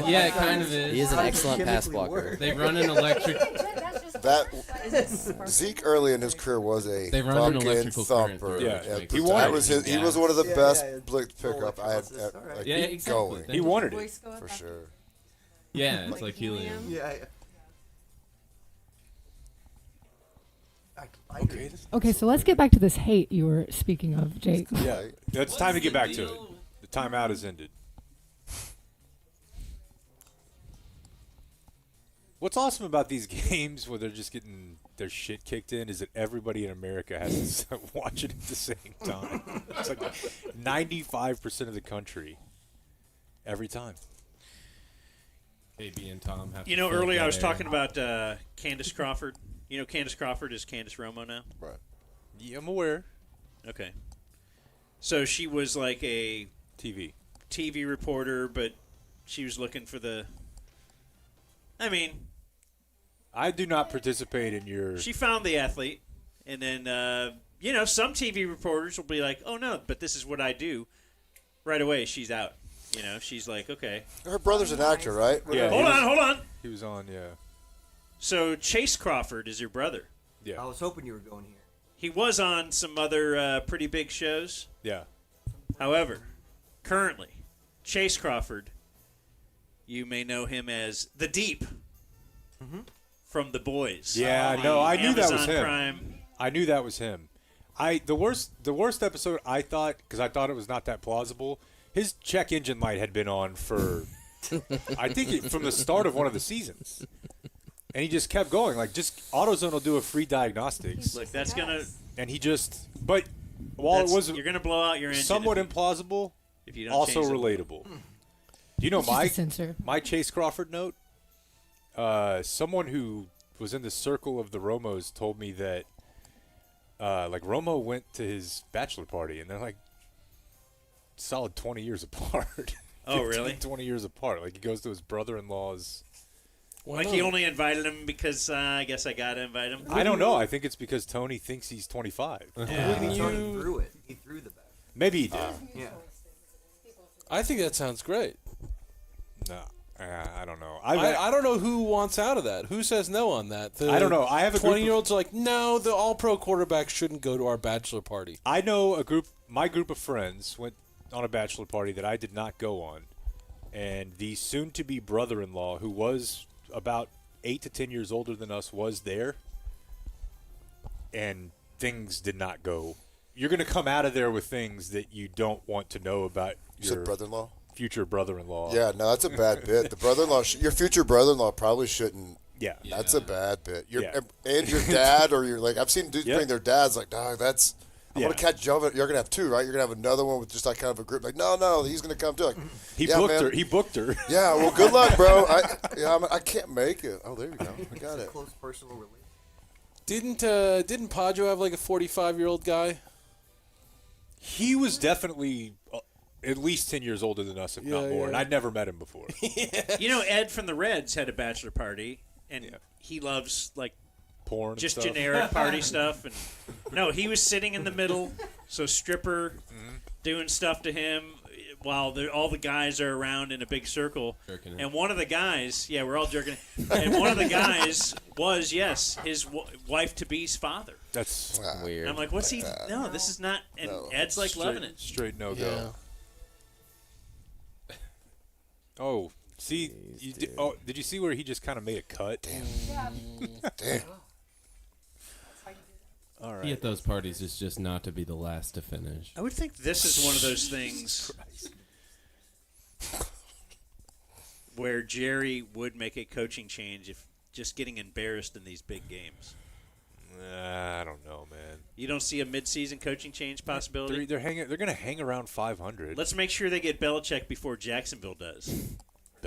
Yeah, it kind of is. He is an How does it excellent pass chemically blocker. work? They run an electric. Zeke early in his career was a They run an fucking electrical current thumper. through it, Yeah, which he makes wanted it. He was one of the Yeah, best yeah, blitz pickup I had electrolysis, alright. like, Yeah, exactly. going. He wanted it. Voice go up For after- sure. Yeah, it's like helium. Yeah. Okay. Okay, so let's get back to this hate you were speaking of, Jake. Yeah. It's time to get back to it. The timeout has ended. What's awesome about these games where they're just getting their shit kicked in is that everybody in America has to watch it at the same time. It's like 95% of the country every time. AB and Tom have. You to know, fill earlier that I was air. talking about Candace Crawford. You know, Candace Crawford is Candace Romo now. Right. Yeah, I'm aware. Okay. So she was like a TV reporter, but she was looking for the. I mean, I do not participate in your. she found the athlete, and then you know, some TV reporters will be like, "Oh no, but this is what I do." Right away, she's out. You know, she's like, "Okay." Her brother's an actor, right? Yeah. Hold on. He was on, yeah. So Chase Crawford is your brother. Yeah. I was hoping you were going here. He was on some other pretty big shows. Yeah. However, currently, Chase Crawford, you may know him as the Deep from The Boys. Yeah, The no, I knew that was Amazon him. Prime. I knew that was him. The worst episode I thought, because I thought it was not that plausible. His check engine light had been on for, I think, from the start of one of the seasons, and he just kept going. Like, just AutoZone will do a free diagnostics. Look, that's gonna. And he just, but while it was you're gonna blow out your engine. somewhat implausible, if you don't also change it. relatable. Do you know It's just a my censor. my Chase Crawford note? Someone who was in the circle of the Romos told me that, like, Romo went to his bachelor party, and they're like solid 20 years apart. Oh, 15, really? 20 years apart. Like, he goes to his brother-in-law's. Like he only invited him because I guess I gotta invite him. I don't know. I think it's because Tony thinks he's 25. Maybe Tony threw it. He threw the bet. Maybe he did. Yeah. I think that sounds great. No, I don't know. I don't know who wants out of that. Who says no on that? I don't know. I have a group of- 20-year-olds are like, no, the all-pro quarterback shouldn't go to our bachelor party. I know my group of friends went on a bachelor party that I did not go on, and the soon-to-be brother-in-law, who was about 8 to 10 years older than us, was there, and things did not go. You're going to come out of there with things that you don't want to know about You your said brother-in-law? future brother-in-law. Yeah, no, that's a bad bit. The brother-in-law, your future brother-in-law probably shouldn't. Yeah. That's a bad bit. Yeah. And your dad, or you're like, I've seen dudes Yeah. bring their dads, like, dog, that's. I'm Yeah. going to catch Joe. You're going to have two, right? You're going to have another one with just like kind of a group. Like, no, he's going to come too. Like, He yeah, booked man. her. He booked her. Yeah, well, good luck, bro. I can't make it. Oh, there you go. I got it. Close personal relation. Didn't Padjo have like a 45-year-old guy? He was definitely at least 10 years older than us, if not Yeah, more, yeah. and I'd never met him before. You know, Ed from the Reds had a bachelor party, and he loves like porn, and just stuff. generic party stuff. And no, he was sitting in the middle, so stripper doing stuff to him while all the guys are around in a big circle. Jerking it. And one of the guys, yeah, we're all jerking it. And one of the guys was, yes, his wife to be's father. That's weird. And I'm like, what's he? No, this is not. And Ed's like loving it. Straight no Yeah. go. Oh, see, did you see where he just kind of made a cut? Damn. All right. He at those parties is just not to be the last to finish. I would think this is one of those things where Jerry would make a coaching change if just getting embarrassed in these big games. I don't know, man. You don't see a midseason coaching change possibility? They're going to hang around 500. Let's make sure they get Belichick before Jacksonville does.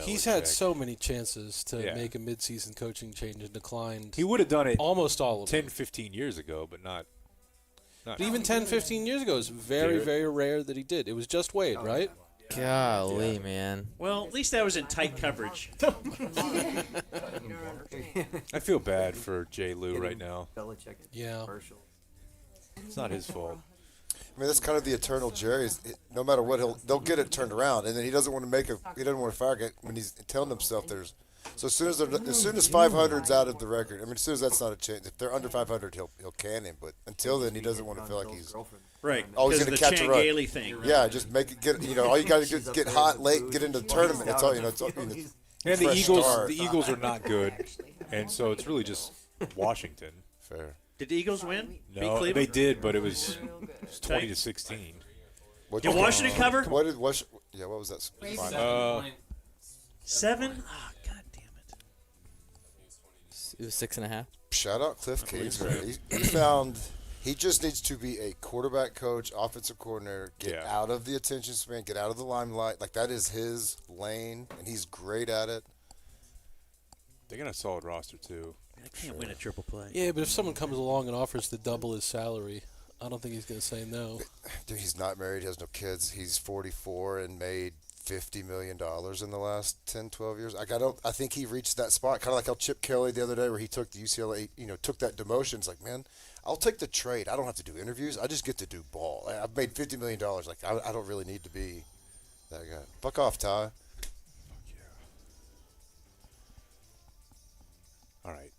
He's had so many chances to Yeah. make a midseason coaching change and declined. He would have done it almost all of 10, them. 15 years ago, but not But even 10, 15 years ago, it's very, Garrett. very rare that he did. It was just Wade, right? Golly, man. Well, at least that was in tight coverage. I feel bad for J. Lou right now. Yeah. It's not his fault. I mean, that's kind of the eternal Jerry. No matter what, they'll get it turned around, and then he doesn't want to he doesn't want to fire it when he's telling himself there's. So as soon as 500's out of the record, I mean, as soon as that's not a change, if they're under 500, he'll can him. But until then, he doesn't want to feel like he's right. always going to catch a run. Gailey thing. Right? Yeah, just make it get. All you got to get hot late, and get into the tournament. That's all. It's all, And the Eagles are not good, and so it's really just Washington. Fair. Did the Eagles win? No, they did, but it was 20-16. Did Washington cover? What was that? 7? Oh, God damn it. It was 6.5. Shout out Cliff Kingsbury. He found he just needs to be a quarterback coach, offensive coordinator, get out of the attention span, get out of the limelight. Like, that is his lane, and he's great at it. They got a solid roster, too. I can't win a triple play. Yeah, but if someone comes along and offers to double his salary, I don't think he's going to say no. Dude, he's not married. He has no kids. He's 44 and made $50 million in the last 10, 12 years. I think he reached that spot, kind of like how Chip Kelly the other day, where he took the UCLA, took that demotion. It's like, man, I'll take the trade. I don't have to do interviews. I just get to do ball. I've made $50 million. Like, I don't really need to be that guy. Fuck off, Ty. All right.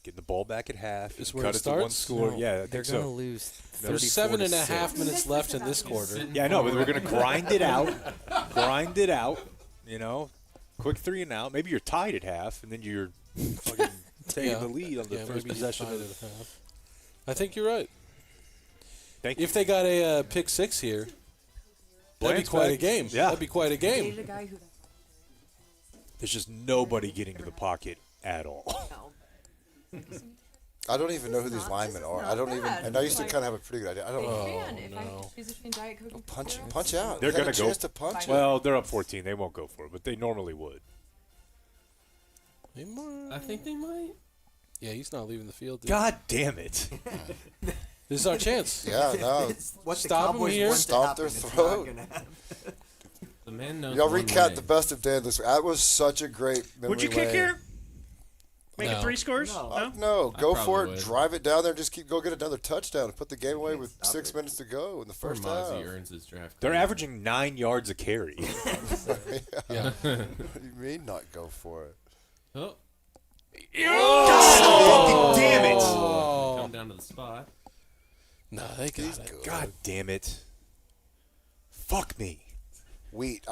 Getting the ball back at half. Is where cut it it to one starts? score. No. Yeah, I think They're so. going to lose. There's 7.5 minutes left in this quarter. Yeah, I know, but we're going to grind it out. Grind it out. Quick 3 and out. Maybe you're tied at half, and then you're fucking taking the lead on the first possession. I think you're right. Thank you. If they got a pick 6 here, that'd be quite a game. Yeah. That'd be quite a game. There's just nobody getting to the pocket at all. I don't even know who these linemen are. I don't even. And I used to kind of have a pretty good idea. I don't know. If I could choose between Diet Coke and Punch out. They're going going to go. chance to punch. Well, they're up 14. They won't go for it, but they normally would. I think they might. Yeah, he's not leaving the field. Dude. God damn it. This is our chance. Yeah, no. Stop him here. Stomp their throat. The man knows. Y'all one recap way. the best of Dan this week. That was such a great memory Would you kick lane. here? Make it No. 3 scores? No, go for it. would. Drive it down there. Just go get another touchdown and put the game away with 6 minutes to go in the Poor first half. Mozzie earns his draft. They're credit. averaging 9 yards a carry. Yeah. What do you mean not go for it? Oh. God damn it! Come down to the spot. No, they got it. God damn it! Fuck me. Wheat,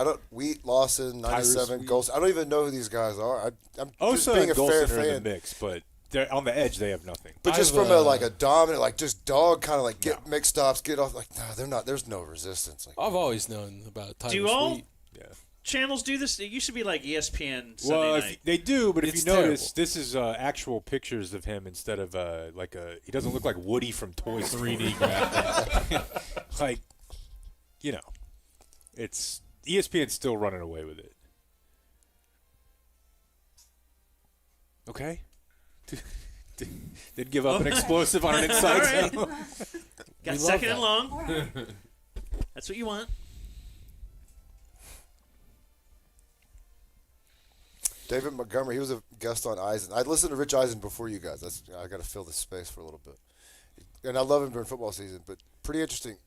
Lawson, 97, Wheat. Golson. I don't even know who these guys are. I'm just Osa being and a fair Golson are in fan. the mix, but they're on the edge. They have nothing. But just I've, from a dominant, like just dog kind of like get mixed stops, get off. Like no, they're not. There's no resistance. Like I've always known about Tyrus Do all Wheat. channels do this? It used to be like ESPN Sunday Well, night. they do, but if It's you notice, terrible. this is actual pictures of him instead of he doesn't look like Woody from Toy Story. 3D graphic. Like, it's ESPN's still running away with it. Okay. Didn't give up an explosive on an inside All zone. Got We second love and that. long. That's what you want. David Montgomery, he was a guest on Eisen. I listened to Rich Eisen before you guys. I got to fill this space for a little bit. And I love him during football season, but pretty interesting.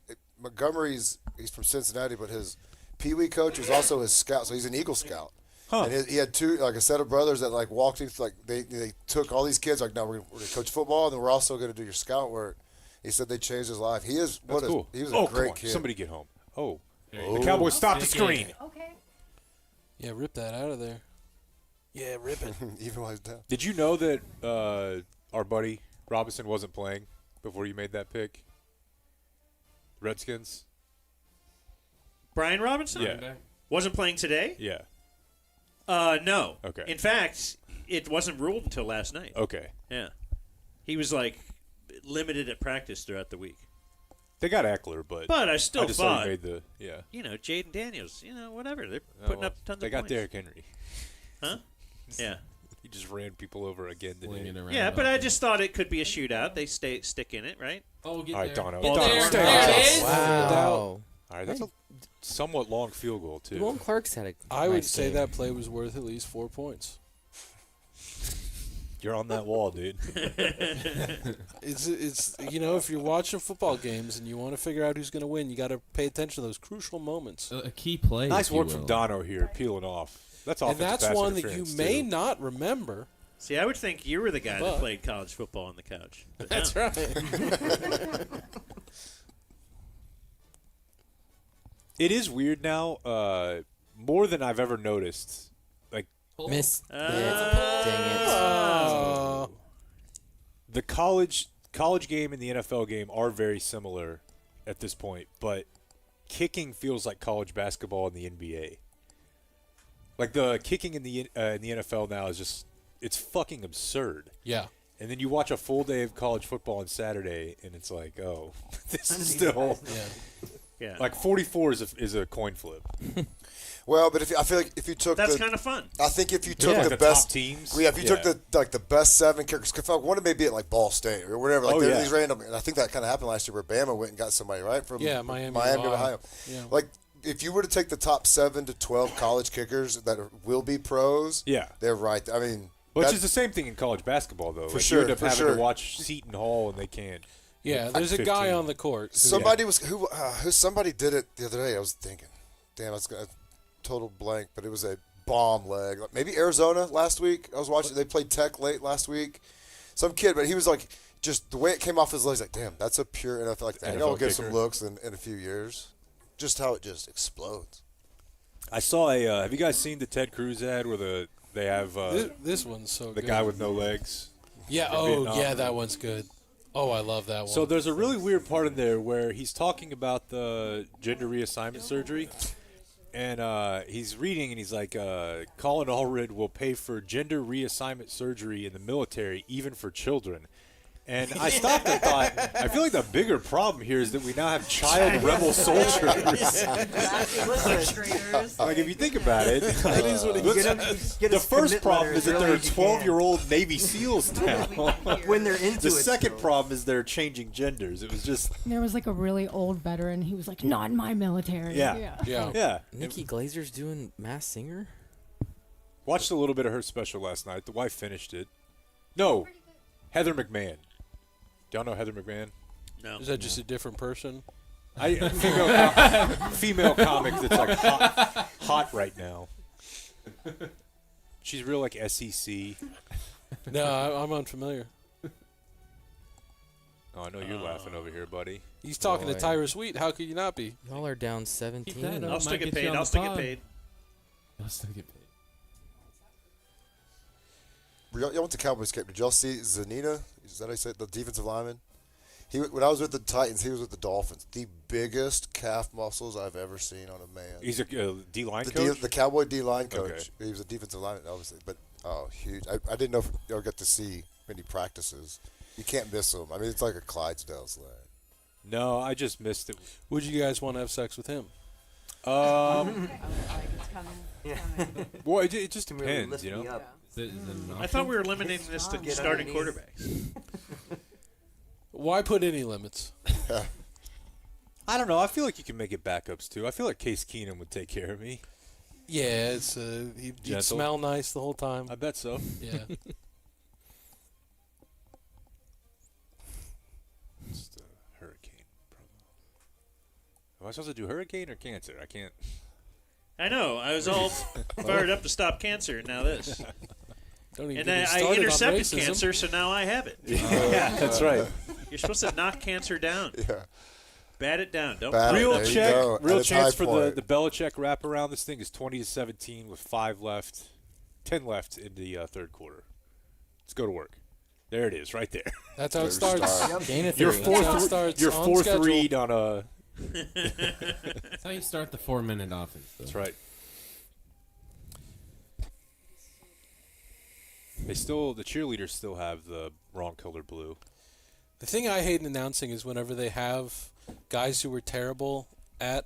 Montgomery's he's from Cincinnati, but his Pee Wee coach was also his scout, so he's an Eagle Scout. Huh. And he had a set of brothers that walked him they took all these kids no, we're gonna coach football, and then we're also gonna do your scout work. He said they changed his life. He is That's cool. He was oh, a great come on. kid. Somebody get home. Oh, Oh. the Cowboys stopped the screen. Okay. Yeah, rip that out of there. Yeah, rip it. Even while he's down. Did you know that our buddy Robinson wasn't playing before you made that pick? Redskins? Brian Robinson? Yeah. Wasn't playing today? Yeah. No. Okay. In fact, it wasn't ruled until last night. Okay. Yeah. He was limited at practice throughout the week. They got Eckler, but I still just thought he made the Jaden Daniels, whatever. They're putting up tons they of got points. Derrick Henry. Huh? Yeah. He just ran people over again today. Yeah, but I just thought it could be a shootout. They stick in it, right? Oh, get All right, there. Dono. Get Dono, there. stay There on it top. is. Wow. All right, that's a somewhat long field goal, too. Dylan Clark's had a I would nice say game. that play was worth at least 4 points. You're on that wall, dude. It's if you're watching football games and you want to figure out who's going to win, you got to pay attention to those crucial moments. A key play. Nice if you work from will. Dono here, peeling off. That's And offensive that's pass one that you interference, may too. not remember. See, I would think you were the guy that But- played college football on the couch. But That's no. right. It is weird now, more than I've ever noticed. Like Miss. Uh, Dang it. Oh. the college game and the NFL game are very similar at this point, but kicking feels like college basketball in the NBA. Like the kicking in the NFL now is just it's fucking absurd. Yeah. And then you watch a full day of college football on Saturday, and it's like, oh, this is still Yeah. like 44 is a coin flip. Well, but I feel like if you took That's the, kind of fun. I think if you took Like the the best top teams? yeah, if you took Yeah. the best 7 kickers, because one of maybe at like Ball State or whatever, like Oh, there yeah. these random. And I think that kind of happened last year where Bama went and got somebody right from Miami, Ohio. Yeah. Like if you were to take the top 7 to 12 college kickers that will be pros, Yeah. they're right. I mean, Which that- is the same thing in college basketball, though. For Like, sure, you end up for having sure. to watch Seton Hall, and they can't. Yeah, Like there's a 15. guy on the court. who- somebody was who somebody did it the other day. I was thinking, damn, I was gonna total blank, but it was a bomb leg. Like, maybe Arizona last week. I was watching. They played Tech late last week. Some kid, but he was like, just the way it came off his legs, like, damn, that's a pure NFL. Like, I know NFL we'll get some kicker. looks in a few years. Just how it just explodes. I saw a. Have you guys seen the Ted Cruz ad where they have This one's so the good. guy with no legs? Yeah, from oh, Vietnam? yeah, that one's good. Oh, I love that one. So there's a really weird part in there where he's talking about the gender reassignment surgery, and he's reading and he's like, Colin Allred will pay for gender reassignment surgery in the military, even for children. And I stopped and thought, I feel like the bigger problem here is that we now have child rebel soldiers. Like, if you think about it, That is what he let's- get the his first commit problem letter is that as there early are as you can. 12-year-old Navy SEALs now. When they're into The it second still. problem is they're changing genders. It was just, There was like a really old veteran. He was like, "Not in my military." yeah. Nikki Glazer's doing Masked Singer? Watched a little bit of her special last night. The wife finished it. No, Heather McMahon. Do y'all know Heather McMahon? No. Is that just a different person? Female comic that's like hot right now. She's real like SEC. No, I'm unfamiliar. Oh, I know you're laughing over here, buddy. He's talking to Boy. Tyrus Wheat. How could you not be? Y'all are down 17. Keep that up. I'll still Might get get paid. you on I'll the still get pod. paid. I'll still get paid. Y'all went to Cowboys camp. Did y'all see Zanina? Is that how you say it? The defensive lineman? When I was with the Titans, he was with the Dolphins. The biggest calf muscles I've ever seen on a man. He's a D-line the coach? the Cowboy D-line coach. Okay. He was a defensive lineman, obviously. But, huge. I didn't know if y'all get to see when he practices. You can't miss him. I mean, it's like a Clydesdale sled. No, I just missed it. Would you guys want to have sex with him? Well, it just Can really depends, lift you me know? up. I thought we were limiting this to Get starting underneath. quarterbacks. Why put any limits? I don't know. I feel like you can make it backups, too. I feel like Case Keenum would take care of me. Yeah, it's he'd Gentle. smell nice the whole time. I bet so. Yeah. Just a hurricane promo. Am I supposed to do hurricane or cancer? I can't. I know. I was all fired up to stop cancer, and now this. Don't even And get me I started on intercepted racism. cancer, so now I have it. Yeah, that's right. You're supposed to knock cancer down. Yeah. Bat it down. Don't Bat it. Real There you check. go. At Real its chance high for point. the Belichick wraparound. This thing is 20-17 with 5 left, 10 left in the third quarter. Let's go to work. There it is, right there. That's how it There's starts. start. Gain of Your 3. That's how it fourth, starts your on fourth schedule. read on a. That's how you start the 4-minute offense. Though. That's right. The cheerleaders still have the wrong color blue. The thing I hate in announcing is whenever they have guys who were terrible at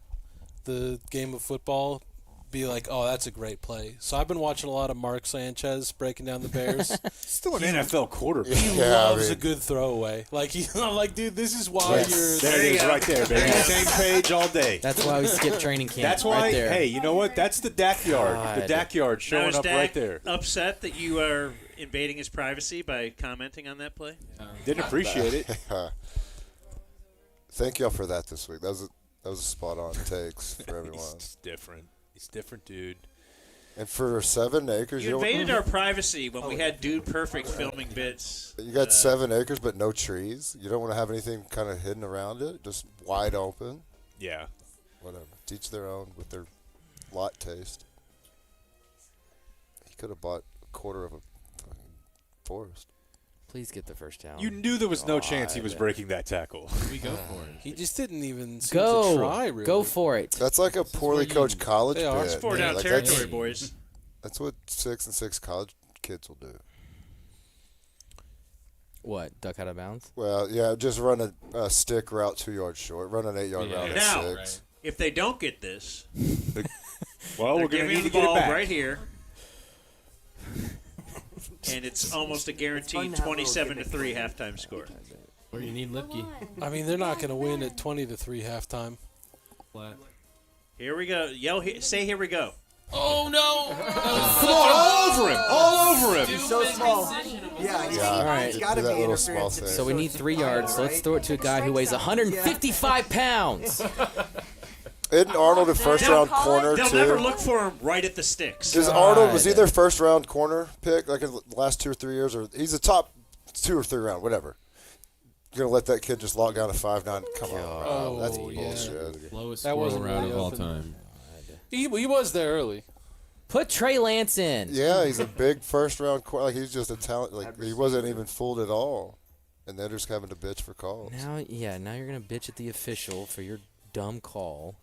the game of football be like, oh, that's a great play. So I've been watching a lot of Mark Sanchez breaking down the Bears. Still an NFL quarterback. He Yeah, loves I a mean- good throwaway. Like I'm like, dude, this is why you're. There it is, right there, baby. Same page all day. That's why we skip training camp. That's why. Right there. Hey, you know what? That's the Dak yard. The God. Dak yard Now, showing is up Dak right there. upset that you are invading his privacy by commenting on that play? Didn't appreciate it. Thank y'all for that this week. That was a spot on takes for everyone. He's different. He's different, dude. And for 7 acres, You you invaded our privacy when we had Dude Perfect filming bits. You got 7 acres, but no trees. You don't want to have anything kind of hidden around it. Just wide open. Yeah. Whatever. Teach their own with their lot taste. He could have bought a quarter of a fucking forest. Please get the first down. You knew there was no chance he was breaking that tackle. We go for it. He just didn't even seem to try. Really. Go for it. That's like a poorly coached college They bit. are. It's 4 down Like, territory, boys. That's what 6-6 college kids will do. What? Duck out of bounds? Well, yeah, just run a stick route 2 yards short. Run an 8-yard route at Now, 6. if they don't get this, Well, they're we're going to giving need to the get it ball back. right here. And it's almost a guaranteed 27-3 halftime score. Or you need Lipke. I mean, they're not going to win at 20-3 halftime. Flat. Here we go. Say here we go. Oh, no. Come on, all over him. All over him. He's so small. Yeah, All right. he's got to Do that be little small interference. thing. So we need 3 yards. So let's throw it to a guy who weighs 155 pounds. Isn't Arnold a first-round corner, They'll too? never look for him right at the sticks. Is Arnold, was he their first-round corner pick like in the last 2 or 3 years? Or he's a top 2 or 3 round, whatever. You're going to let that kid just lock down a 5'9"? Come on, bro. That's bullshit. Lowest That squirrel wasn't route really of all open. time. He was there early. Put Trey Lance in. Yeah, he's a big first-round corner. Like, he's just a talent. Like, he wasn't even fooled at all. And they're just having to bitch for calls. Now you're going to bitch at the official for your dumb call.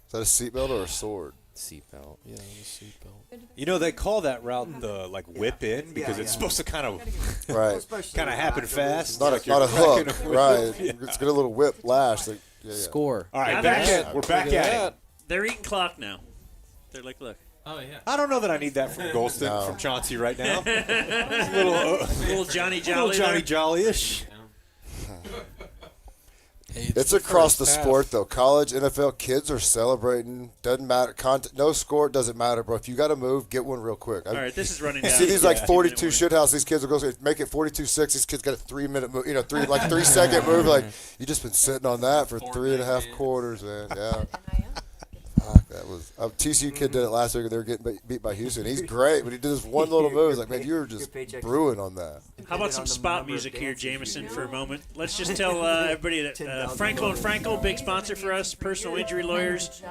Is that a seatbelt or a sword? Seatbelt. Yeah, the seatbelt. You know, they call that route the, whip in because it's supposed to kind of Right. happen fast. It's not a You're hook, cracking a whip. right? Yeah. It's got a little whip lash. Like, yeah. Score. All right, Now we're back at it. They're eating clock now. They're like, look. Oh, yeah. I don't know that I need that from Golston, No. from Chauncey right now. It's a Little Johnny Jolly. little Johnny there. Jolly-ish. Hey, It's the across the first half. sport, though. College, NFL, kids are celebrating. Doesn't matter. No score doesn't matter, bro. If you got to move, get one real quick. All right, this is running You down. see these like 42 2-minute shithouse. These kids will go make it 42-6. These kids got a 3-minute move. 3-second move. Like you just been sitting on that for 3.5 quarters, man. Yeah. Fuck, that was TCU kid did it last week, and they were getting beat by Houston. He's great, but he did this one little move. It's like, man, you were just brewing on that. How about some spot music here, Jamison, for a moment? Let's just tell everybody that Franco & Franco, big sponsor for us, personal injury lawyers.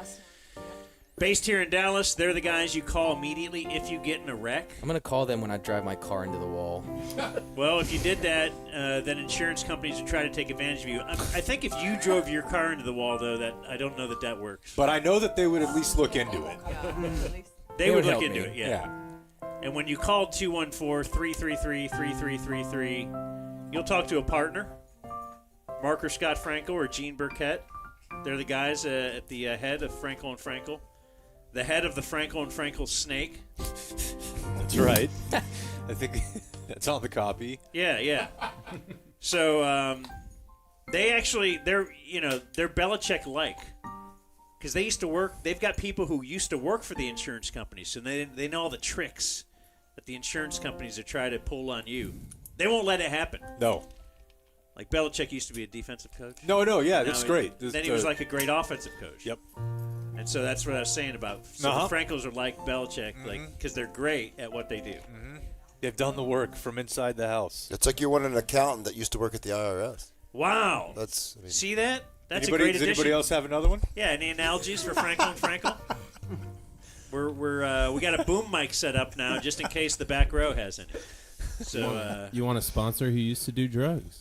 Based here in Dallas, they're the guys you call immediately if you get in a wreck. I'm going to call them when I drive my car into the wall. Well, if you did that, then insurance companies would try to take advantage of you. I think if you drove your car into the wall, though, that I don't know that works. But I know that they would at least look into it. They would look help into me. it, yeah. And when you call 214-333-3333, you'll talk to a partner, Mark or Scott Franco or Gene Burkett. They're the guys at the head of Franco & Franco. The head of the Franco & Franco snake. That's right. I think that's on the copy. Yeah. So they're Belichick-like. Because they used to work, they've got people who used to work for the insurance companies, so they know all the tricks that the insurance companies are trying to pull on you. They won't let it happen. No. Like Belichick used to be a defensive coach. No, yeah, Now that's great. Then he was like a great offensive coach. Yep. And so that's what I was saying about. So the Francos are like Belichick, because they're great at what they do. They've done the work from inside the house. It's like you want an accountant that used to work at the IRS. Wow. See that? That's a great addition. Does anybody else have another one? Yeah. Any analogies for Franco & Franco? We got a boom mic set up now, just in case the back row has any. So you want a sponsor who used to do drugs?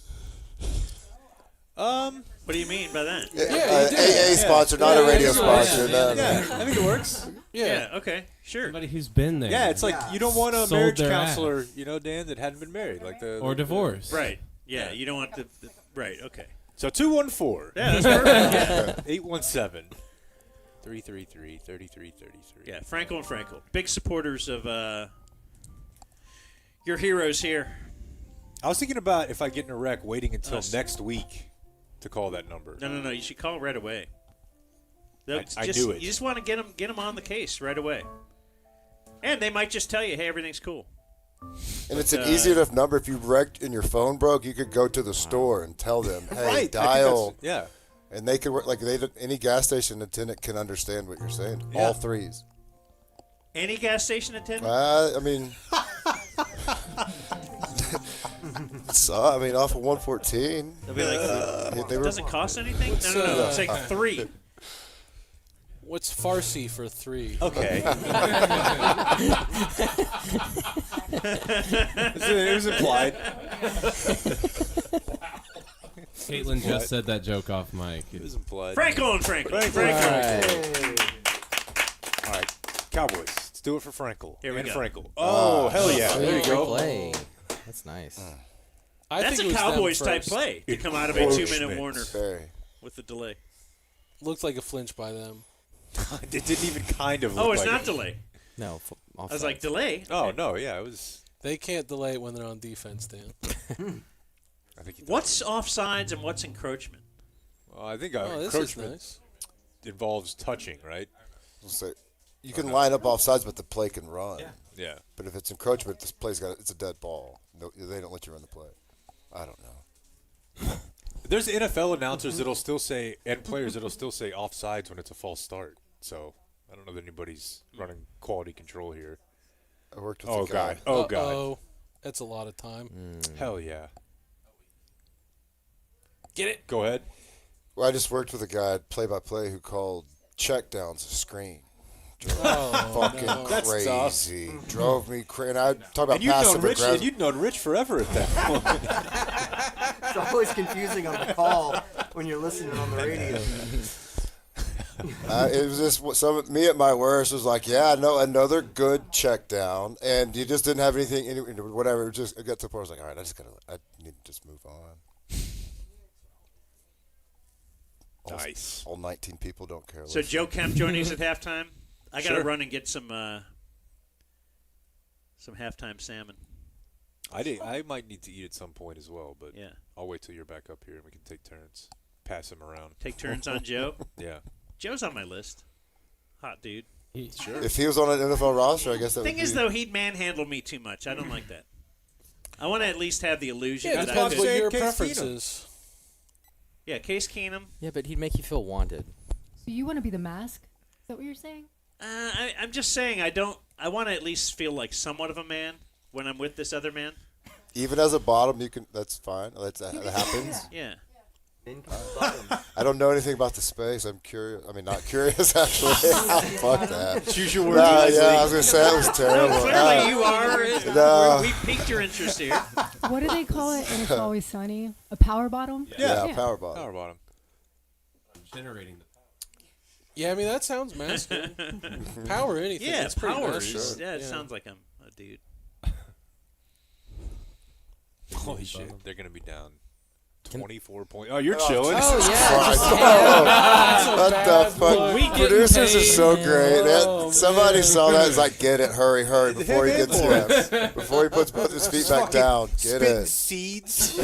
What do you mean by that? AA sponsor, not a radio sponsor. No. I think it works. Yeah. Okay. Sure. Somebody who's been there. Yeah, it's like you don't want a Sold marriage their counselor, ass. Dan, that hadn't been married, like or divorced. Right. Yeah. You don't want the right. Okay. So 214. Yeah, that's perfect. 817. 333, 33, 33. Yeah, Frankel and Frankel. Big supporters of your heroes here. I was thinking about if I get in a wreck, waiting until next week to call that number. No. You should call right away. I do it. You just want to get them on the case right away. And they might just tell you, hey, everything's cool. And it's an easy enough number. If you wrecked and your phone broke, you could go to the store and tell them, hey, Right, dial. yeah. And they could work, like any gas station attendant can understand what you're saying. Yeah. All threes. Any gas station attendant? I mean, off of 114. They'll be like, they it were, doesn't cost anything? No. It's like 3. What's Farsi for 3? Okay. It was implied. Kaitlin just said that joke off mic. It was implied. Frankel and Frankel. All right. Cowboys. Let's do it for Frankel. Here we and go. Frankel. Oh, hell yeah. Sweet, There you go. Play. That's nice. That's a Cowboys type play to come out of a 2-minute warner with the delay. Looked like a flinch by them. It didn't even kind of look Oh, it's like not it. delay. No. I was like, delay? Oh, no, yeah, it was. They can't delay it when they're on defense, Dan. I think What's offsides and what's encroachment? Well, I think this is encroachment nice. involves touching, right? So you can line up off sides, but the play can run. Yeah. But if it's encroachment, this play's it's a dead ball. No, they don't let you run the play. I don't know. There's NFL announcers that'll still say, and players that'll still say offsides when it's a false start. So I don't know that anybody's running quality control here. I worked with a guy. God. Oh, God. Uh-oh. That's a lot of time. Hell yeah. Get it? Go ahead. Well, I just worked with a guy play-by-play who called checkdowns a screen. Fucking That's crazy. Drove me crazy. And I talk about And you'd passive known Rich, aggressive. and you'd known Rich forever at that point. It's always confusing on the call when you're listening on the radio. It was just me at my worst was like, yeah, no, another good check down, and you just didn't have anything, whatever. It got to the point where I was like, all right, I need to just move on. Nice. All 19 people don't care. So Joe Kemp joining us at halftime. I got to Sure. run and get some halftime salmon. I might need to eat at some point as well, but Yeah. I'll wait till you're back up here and we can take turns. Pass him around. Take turns on Joe. Yeah. Joe's on my list. Hot dude. Sure. If he was on an NFL roster, I guess that Thing would is, be. though, he'd manhandle me too much. I don't like that. I want to at least have the illusion Yeah, that I depends could. what your Case preference Keenum. is. Yeah, Case Keenum. Yeah, but he'd make you feel wanted. So you want to be the mask? Is that what you're saying? I'm just saying I want to at least feel like somewhat of a man when I'm with this other man. Even as a bottom, you can. That's fine. That happens. Yeah. I don't know anything about the space. I'm curious. I mean, not curious actually. Fuck that. Choose your No, words wisely. yeah, I was gonna say it was terrible. No, clearly you are. No. We piqued your interest here. What do they call it in It's Always Sunny? A power bottom? Yeah, power bottom. Power bottom. Generating the Yeah, I mean, that sounds masculine. Power anything. Yeah, That's pretty power. masculine. Yeah, it sounds like I'm a dude. Holy shit. They're going to be down 24 points. Oh, you're chilling. Oh, What the fuck? Producers are so great. Somebody saw that. It's like, get it, hurry, before he gets before he puts both his feet back down. Get it. Seeds.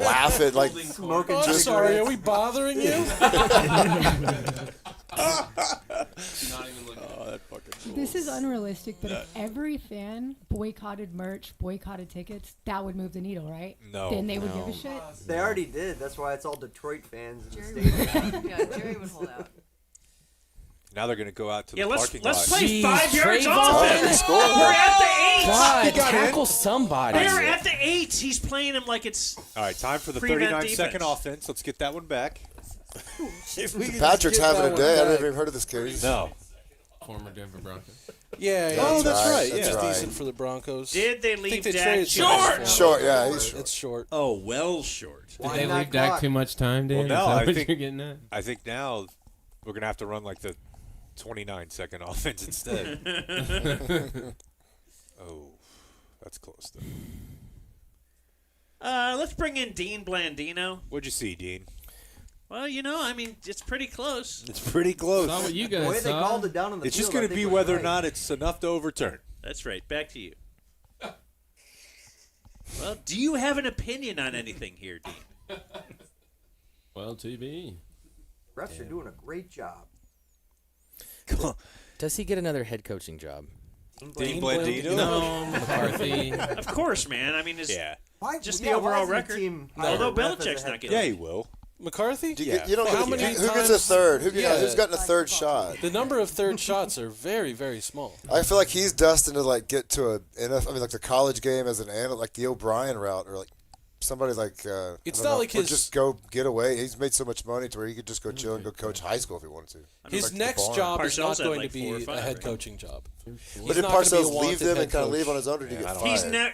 Laughing like Smoking I'm cigarettes. sorry, are we bothering you? This is unrealistic, but if every fan boycotted merch, boycotted tickets, that would move the needle, right? No. Then they would give a shit. They already did. That's why it's all Detroit fans in the stadium. Yeah, Jerry would hold out. Now they're going to go out to Yeah, the let's parking lot. play Jeez, 5 yards Trayvon. off Oh, him. he scored. We're at the 8. God, got tackle in. somebody. They're at the 8. He's playing him like it's. All right, time for the Prevent 39-second defense. offense. Let's get that one back. Patrick's get having that a one day. I back. never even heard of this kid. No. former Denver Broncos. Yeah, yeah. Oh, that's right. It's Yeah. decent for the Broncos. Did they I leave think they Dak traded short? Short, yeah, he's short. It's short. Oh, well short. Did they leave Dak too much time, Dan? Well, Is now that I what think you're getting at? I think now we're gonna have to run like the 29-second offense instead. Oh, that's close though. Let's bring in Dean Blandino. What'd you see, Dean? Well, you know, I mean, it's pretty close. It's pretty close. Saw what you guys The way they saw. called it down on the It's field, just going I to think be was whether or right. not it's enough to overturn. That's right. Back to you. Well, do you have an opinion on anything here, Dean? Well, TV. Refs are doing a great job. Does he get another head coaching job? Dean Blandino? No, McCarthy. Of course, man. I mean, Why, just yeah, the why overall isn't the record. team Although hire a ref as a Belichick's head not getting Yeah, it. he will. McCarthy? You, Yeah. you don't How get, many who gets a times- third? Yeah. Who's gotten a third shot? The number of third shots are very, very small. I feel like he's destined to like get to a NFL, I mean, like the college game as an analyst, like the O'Brien route, or like somebody like. It's I don't not know, like or his- just go get away. He's made so much money to where he could just go chill and go coach high school if he wanted to. His Like the next Barnes. job is not Parcells had going like to be 4 or 5, a head right? coaching job. But He's did not gonna be a Parcells leave wanted them head and kind of coach. leave on his own, or did he get fired? He's not.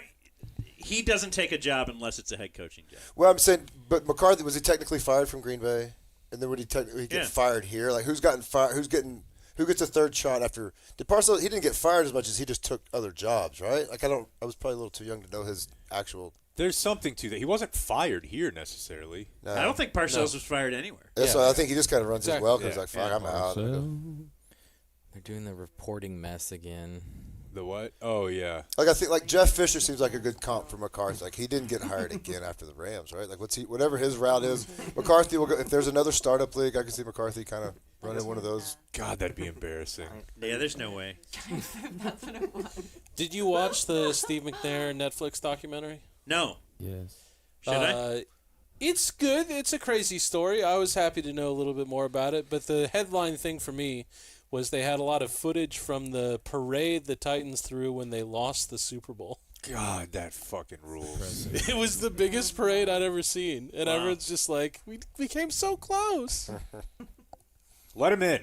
He doesn't take a job unless it's a head coaching job. Well, I'm saying, but McCarthy, was he technically fired from Green Bay? And then would he technically get Yeah. fired here? Like, who's gotten fired? Who gets a third shot after? Did Parcells? He didn't get fired as much as he just took other jobs, right? Like, I was probably a little too young to know his actual. There's something to that. He wasn't fired here necessarily. No. I don't think Parcells was fired anywhere. That's why I think he just kind of runs his Exactly. welcome. Yeah. He's like, fuck, I'm out. They're doing the reporting mess again. The what? Oh, yeah. Like, I think, like, Jeff Fisher seems like a good comp for McCarthy. Like, he didn't get hired again after the Rams, right? Like, whatever his route is, McCarthy will go. If there's another startup league, I can see McCarthy kind of running one of those. God, that'd be embarrassing. Yeah, there's no way. That's what it was. Did you watch the Steve McNair Netflix documentary? No. Yes. Should I? It's good. It's a crazy story. I was happy to know a little bit more about it. But the headline thing for me was they had a lot of footage from the parade the Titans threw when they lost the Super Bowl. God, that fucking rules. It was the biggest parade I'd ever seen. And Wow. everyone's just like, we came so close. Let him in.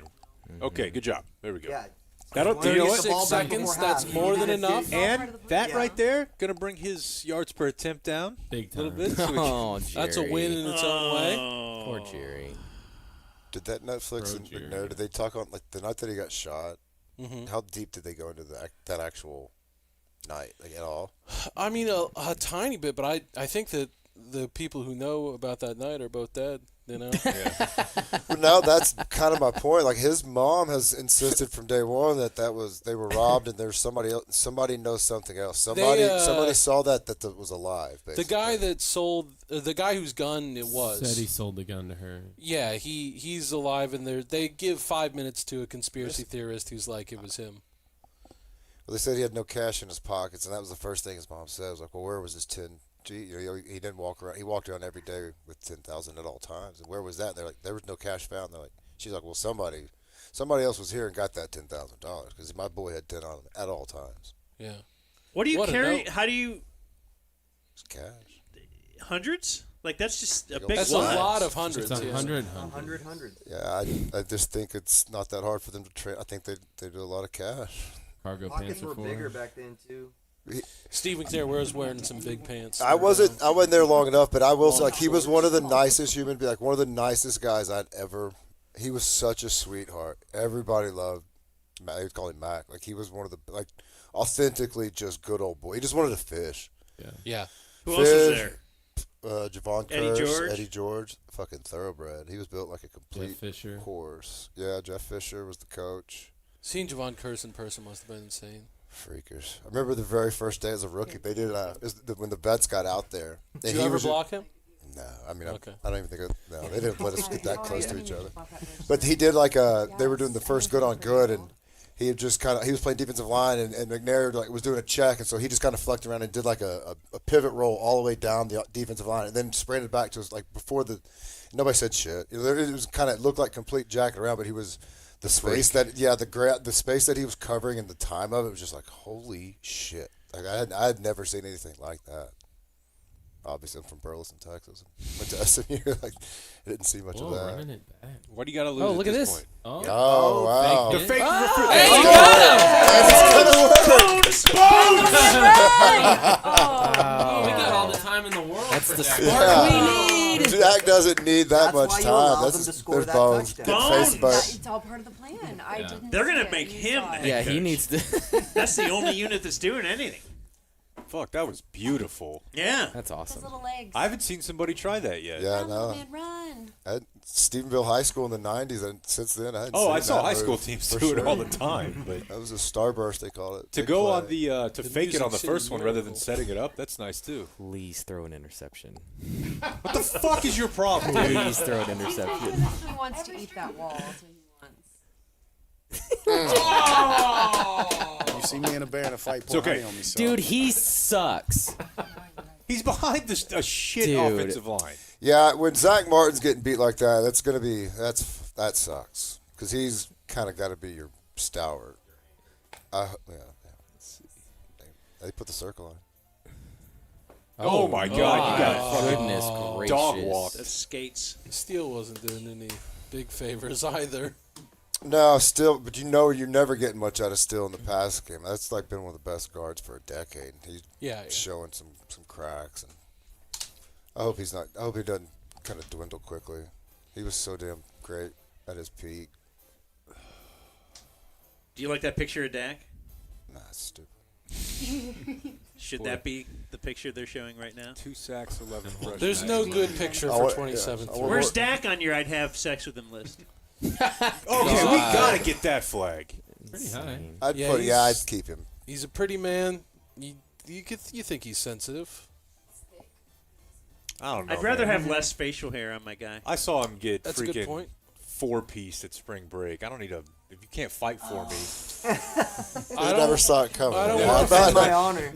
Okay, good job. There we go. Yeah. That'll, you know what? 36 seconds, that's more than enough. And that Yeah. right there, going to bring his yards per attempt down Big a little time. bit. So we can- Oh, That's a win in its own way. Oh. Poor Jerry. Did that Netflix and Jerry. McNair, did they talk on, like, the night that he got shot? Mm-hmm. How deep did they go into that actual night, like, at all? I mean, a tiny bit, but I think that the people who know about that night are both dead, you know? Well, now that's kind of my point. Like, his mom has insisted from day one that they were robbed, and there's somebody else. Somebody knows something else. Somebody saw that was alive. Basically. The guy that sold, the guy whose gun it was. Said he sold the gun to her. Yeah, he's alive, and they give 5 minutes to a conspiracy theorist who's like, it was him. Well, they said he had no cash in his pockets, and that was the first thing his mom said. I was like, well, where was his 10? He didn't walk around. He walked around every day with 10,000 at all times. And where was that? They're like, there was no cash found. They're like, she's like, well, somebody else was here and got that $10,000 because my boy had 10 on him at all times. Yeah. What do you What a carry? note. How do you? It's cash. Hundreds? Like that's just a big. That's lot. a lot of hundreds. It's 100. 100. Yeah, I just think it's not that hard for them to trade. I think they do a lot of cash. Cargo Pockets pants were are for. bigger back then too. Steve McNair was wearing some big pants. I wasn't there long enough, but I will say, like, he was one of the nicest human beings, like one of the nicest guys I'd ever. He was such a sweetheart. Everybody loved. They would call him Mac. Like, he was one of the, like, authentically just good old boy. He just wanted to fish. Yeah. Who else was there? Javon Eddie Curse, George? Eddie George, fucking thoroughbred. He was built like a complete Fisher. horse. Yeah, Jeff Fisher was the coach. Seeing Javon Curse in person must have been insane. Freakers. I remember the very first day as a rookie, they did when the vets got out there. Did you ever block him? No, I mean, Okay. I don't even think no, they didn't let us get that close to each other. But he did they were doing the first good on good, and he had just he was playing defensive line, and McNair was doing a check, and so he just kind of flecked around and did like a pivot roll all the way down the defensive line, and then sprayed it back to us before nobody said shit. It was it looked like complete jacket around, but he was. The space the space that he was covering and the time of it was just like, holy shit. Like I had never seen anything like that. Obviously, I'm from Burleson, Texas. Went to SMU. Like, I didn't see much of that. Running it back. What do you got to lose Oh, look at this this. point? Oh, wow. The fake Hey, you got him! We got all the time in the world. That's the for that. spark we need. Jack doesn't need that That's much why you time. allowed That's them to just score there's that bones. touchdown. Good face, but It's all part of the plan. I didn't. They're see gonna it. make You him saw the it. head Yeah, he coach. needs to. That's the only unit that's doing anything. Fuck, that was beautiful. Yeah. That's awesome. Those little legs. I haven't seen somebody try that yet. Yeah, Run, no. little man, run. At Stephenville High School in the 90s, and since then I hadn't Oh, seen I saw that high move, school teams for do it sure. all the time. But that was a starburst, they called it. to Big go play. on the to The fake it Music on the City first one rather than Miracle. setting it up, that's nice too. Please throw an interception. What the fuck is your problem, dude? Please throw an interception. He wants to eat that wall. That's what he wants. You see me and a bear in a fight, It's pour okay. honey on me, son. Dude, he sucks. He's behind a shit Dude. offensive line. Yeah, when Zach Martin's getting beat like that, that sucks because he's kind of got to be your stalwart. Yeah. Let's see. They put the circle on. Oh, my God! You got Goodness gracious. dog walk. That's skates. Steele wasn't doing any big favors either. No, still, but you're never getting much out of Still in the pass game. That's like been one of the best guards for a decade. He's showing some cracks, and I hope he doesn't kind of dwindle quickly. He was so damn great at his peak. Do you like that picture of Dak? Nah, it's stupid. Should that be the picture they're showing right now? 2 sacks, 11 rushes. There's no good picture for 27th. Where's Dak on your I'd have sex with him list? Okay, we gotta get that flag. Pretty high. I'd keep him. He's a pretty man. You think he's sensitive? I don't know. I'd rather man. have less facial hair on my guy. I saw him get That's a good freaking point. 4-piece at spring break. I don't need a. If you can't fight for me, I never saw it coming. I don't Yeah, want That's my honor.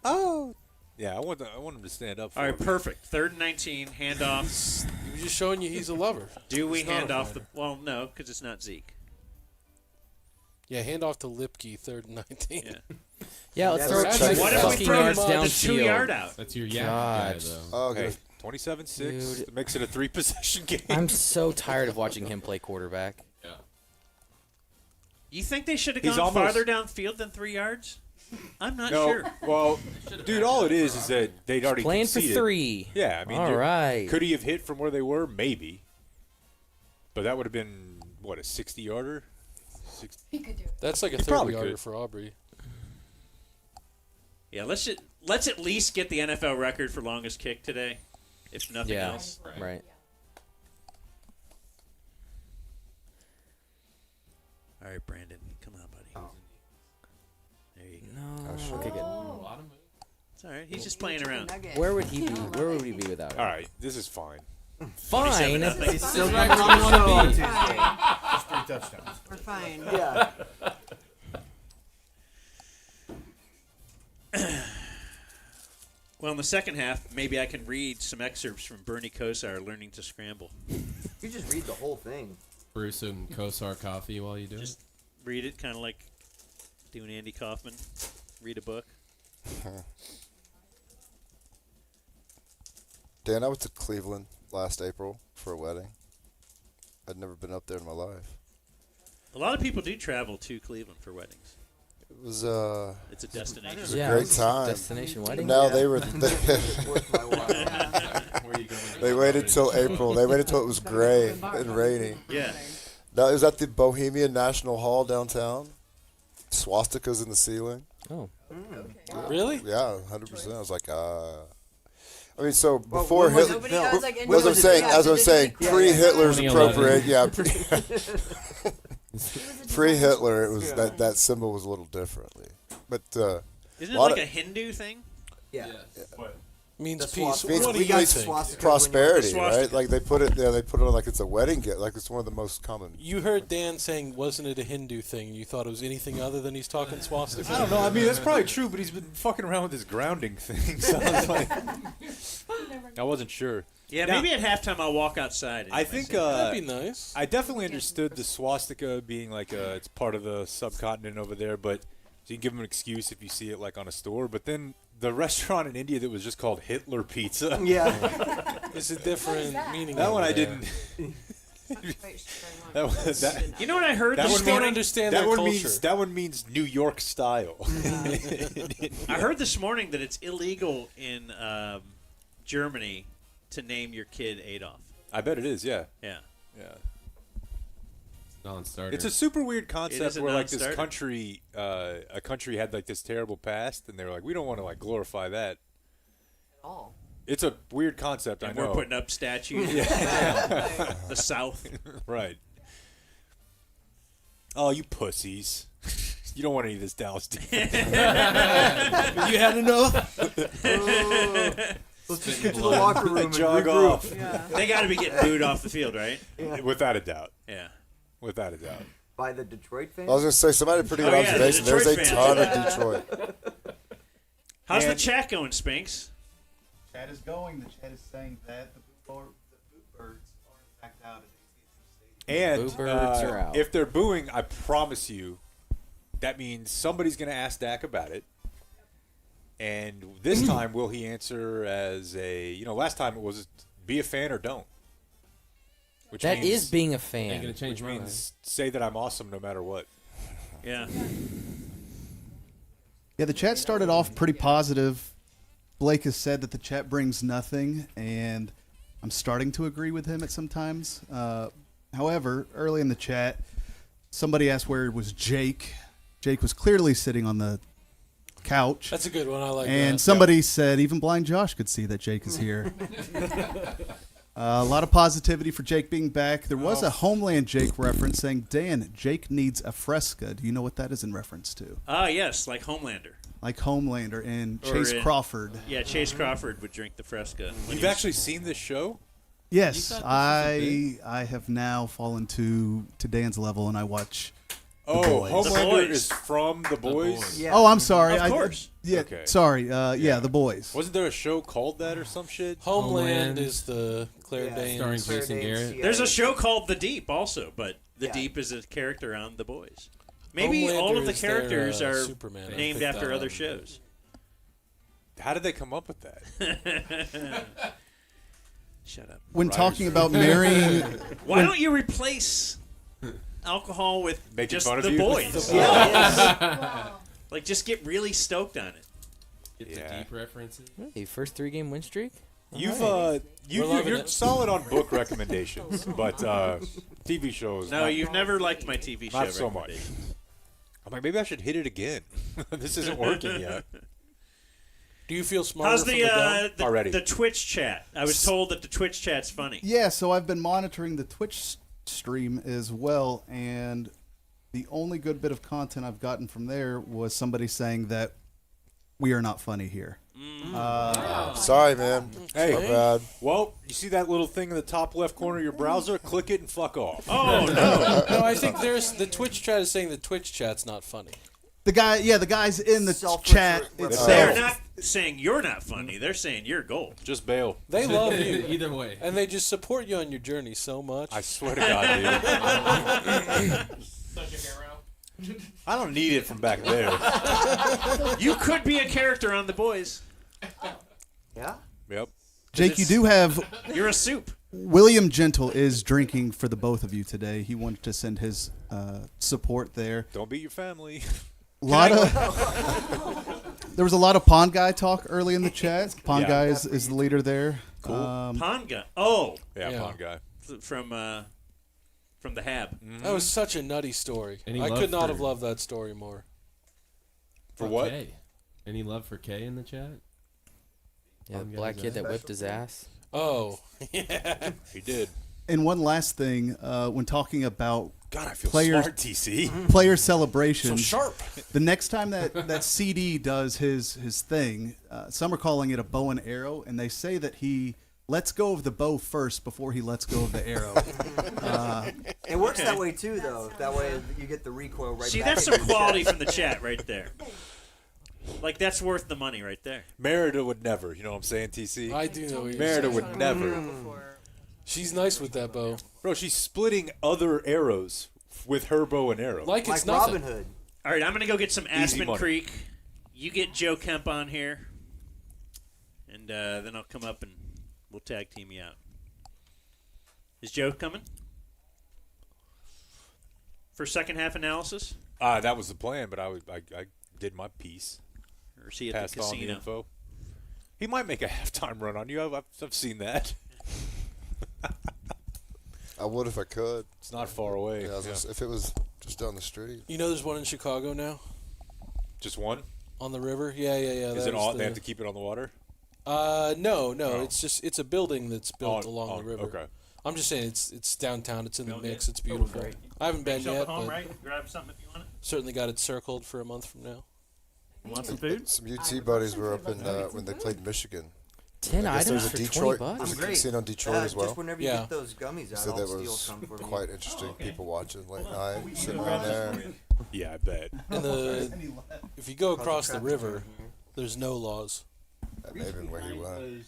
oh, yeah, I want him to stand up for All right, me. perfect. 3rd and 19, handoff. He was just showing you he's a lover. Do we He's not hand a off the? fighter. Well, no, because it's not Zeke. Yeah, hand off to Lipke, 3rd and 19. Yeah. Yeah, let's Yeah, throw it that's 20 What if we fucking throw yards the downfield. 2-yard out? That's your yak guy, God. though. Oh, okay. Hey, 27-6 Dude. makes it a 3-possession game. I'm so tired of watching him play quarterback. Yeah. You think they should have He's gone almost- farther downfield than 3 yards? I'm not no, sure. well, dude, all it is that they'd already Playing for conceded. 3. Yeah, I mean, All right. Could he have hit from where they were? Maybe. But that would have been, what, a 60-yarder? He could do it. That's like a He probably 30-yarder could. for Aubrey. Yeah, let's at least get the NFL record for longest kick today, if nothing Yeah, else. right. All right, Brandon, come on, buddy. There you go. No. Okay, good. It's all right. He's just playing around. Where would he be? Where would he be without it? All right, this is fine. Fine. 27-0. He's still right coming where you on the wanna show on be. Tuesday. Just 3 touchdowns. We're fine. Yeah. Well, in the second half, maybe I can read some excerpts from Bernie Kosar, Learning to Scramble. You just read the whole thing. Brew some Kosar coffee while you do Just read it, kind of like doing Andy Kaufman. Read a book. Dan, I went to Cleveland last April for a wedding. I'd never been up there in my life. A lot of people do travel to Cleveland for weddings. It was It's a destination. it was a Yeah, great it's a time. destination wedding. No, Yeah. they were. Worth my while. Where you going? They waited till April. They waited till it was gray and rainy. Yeah. No, it was at the Bohemian National Hall downtown. Swastikas in the ceiling. Oh. Really? Yeah, 100%. I was like, I mean, so Well, before when was Hitler, it built? Nobody else, like, as I'm was it saying, built? as I'm saying, Yeah, pre-Hitler's 2011. appropriate. Yeah, pre-Hitler, it was that symbol was a little differently, but Isn't it lot like of- a Hindu thing? Yeah. Means The peace. swastika. What do we you got think? swastika. prosperity, The right? swastika. Like they put it on like it's a wedding gift, like it's one of the most common. You heard Dan saying, wasn't it a Hindu thing? You thought it was anything other than he's talking swastika? I don't know. I mean, that's probably true, but he's been fucking around with his grounding thing. So I was like, I wasn't sure. Yeah, Now- maybe at halftime I'll walk outside. and I if think see- That'd be nice. I definitely understood the swastika being like it's part of the subcontinent over there, but so you can give them an excuse if you see it like on a store. But then the restaurant in India that was just called Hitler Pizza. Yeah. It's a different meaning. That over one I there. didn't. that You know what I heard that this one Just don't morning? understand that their one culture. means that one means New York style. I heard this morning that it's illegal in Germany to name your kid Adolf. I bet it is. Yeah. Yeah. Yeah. Non-starter. It's a super weird It is concept a where like this non-starter. country, a country had like this terrible past, and they were like, we don't want to like glorify that. All. It's a weird concept. And I know. we're putting up statues. Yeah. The South. Right. Oh, you pussies. You don't want any of this Dallas defense. You had enough? Let's just get to the locker room and Jog regroup. off. Yeah. They got to be getting booed off the field, right? Yeah. Without a doubt. Yeah. Without a doubt. By the Detroit fans? I was going to say, somebody had a pretty good Oh, yeah, the observation. There's a Detroit ton fans. of Detroit. How's the And- chat going, Spinks? Chat is going. The chat is saying that the Bluebirds are in fact out at AT&T Stadium. And Bluebirds are out. if they're booing, I promise you, that means somebody's going to ask Dak about it. And this time, will he answer as last time it was be a fan or don't. Which That means, is being a fan. Ain't gonna change which my means say that I'm awesome no matter what. Yeah. Yeah, the chat started off pretty positive. Blake has said that the chat brings nothing, and I'm starting to agree with him at some times. However, early in the chat, somebody asked where was Jake. Jake was clearly sitting on the couch. That's a good one. I like And that. somebody said even blind Josh could see that Jake is here. A lot of positivity for Jake being back. There was a Homeland Jake reference saying, Dan, Jake needs a Fresca. Do you know what that is in reference to? Ah, yes, like Homelander. Like Homelander and Or Chase in- Crawford. Yeah, Chase Crawford would drink the Fresca. when You've he was- actually seen this show? Yes, You thought I have now fallen to Dan's level, and I watch The Boys. Homelander Boys. is from The Boys? Yeah. Oh, I'm sorry. Of course. Yeah, Okay. sorry. Yeah, The Boys. Wasn't there a show called that or some shit? Homeland Homeland. is the Claire Yeah, Danes. Starring Claire Jason Danes, Garrett. CIA. There's a show called The Deep also, but The Yeah. Deep is a character on The Boys. Maybe all Homelander of the is their, characters are Superman. I named picked after that other up. shows. How did they come up with that? Shut up. When Writers. talking about marrying, Why don't you replace alcohol with Making just fun of The you? Boys? Yeah. Like, just get really stoked on it. Get Yeah. the deep references. Hey, first 3-game win streak? You're loving it. solid on book recommendations, but TV shows. No, you've never liked my TV show. Not so much. recommendations. I'm like, maybe I should hit it again. This isn't working yet. Do you feel smarter How's from the, the dome? Already. the Twitch chat? I was told that the Twitch chat's funny. yeah, so I've been monitoring the Twitch stream as well, and the only good bit of content I've gotten from there was somebody saying that we are not funny here. Sorry, man. Hey. My bad. Well, you see that little thing in the top left corner of your browser? Click it and fuck off. Oh, no. No, I think there's the Twitch chat is saying the Twitch chat's not funny. The guys in the Self-refer- chat They're itself. They're not saying you're not funny. They're saying you're gold. Just bail. They love you. Either way. And they just support you on your journey so much. I swear to God, dude. Such a hero. I don't need it from back there. You could be a character on The Boys. Yeah? Yep. Jake, you do have You're a soup. William Gentle is drinking for the both of you today. He wanted to send his support there. Don't beat your family. There was a lot of Pond Guy talk early in the chat. Pond Yeah. Guy is the leader there. Cool. Panga. Oh, Yeah, Pond Guy. from the Hab. That was such a nutty story. Any I love could not for- have loved that story more. For what? K. Any love for K in the chat? Yeah, the One black guy's kid that ass. whipped his ass. Oh, yeah. He did. And one last thing, when talking about God, I feel players, smart, TC. player celebrations. So sharp. The next time that CD does his thing, some are calling it a bow and arrow, and they say that he lets go of the bow first before he lets go of the arrow. It works that way too, though. That way you get the recoil right See, back. that's some quality from the chat right there. Like, that's worth the money right there. Merida would never. You know what I'm saying, TC? I do know what you're Merida saying. would never. She's nice with that bow. Bro, she's splitting other arrows with her bow and arrow. Like Like it's nothing. Robin Hood. All right, I'm going to go get some Aspen money. Creek. You get Joe Kemp on here. And then I'll come up and we'll tag team you out. Is Joe coming? For second half analysis? That was the plan, but I did my piece. Or is he at Passed the on the casino? info. He might make a halftime run on you. I've seen that. I would if I could. It's not far away. Yeah, if it was just down the street. You know, there's one in Chicago now. Just one? On the river? Yeah. Is it all? They have to keep it on the water? No. Oh. It's a building that's built along the river. Okay. I'm just saying it's downtown. It's in the Built mix. it. It's beautiful. Great. I haven't been Make yourself yet, at home, but right? Grab something if you want it. certainly got it circled for a month from now. Want some food? Some UT buddies were up in when they played Michigan. 10 I guess items there's a for Detroit. 20 bucks? There's a Great. casino in Detroit as well. Just whenever you Yeah. get those gummies out, So I'll that steal was some for quite you. interesting. People watching late night, sitting around there. Yeah, I bet. And if you go across the river, there's no laws. That may have been where he went.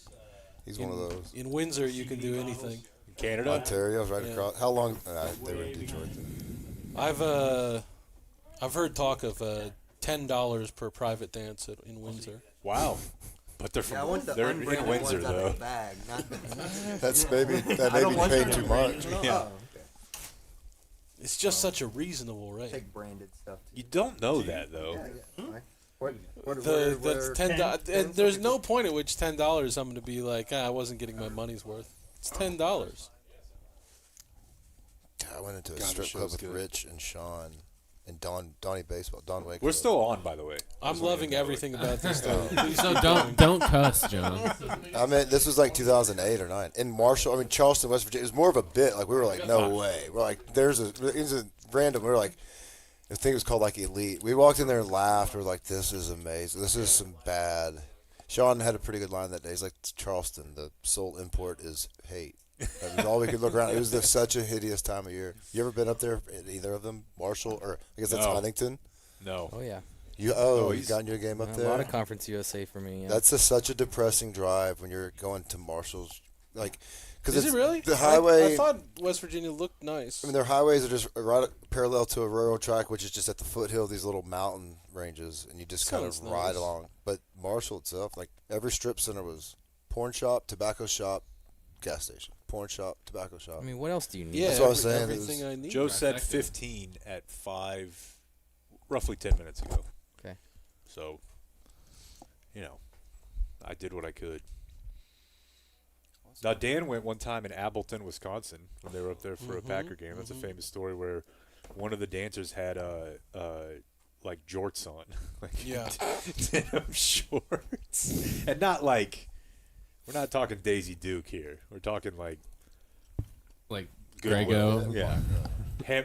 He's one of those. In Windsor, you can do anything. Canada? Ontario's right Yeah. across. How long? They were in Detroit. I've heard talk of $10 per private dance in Windsor. Wow. But they're from I want the they're in unbranded Windsor ones out of though. the bag, not the That may I don't be want paid them too branded. much. Yeah. Oh, okay. It's just such a reasonable rate. Take branded stuff. You don't know that though. That's $10. There's no point at which $10 I'm going to be like, I wasn't getting my money's worth. It's $10. I went into a God, the strip club show's with good. Rich and Sean and Donnie Baseball. Don Wake. We're still on, by the way. I'm loving everything about this story. Please So keep don't going. cuss, John. I mean, this was like 2008 or 9 in Marshall. I mean, Charleston, West Virginia. It was more of a bit. Like we were like, no way. We're like, it was a random. We were like, the thing was called like Elite. We walked in there and laughed. We were like, this is amazing. This is some bad. Sean had a pretty good line that day. He's like, Charleston, the sole import is hate. That was all we could look around. It was such a hideous time of year. You ever been up there at either of them, Marshall or I guess that's No. Huntington? No. Oh yeah. You've gotten your game up A there. lot of Conference USA for me. Yeah. That's such a depressing drive when you're going to Marshall's, like, because Is it really? the highway. I thought West Virginia looked nice. I mean, their highways are just right parallel to a railroad track, which is just at the foothill of these little mountain ranges, and you just kind of Sounds ride nice. along. But Marshall itself, like every strip center was porn shop, tobacco shop, gas station, porn shop, tobacco shop. I mean, what else do you need? Yeah, That's what I was saying. everything I need. Joe said 15 at 5, roughly 10 minutes ago. Okay. So, I did what I could. Now, Dan went one time in Appleton, Wisconsin, when they were up there for a Packer game. That's a famous story where one of the dancers had like jorts on, like Yeah. denim shorts, and not like we're not talking Daisy Duke here. We're talking like Grego. Goodwill. Yeah,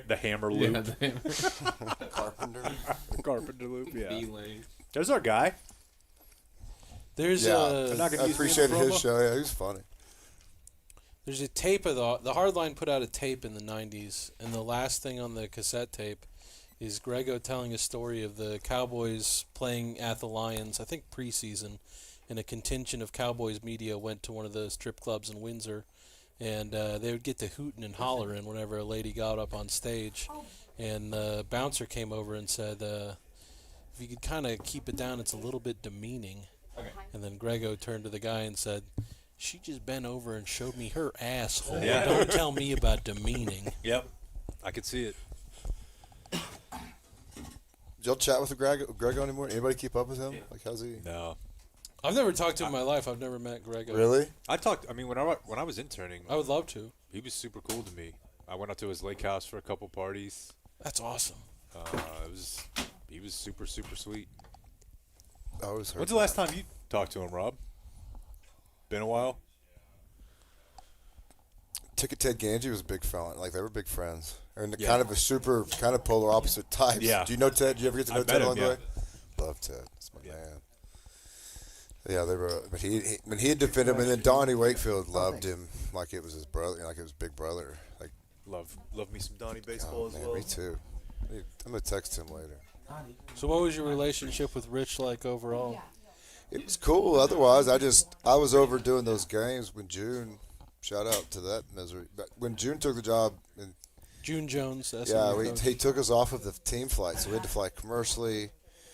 the hammer loop. Yeah, the hammer. Carpenter loop. Yeah, B-Lane. there's our guy. There's Yeah, a. not gonna I use me in appreciated his promo? show. Yeah, he was funny. There's a tape of the Hardline put out a tape in the 90s, and the last thing on the cassette tape is Grego telling a story of the Cowboys playing at the Lions, I think preseason, and a contingent of Cowboys media went to one of the strip clubs in Windsor, and they would get to hooting and hollering whenever a lady got up on stage, and the bouncer came over and said, if you could kind of keep it down, it's a little bit demeaning. And then Grego turned to the guy and said, she just bent over and showed me her asshole. Yeah. Don't tell me about demeaning. Yep, I could see it. Did y'all chat with Grego anymore? Anybody keep up with him? Like, how's he? No, I've never talked to him in my life. I've never met Grego. Really? I talked. I mean, when I was interning, I would love to. he was super cool to me. I went out to his lake house for a couple parties. That's awesome. He was super sweet. I always heard. When's the last time you talked to him, Rob? Been a while. Ticket Ted Ganji was a big fella. Like, they were big friends. And Yeah. kind of a super, kind of polar opposite types. Yeah. Do you know Ted? Did you ever get to know I've Ted met along him, the yeah. way? Love Ted. That's my man. Yeah, they were. But he had defended him, and then Donnie Wakefield loved him like it was his brother, like it was big brother. Like, Love me some Donnie baseball as man, well. me too. I'm gonna text him later. So what was your relationship with Rich like overall? It was cool. Otherwise, I was over doing those games when June. Shout out to that misery. But when June took the job, and June Jones. yeah, he took us off of the team flight, so we had to fly commercially.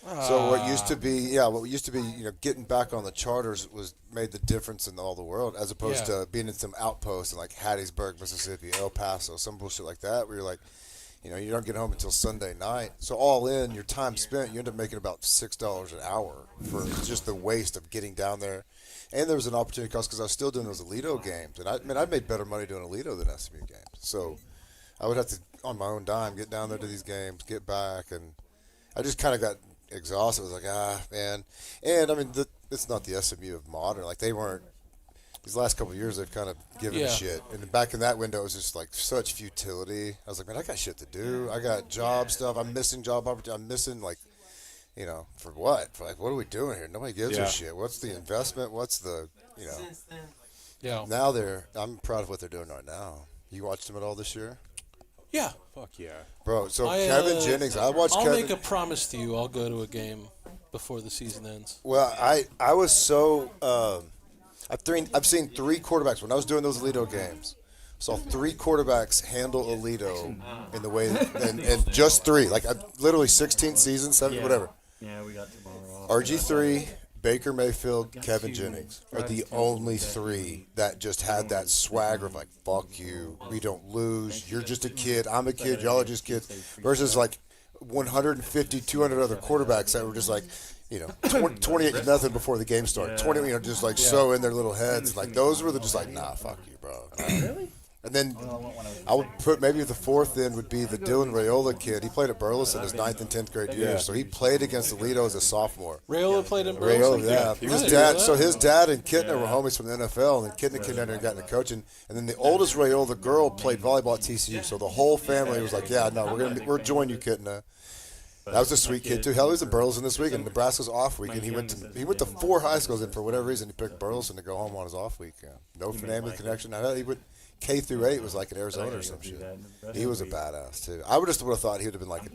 So what used to be, getting back on the charters was made the difference in all the world, as opposed Yeah. to being in some outpost in like Hattiesburg, Mississippi, El Paso, some bullshit like that, where you're like, You know, you don't get home until Sunday night. So all in, your time spent, you end up making about $6 an hour for just the waste of getting down there. And there was an opportunity cost because I was still doing those Alito games. And I made better money doing Alito than SMU games. So I would have to, on my own dime, get down there to these games, get back. And I just kind of got exhausted. I was like, man. And, I mean, it's not the SMU of modern. Like, they weren't. These last couple of years, they've kind of given a shit. And back in that window, it was just like such futility. I was like, man, I got shit to do. I got job stuff. I'm missing job opportunity. I'm missing, like, you know, for what? For like, what are we doing here? Nobody gives a shit. What's the investment? What's the, you know? Yeah. Now I'm proud of what they're doing right now. You watched them at all this year? Yeah. Fuck yeah. Bro, so Kevin Jennings, I watched I'll Kevin. make a promise to you. I'll go to a game before the season ends. Well, I was so I've seen 3 quarterbacks when I was doing those Alito games. Saw 3 quarterbacks handle Alito in the way, and just 3. Like literally 16 seasons, 7, whatever. Yeah, we got tomorrow off. RG3, Baker Mayfield, Kevin Jennings are the only 3 that just had that swagger of like, fuck you, we don't lose, you're just a kid, I'm a kid, y'all are just kids. Versus like 150, 200 other quarterbacks that were just like, you know, 28-0 before the game started. 20, you know, just like so in their little heads. Like those were just like, nah, fuck you, bro. Really? And then I would put maybe the 4th in would be the Dylan Raiola kid. He played at Burleson his 9th and 10th grade years, so he played against Alito as a sophomore. Raiola played in Burleson? Raiola, yeah. His dad and Kittner were homies from the NFL, and then Kittner came down there and got into coaching. And then the oldest Raiola, the girl, played volleyball at TCU. So the whole family was like, yeah, no, we're joining you, Kittner. That was a sweet kid too. Hell, he was in Burleson this week, and Nebraska's off week, and he went to 4 high schools, and for whatever reason, he picked Burleson to go home on his off week. No family connection. I know he went K through 8 was like in Arizona or some shit. He was a badass too. I would have thought he would have been like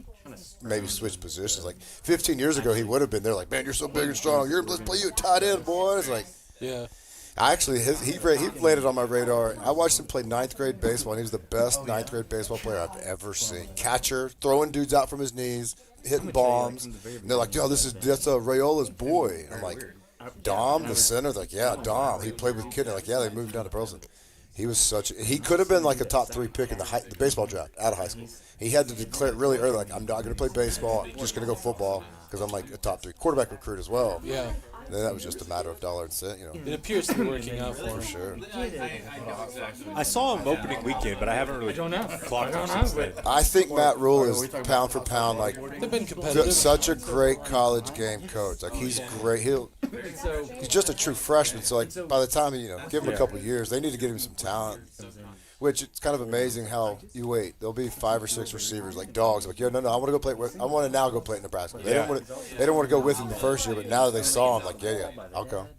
maybe switch positions. Like 15 years ago, he would have been there. Like, man, you're so big and strong. Let's play you at tight end, boys. Like, yeah. I actually he landed on my radar. I watched him play 9th grade baseball, and he was the best 9th grade baseball player I've ever seen. Catcher, throwing dudes out from his knees, hitting bombs. And they're like, yo, that's Raiola's boy. And I'm like, Dom, the center? They're like, yeah, Dom. He played with Kid. They're like, yeah, they moved down to Burleson. He was he could have been like a top 3 pick in the baseball draft out of high school. He had to declare it really early, like, I'm not going to play baseball. I'm just going to go football because I'm like a top 3 quarterback recruit as well. Yeah. And then that was just a matter of dollar and cent, you know. It appears to be working out for him. For sure. I saw him opening weekend, but I haven't really clocked him since then. I think Matt Rule is pound for pound like they've been competitive. Such a great college game coach. Like he's great. He's just a true freshman. So like by the time give him a couple years, they need to get him some talent. Which it's kind of amazing how you wait. There'll be 5 or 6 receivers like dogs. Like, no, I want to go play. I want to now go play at Nebraska. They don't want to go with him the first year, but now that they saw him, like, yeah, I'll go.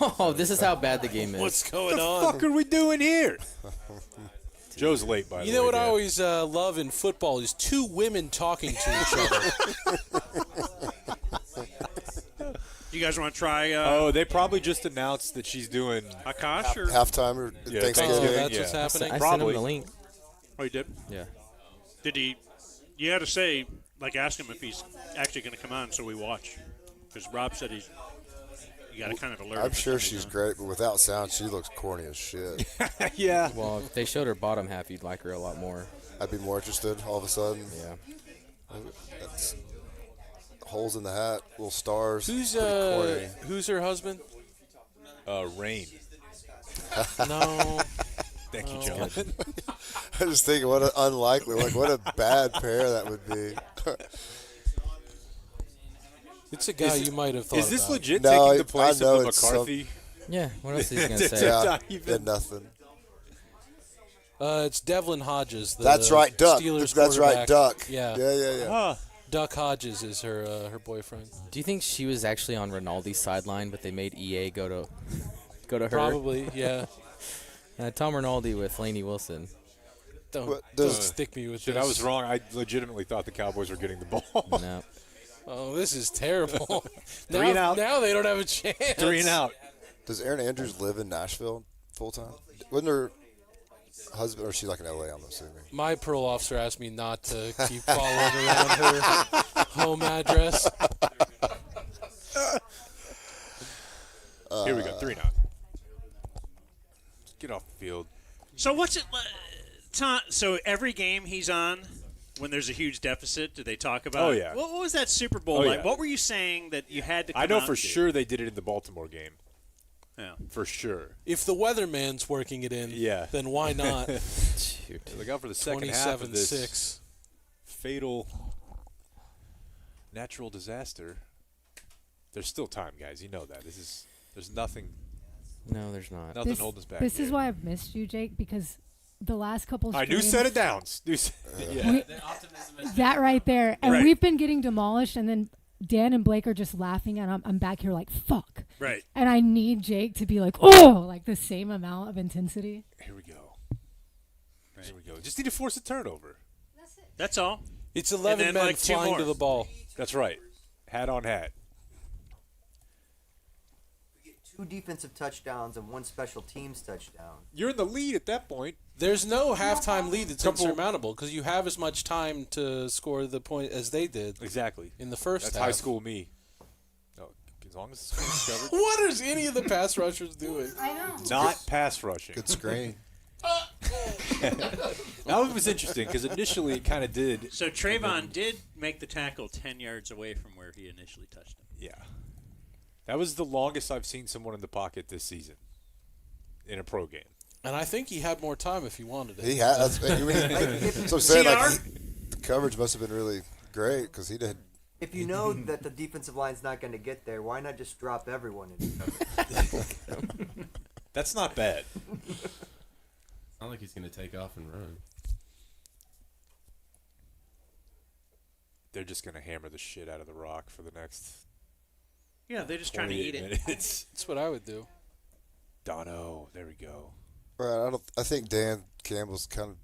Oh, this is how bad the game is. What's going on? What the fuck are we doing here? Joe's late, by the way. You know what I always love in football is 2 women talking to each other. You guys want to try? They probably just announced that she's doing Akaash or halftime or Thanksgiving. Oh, that's what's happening. I sent him the link. Oh, you did? Yeah. Did he? You had to say, like, ask him if he's actually going to come on so we watch, because Rob said you got to kind of alert. I'm sure she's great, but without sound, she looks corny as shit. Yeah. Well, if they showed her bottom half, you'd like her a lot more. I'd be more interested all of a sudden. Yeah. That's holes in the hat, little stars. Who's her husband? Rain. No. Thank you, Jonathan. I just think what an unlikely, what a bad pair that would be. It's a guy you might have thought. Is this about. legit No, taking the place I know of the it's McCarthy? Yeah. What else is he gonna say? Yeah, nothing. It's Devlin Hodges. The That's right, Duck. Steelers That's right, quarterback. Duck. Yeah. Yeah. Duck Hodges is her boyfriend. Do you think she was actually on Rinaldi's sideline, but they made EA go to her? Probably, yeah. Tom Rinaldi with Laney Wilson. Don't stick me with shit, this. I was wrong. I legitimately thought the Cowboys were getting the ball. No. Oh, this is terrible. 3 and out. Now they don't have a chance. 3 and out. Does Erin Andrews live in Nashville full time? Wasn't her husband, or is she like in LA, I'm assuming? My parole officer asked me not to keep following around her home address. Here we go, 3 and out. Get off the field. So what's it? So every game he's on, When there's a huge deficit, do they talk about? Oh, yeah. What was that Super Bowl Oh, like? yeah. What were you saying that you had to? Come I know out for and do? sure they did it in the Baltimore game. Yeah, for sure. If the weatherman's working it in, then why not? Look out for the second half of this 27-6. fatal natural disaster. There's still time, guys. You know that. There's nothing. No, there's not. Nothing holding us back. This here. is why I've missed you, Jake, because the last couple I streams, do set it down. Yeah. that right there. And Right. we've been getting demolished, and then Dan and Blake are just laughing, and I'm back here like, fuck. Right. And I need Jake to be like, oh, like the same amount of intensity. Here we go. Here we go. Just need to force a turnover. That's all. It's And 11 then, men like, two flying more. to the ball. That's right. Hat on hat. 2 defensive touchdowns and 1 special teams touchdown. You're in the lead at that point. There's no halftime lead that's insurmountable because you have as much time to score the point as they did. Exactly. In the first That's half. high school me. No, as long as the screen's covered. What is any of the pass rushers doing? I know. Not pass rushing. Good screen. That one was interesting because initially it kind of did. So Trayvon did make the tackle 10 yards away from where he initially touched him. Yeah. That was the longest I've seen someone in the pocket this season in a pro game. And I think he had more time if he wanted it. He has. So I'm saying, the coverage must have been really great because he did. If you know that the defensive line's not going to get there, why not just drop everyone in? That's not bad. It's not like he's going to take off and run. They're just going to hammer the shit out of the rock for the next. Yeah, they're just trying to eat it. Minutes. That's what I would do. Dono, there we go. Right. I think Dan Campbell's kind of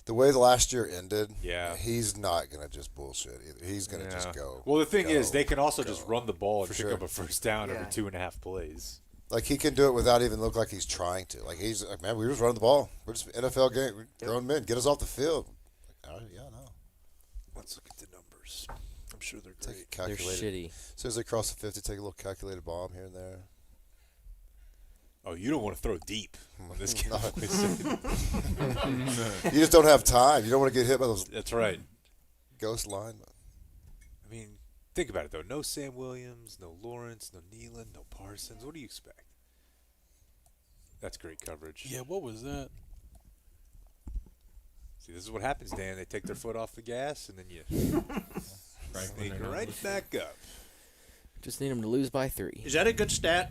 the way the last year ended. Yeah. He's not gonna just bullshit either. He's gonna just go. Well, the thing is, they can also go. just run the ball and For pick sure. up a first down Yeah. every 2.5 plays. Like he can do it without even look like he's trying to. Like he's like, man, we just running the ball. We're just NFL game. We're grown men. Get us off the field. Like, all right, yeah, no. Let's look at the numbers. I'm sure they're Take great. a calculated. They're shitty. As soon as they cross the 50, take a little calculated bomb here and there. Oh, you don't want to throw deep on this game. You just don't have time. You don't want to get hit by those. That's right. Ghost linemen. I mean, think about it, though. No Sam Williams, no Lawrence, no Nealon, no Parsons. What do you expect? That's great coverage. Yeah, what was that? See, this is what happens, Dan. They take their foot off the gas, and then you sneak right back up. Just need him to lose by 3. Is that a good stat?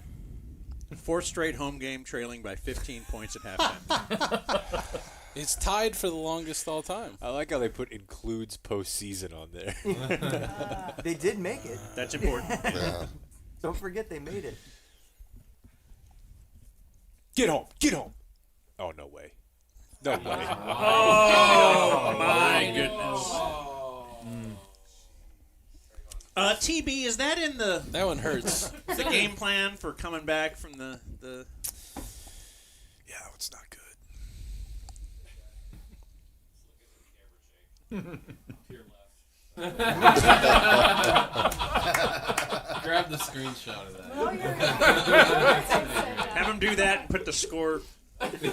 4th straight home game trailing by 15 points at halftime. It's tied for the longest all time. I like how they put includes postseason on there. They did make it. That's important. Yeah. Don't forget they made it. Get home. Get home. Oh, no way. No way. Oh, my goodness. TB, is that in the That one hurts. the game plan for coming back from the Yeah, it's not good. Grab the screenshot of that. have him do that and put the score?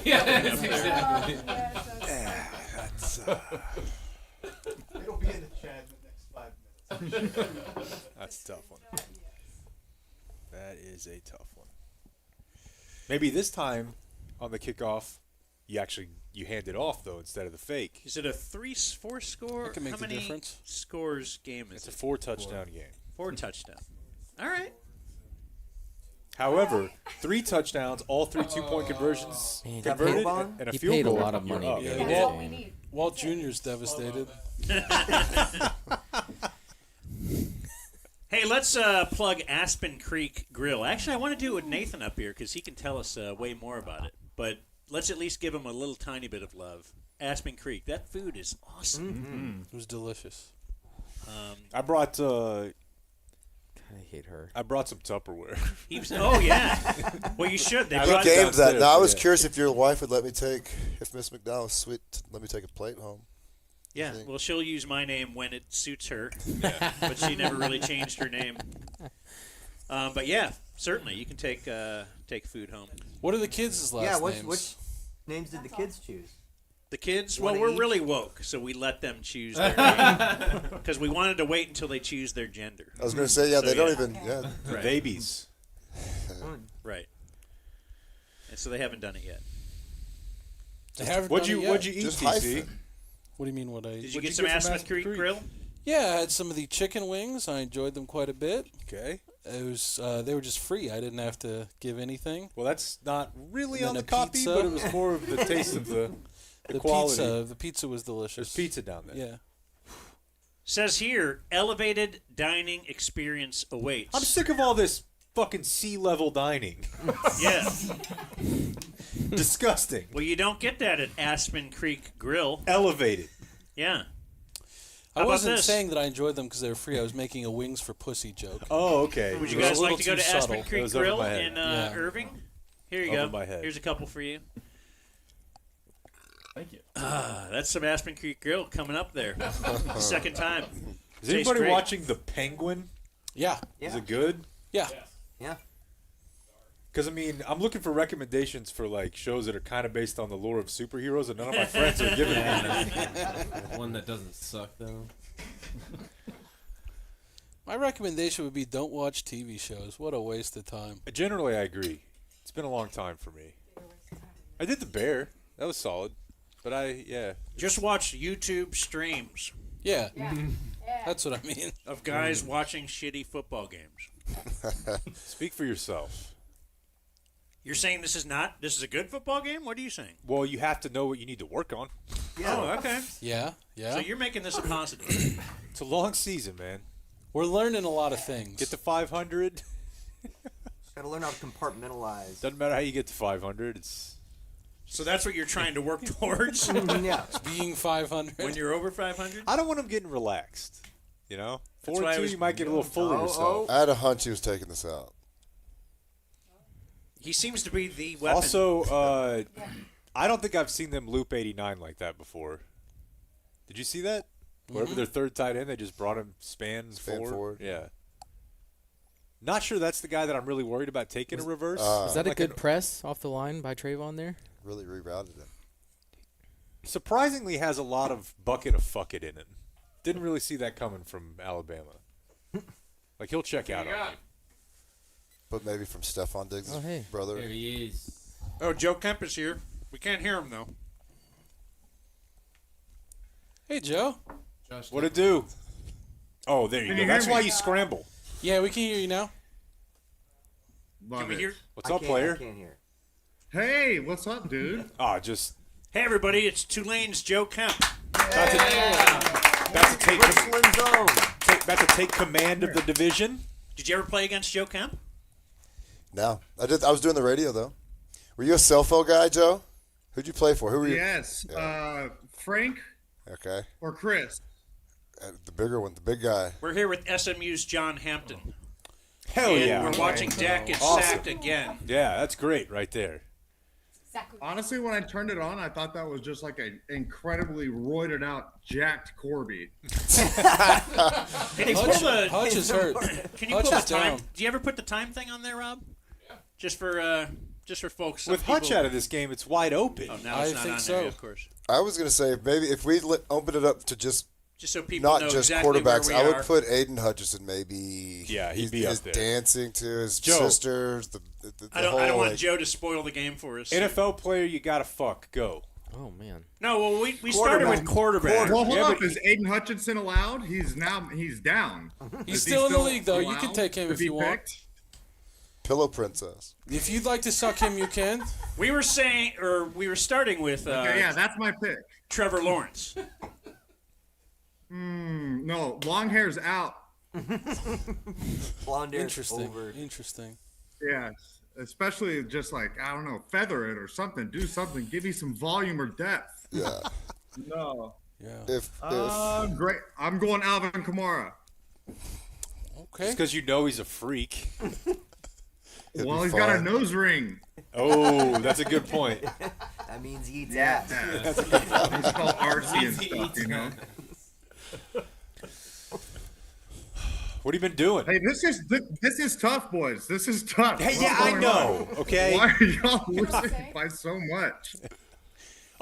Yeah, up there. exactly. That's, It'll be in the chat in the next 5 minutes. that's a tough one. That is a tough one. Maybe this time on the kickoff, you hand it off, though, instead of the fake. Is it a 4 score? That can make How the many difference. scores game is It's a it? 4 touchdown game. 4 touchdown. All right. However, 3 touchdowns, all 3 two-point conversions Man, converted, Bond? and a He field paid a goal. lot of money You're to up. get Yeah, this Walt, game. Walt Jr.'s devastated. Hey, let's plug Aspen Creek Grill. Actually, I want to do it with Nathan up here because he can tell us way more about it. But let's at least give him a little tiny bit of love. Aspen Creek. That food is awesome. It was delicious. I brought I hate her. I brought some Tupperware. Oh, yeah. Well, you should. They I brought looked Games that. downstairs, Now I was yeah. curious if your wife would let me take, if Miss McDowell was sweet, let me take a plate home. Yeah, well, she'll use my name when it suits her, but she never really changed her name. But yeah, certainly you can take food home. What are the kids' last Yeah, names? which names did the kids choose? The kids, well, we're really woke, so we let them choose their name. Because we wanted to wait until they choose their gender. I was going to say, yeah, they don't even, yeah. Right. Babies. Right. And so they haven't done it yet. They haven't What'd done you it yet? eat, Just TC? hyphen. What do you mean what I? Did you get some Aspen Creek Grill? Yeah, I had some of the chicken wings. I enjoyed them quite a bit. Okay. It was they were just free. I didn't have to give anything. Well, that's not really And on then the a copy, pizza. but it was more of the taste of the quality. The pizza was delicious. There's pizza down there. Yeah. Says here, elevated dining experience awaits. I'm sick of all this fucking sea-level dining. Yeah. Disgusting. Well, you don't get that at Aspen Creek Grill. Elevated. Yeah. I How about wasn't this? saying that I enjoyed them because they were free. I was making a wings for pussy joke. Oh, okay. Would you It was guys a like little to go too to Aspen subtle. Creek It was over Grill my head. in Yeah. Irving? Here you Over go. my head. Here's a couple for you. Thank you. That's some Aspen Creek Grill coming up there. Second time. Is Tastes anybody great. watching The Penguin? Yeah. Is it good? Yeah. Yeah. Because, I mean, I'm looking for recommendations for, like, shows that are kind of based on the lore of superheroes, and none of my friends are giving me. One that doesn't suck, though. My recommendation would be don't watch TV shows. What a waste of time. Generally, I agree. It's been a long time for me. I did The Bear. That was solid. But Just watch YouTube streams Yeah. That's what I mean. of guys watching shitty football games. Speak for yourself. You're saying this is a good football game? What are you saying? Well, you have to know what you need to work on. Oh, okay. Yeah. Yeah. So you're making this a positive. It's a long season, man. We're learning a lot of things. Get to 500. Got to learn how to compartmentalize. Doesn't matter how you get to 500. It's So that's what you're trying to work towards? Yeah. Being 500. When you're over 500? I don't want them getting relaxed. You know? That's why I 4-2, was- you might get a little full of yourself. I had a hunch he was taking this out. He seems to be the weapon. Also, I don't think I've seen them loop 89 like that before. Did you see that? Wherever their third tight end, they just brought him span forward. Yeah. Not sure that's the guy that I'm really worried about taking a reverse. Was that a Like good press off the line by Trayvon there? Really rerouted him. Surprisingly has a lot of bucket of fuck it in it. Didn't really see that coming from Alabama. Like, he'll check out on me. But maybe from Stephon Diggs' Oh, hey. brother. There he is. Oh, Joe Kemp is here. We can't hear him, though. Hey, Joe. Josh, What'd it do? Oh, there you go. That's why you scramble. Yeah, we can hear you now. Can we hear? What's up, player? I can't hear. Hey, what's up, dude? Oh, just Hey, everybody, it's Tulane's Joe Kemp. about to take Richland zone. about to take command of the division. Did you ever play against Joe Kemp? No. I was doing the radio, though. Were you a cell phone guy, Joe? Who'd you play for? Who were you? Yes. Frank Okay. or Chris? The bigger one, the big guy. We're here with SMU's John Hampton. Hell And yeah. we're watching Dak get Awesome. sacked again. Yeah, that's great right there. Honestly, when I turned it on, I thought that was just like an incredibly roided out, jacked Corby. Can you pull the? Hutch is hurt. Can you Hutch pull the is time? down. Do you ever put the time thing on there, Rob? Yeah. Just for folks. some With Hutch people- out of this game, it's wide open. Oh, now it's I not think on so. there, of course. I was going to say, maybe if we open it up to just Just so people not know just exactly quarterbacks, where we I would are. put Aiden Hutchinson maybe. Yeah, he'd be his up there. dancing to his Joe. sisters. The I don't whole, want like, Joe to spoil the game for us. NFL player, you gotta fuck. Go. Oh, man. No, well, we started with quarterback. Well, hold Yeah, up. but- Is Aiden Hutchinson allowed? He's down. He's Is he still in the league, though. You allowed can take him to if be you want. picked? Pillow Princess. If you'd like to suck him, you can. We were starting with Okay, yeah, that's my pick. Trevor Lawrence. No, long hair's out. Blonde hair's Interesting. over. Interesting. Yes, especially just like I don't know, feather it or something. Do something. Give me some volume or depth. Yeah. No. Yeah. Great. I'm going Alvin Kamara. Okay. It's because you know he's a freak. Well, he's got a nose ring. Oh, that's a good point. That means he eats ass. He's called RC and stuff, you know. What have you been doing? Hey, this is tough, boys. This is tough. Hey, What's yeah, I going know. on? Okay. Why are y'all losing by so much?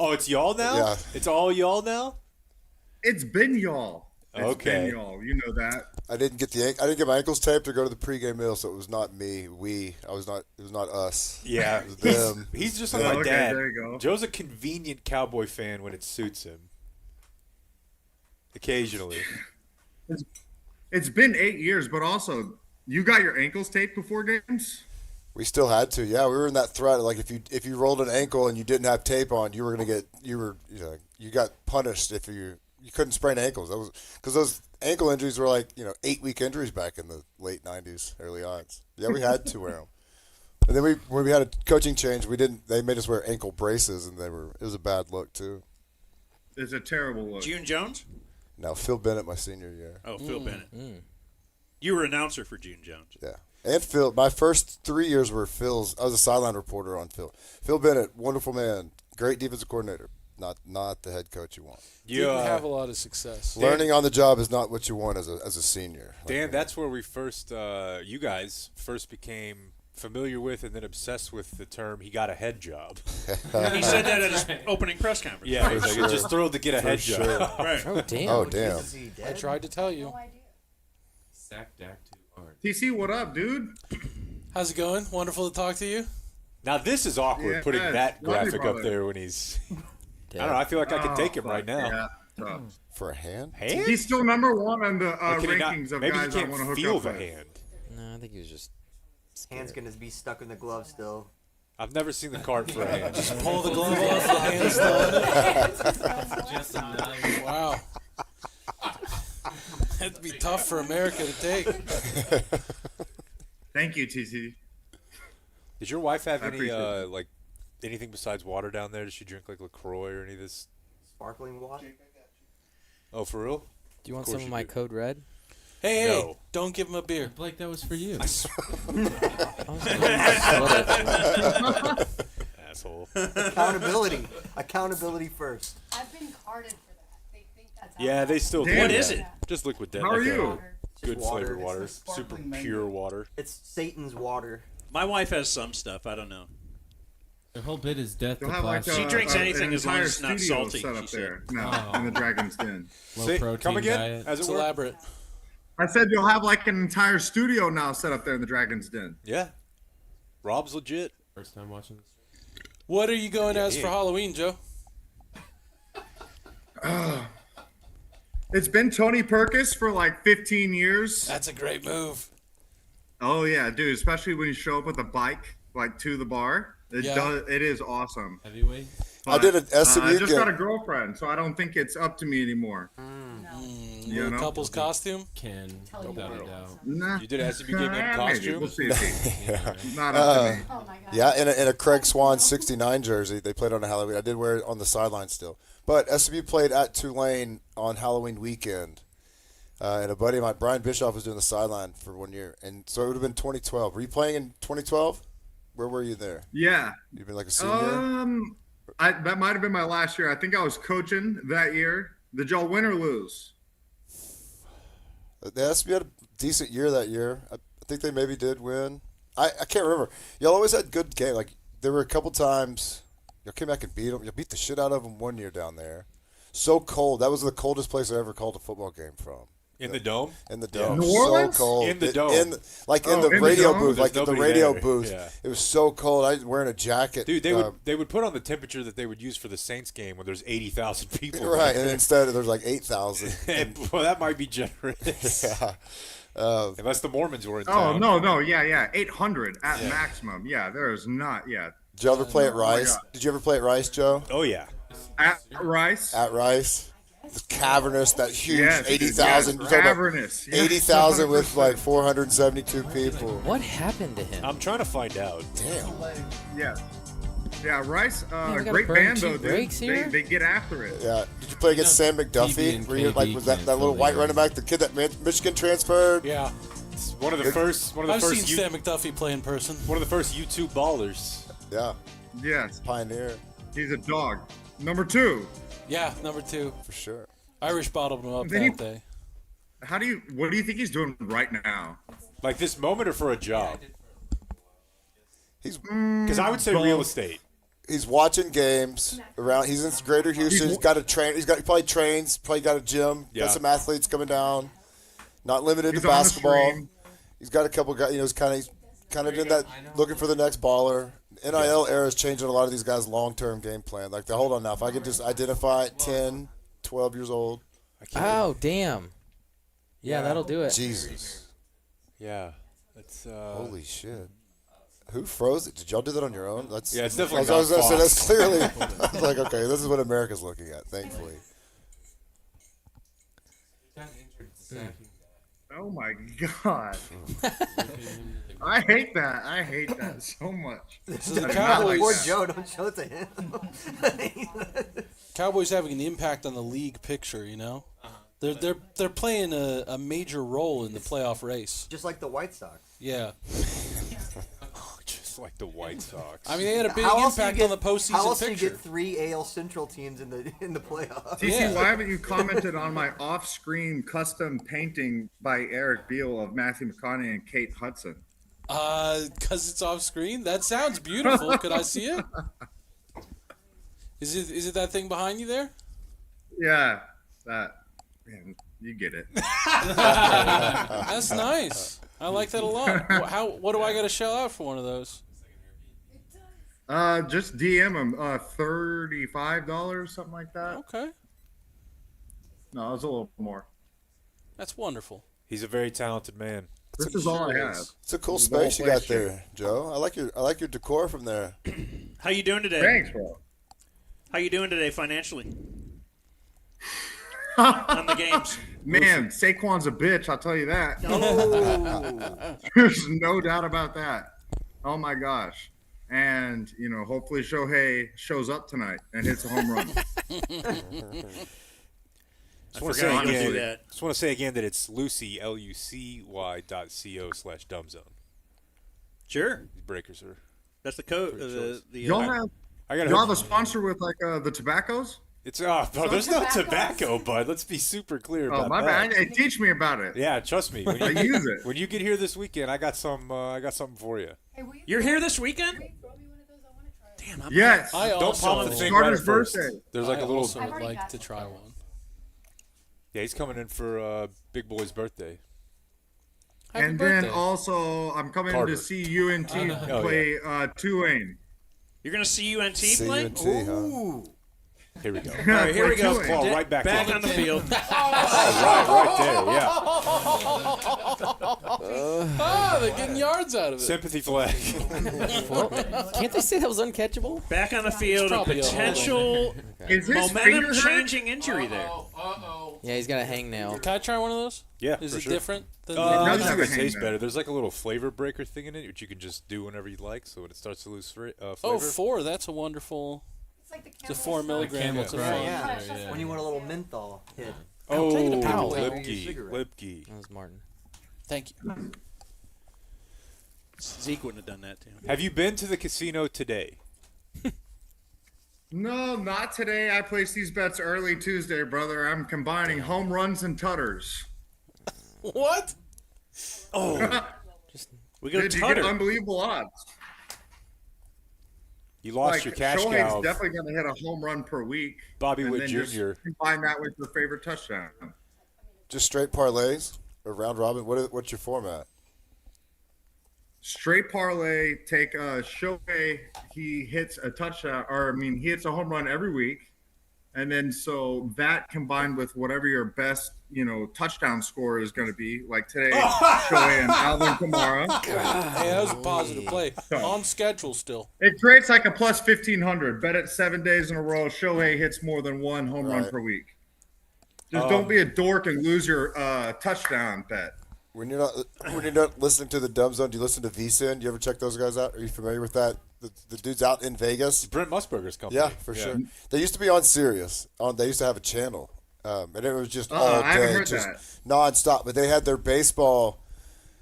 Oh, it's y'all now? Yeah. It's all y'all now? It's been y'all. It's Okay. been y'all. You know that. I didn't get my ankles taped or go to the pregame meal, so it was not me. It was not us. Yeah. It was them. He's just like Oh, my okay, dad. there you go. Joe's a convenient Cowboy fan when it suits him. Occasionally. It's been 8 years, but also you got your ankles taped before games. We still had to. Yeah, we were in that threat. Like if you rolled an ankle and you didn't have tape on, you got punished if you couldn't sprain ankles. That was because those ankle injuries were like 8-week injuries back in the late '90s, early odds. Yeah, we had to wear them. And then when we had a coaching change, we didn't. They made us wear ankle braces, and it was a bad look too. It's a terrible look. June Jones? Now Phil Bennett, my senior year. Oh, Phil Bennett. You were announcer for June Jones. Yeah. And Phil, my first 3 years were Phil's. I was a sideline reporter on Phil. Phil Bennett, wonderful man, great defensive coordinator. Not the head coach you want. You didn't have a lot of success. Learning on the job is not what you want as a senior. Dan, that's where we first, you guys first became familiar with and then obsessed with the term "he got a head job." He said that at his opening press conference. Yeah, he was like, just thrilled to get a head sure. job. Right. Oh, damn. Oh, damn. I tried to tell you. Sack Dak too hard. TC, what up, dude? How's it going? Wonderful to talk to you. Now this is awkward, Yeah, putting that love you, graphic up brother. there when he's. I don't know. I feel like I could take him right now. Yeah, tough. For a hand? Hand? He's still number one on the Or can he not- rankings of maybe guys he I can't want to hook feel up the with. hand. No, I think he was just. Hand's gonna be stuck in the glove still. I've never seen the cart for a hand. Just pull the glove off, the hand's still in it. Just enough. Wow. That'd be tough for America to take. Thank you, TC. Does your wife have I any appreciate it. like anything besides water down there? Does she drink like LaCroix or any of this? Sparkling water. Oh, for real? Do you want Of course some of you my do. Code Red? Hey, No. don't give him a beer. Blake, that was for you. Asshole. Accountability first. I've been carded for that. They think that's Yeah, they still do. Damn. What that. is it? Just liquid death. How are like you? Good Just water. flavored water. It's the Super sparkling mango. pure water. It's Satan's water. My wife has some stuff. I don't know. The whole bit is death to They'll have like plastic. She drinks anything an as long entire as it's not studio salty, set she up said. there. No, Oh. in the Dragon's Den. Low Say- protein come again? diet. As It's it were? elaborate. I said you'll have like an entire studio now set up there in the Dragon's Den. Yeah. Rob's legit. First time watching this. What are you going as yeah. for Halloween, Joe? It's been Tony Perkis for like 15 years. That's a great move. Oh yeah, dude! Especially when you show up with a bike like to the bar. It is awesome. Heavyweight. I did an I SMU just game. got a girlfriend, so I don't think it's up to me anymore. You Little know? couple's costume? Can, without a doubt. Nah. You did an SMU game in Maybe. costume? We'll see. Not up to me. Oh my god. Yeah, in a Craig Swan '69 jersey. They played on a Halloween. I did wear it on the sideline still. But SMU played at Tulane on Halloween weekend. And a buddy of mine, Brian Bischoff, was doing the sideline for 1 year. And so it would have been 2012. Were you playing in 2012? Where were you there? Yeah. You've been like a senior? That might have been my last year. I think I was coaching that year. Did y'all win or lose? The SMU had a decent year that year. I think they maybe did win. I can't remember. Y'all always had good games. Like, there were a couple times y'all came back and beat them. You beat the shit out of them 1 year down there. So cold. That was the coldest place I ever called a football game from. In the dome? In the dome. New Orleans? So cold. In the dome. In the in the radio dome? booth. Like There's in the nobody radio there. booth. Yeah. It was so cold. I was wearing a jacket. Dude, they would put on the temperature that they would use for the Saints game when there's 80,000 people. Right, and instead there's like 8,000. Well, that might be generous. Yeah. Unless the Mormons were in Oh town. no, yeah, 800 at maximum. Yeah, there is not yet. Did you ever play at Oh my Rice? God. Did you ever play at Rice, Joe? Oh, yeah. At Rice. At Rice? The cavernous, that huge Yes, 80,000. yes, You're talking about cavernous, yes. 80,000 with like 472 people. What happened to him? I'm trying to find out. Damn. Yeah. Yeah, Rice, we gotta great burn band 2 though, dude. breaks here? They get after it. Yeah. Did you play against Sam TV McDuffie? and Were you like KB was that can't little fill white the running back, the kid that Michigan transferred? Yeah. It's one of the first. I've seen Sam McDuffie play in person. One of the first YouTube ballers. Yeah. Yes. Pioneer. He's a dog. Number 2. Yeah, number 2. For sure. Irish bottled him up Then that day. What do you think he's doing right now? Like this moment or for a job? He's Because I would say both. real estate. he's watching games around. He's in Greater Houston. He's got a train. He probably trains. Probably got a gym. Yeah. Got some athletes coming down. Not limited He's to on the basketball. stream. He's got a couple guys. He's kind of in that looking for the next baller. NIL era is changing a lot of these guys' long-term game plan. Like, hold on now. If I can just identify at 10, 12 years old. Oh, damn. Yeah, that'll do it. Jesus. Yeah. That's holy shit. Who froze it? Did y'all do that on your own? That's Yeah, it's definitely I was not going to say, that's Fox. clearly. I was like, okay, this is what America's looking at, thankfully. Oh my god. I hate that. I hate that so much. So the I do not Cowboys. like Poor that. Joe, don't show it to him. Cowboys having an impact on the league picture, you know. They're playing a major role in the playoff race. Just like the White Sox. Yeah. Just like the White Sox. I mean, they had a big How else do you impact get- on the postseason How else do picture. you get 3 AL Central teams in the playoffs? TC, why haven't you commented on my off-screen custom painting by Eric Beal of Matthew McConaughey and Kate Hudson? Because it's off screen. That sounds beautiful. Could I see it? Is it that thing behind you there? Yeah, that. Man, you get it. That's nice. I like that a lot. What do I got to shell out for one of those? Just DM him. $35, something like that. Okay. No, it was a little more. That's wonderful. He's a very talented man. This is all I have. It's a cool This is the whole space you got place here. there, Joe. I like your decor from there. How you doing today? Thanks, bro. How you doing today financially? On the games. Man, Saquon's a bitch, I'll tell you that. Oh. There's no doubt about that. Oh my gosh. And, hopefully Shohei shows up tonight and hits a home run. Just want to say again that it's Lucy, lucy.co/dumbzone. Sure. These breakers are. That's the code. Y'all have a sponsor with the tobaccos? It's there's no tobacco, bud. Let's be super clear about Oh, my that. bad. Hey, teach me about it. Yeah, trust me. When I you use it. When you get here this weekend, I got something for you. You're here this weekend? Damn, I'm Yes. Don't pop the thing right at first. There's like I a little. also would like to try one. Yeah, he's coming in for Big Boy's birthday. And then also, I'm coming Carter. to see UNT Oh, play Tulane. You're going to see UNT play? UNT, huh? Here we go. All right, here we go. Claw right back on the field. right there, yeah. They're getting yards out of it. Sympathy flag. Can't they say that was uncatchable? Back on the field, a probably a potential Is his finger hurt? momentum-changing injury there. Yeah, he's got a hangnail. Can I try one of those? Yeah, Is for it sure. different than does I have think a it tastes hangnail. better. There's like a little flavor breaker thing in it, which you can just do whenever you like. So when it starts to lose flavor. Oh, 4. That's a wonderful. It's a 4 milligram. It's a Camel fun. Yeah. When you want a little menthol hit. Oh, take it a pound. Lipke. That was Martin. Thank you. Zeke wouldn't have done that to him. Have you been to the casino today? No, not today. I placed these bets early Tuesday, brother. I'm combining home runs and tutters. What? Oh. We go Dude, you get tutter. unbelievable odds. You lost your cash Shohei's cow. definitely going to hit a home run per week. Bobby and Witt then just Jr. Combine that with your favorite touchdown. Just straight parlays or round robin. What's your format? Straight parlay, take Shohei, he hits a touchdown, he hits a home run every week. And then so that combined with whatever your best, touchdown score is going to be, like today, Shohei and Alvin Kamara. Hey, that was a positive play. On schedule still. It creates like a plus 1,500. Bet it 7 days in a row. Shohei hits more than one home run per week. Just don't be a dork and lose your touchdown bet. When you're not listening to the Dumb Zone, do you listen to VSiN? Do you ever check those guys out? Are you familiar with that? The dude's out in Vegas. Brent Musburger's company. Yeah, for sure. They used to be on Sirius. They used to have a channel, and it was just all I haven't day, heard just that. nonstop. But they had their baseball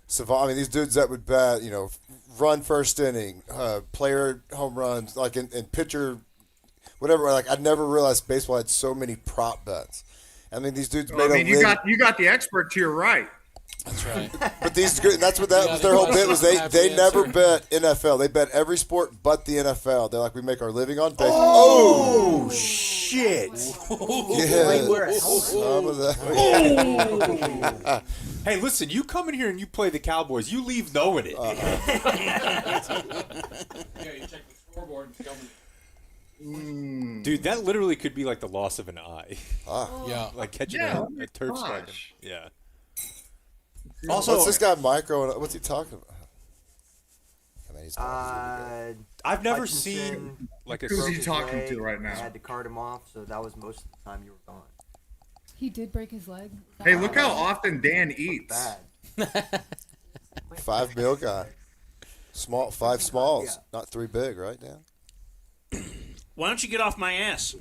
savant. These dudes that would bet, run first inning, player home runs, like in pitcher, whatever. Like I'd never realized baseball had so many prop bets. These dudes made a you got the expert to your right. That's right. But that's what that was their whole bit was they never bet NFL. They bet every sport but the NFL. They're like, we make our living on baseball. Oh, shit. Yeah. Some of that. Hey, listen, you come in here and you play the Cowboys. You leave knowing it. Yeah, you check the scoreboard and tell me. Dude, that literally could be like the loss of an eye. Yeah. Like catching a turf striking. Yeah. Also, what's this guy Micro? What's he talking about? I mean, he's I've never Hutchinson seen like a. Who's he broke his talking leg. to right now? I had to cart him off, so that was most of the time you were gone. He did break his leg. Hey, look how often Dan eats. Bad. 5 mil guy. 5 smalls, not 3 big, right, Dan? Why don't you get off my ass?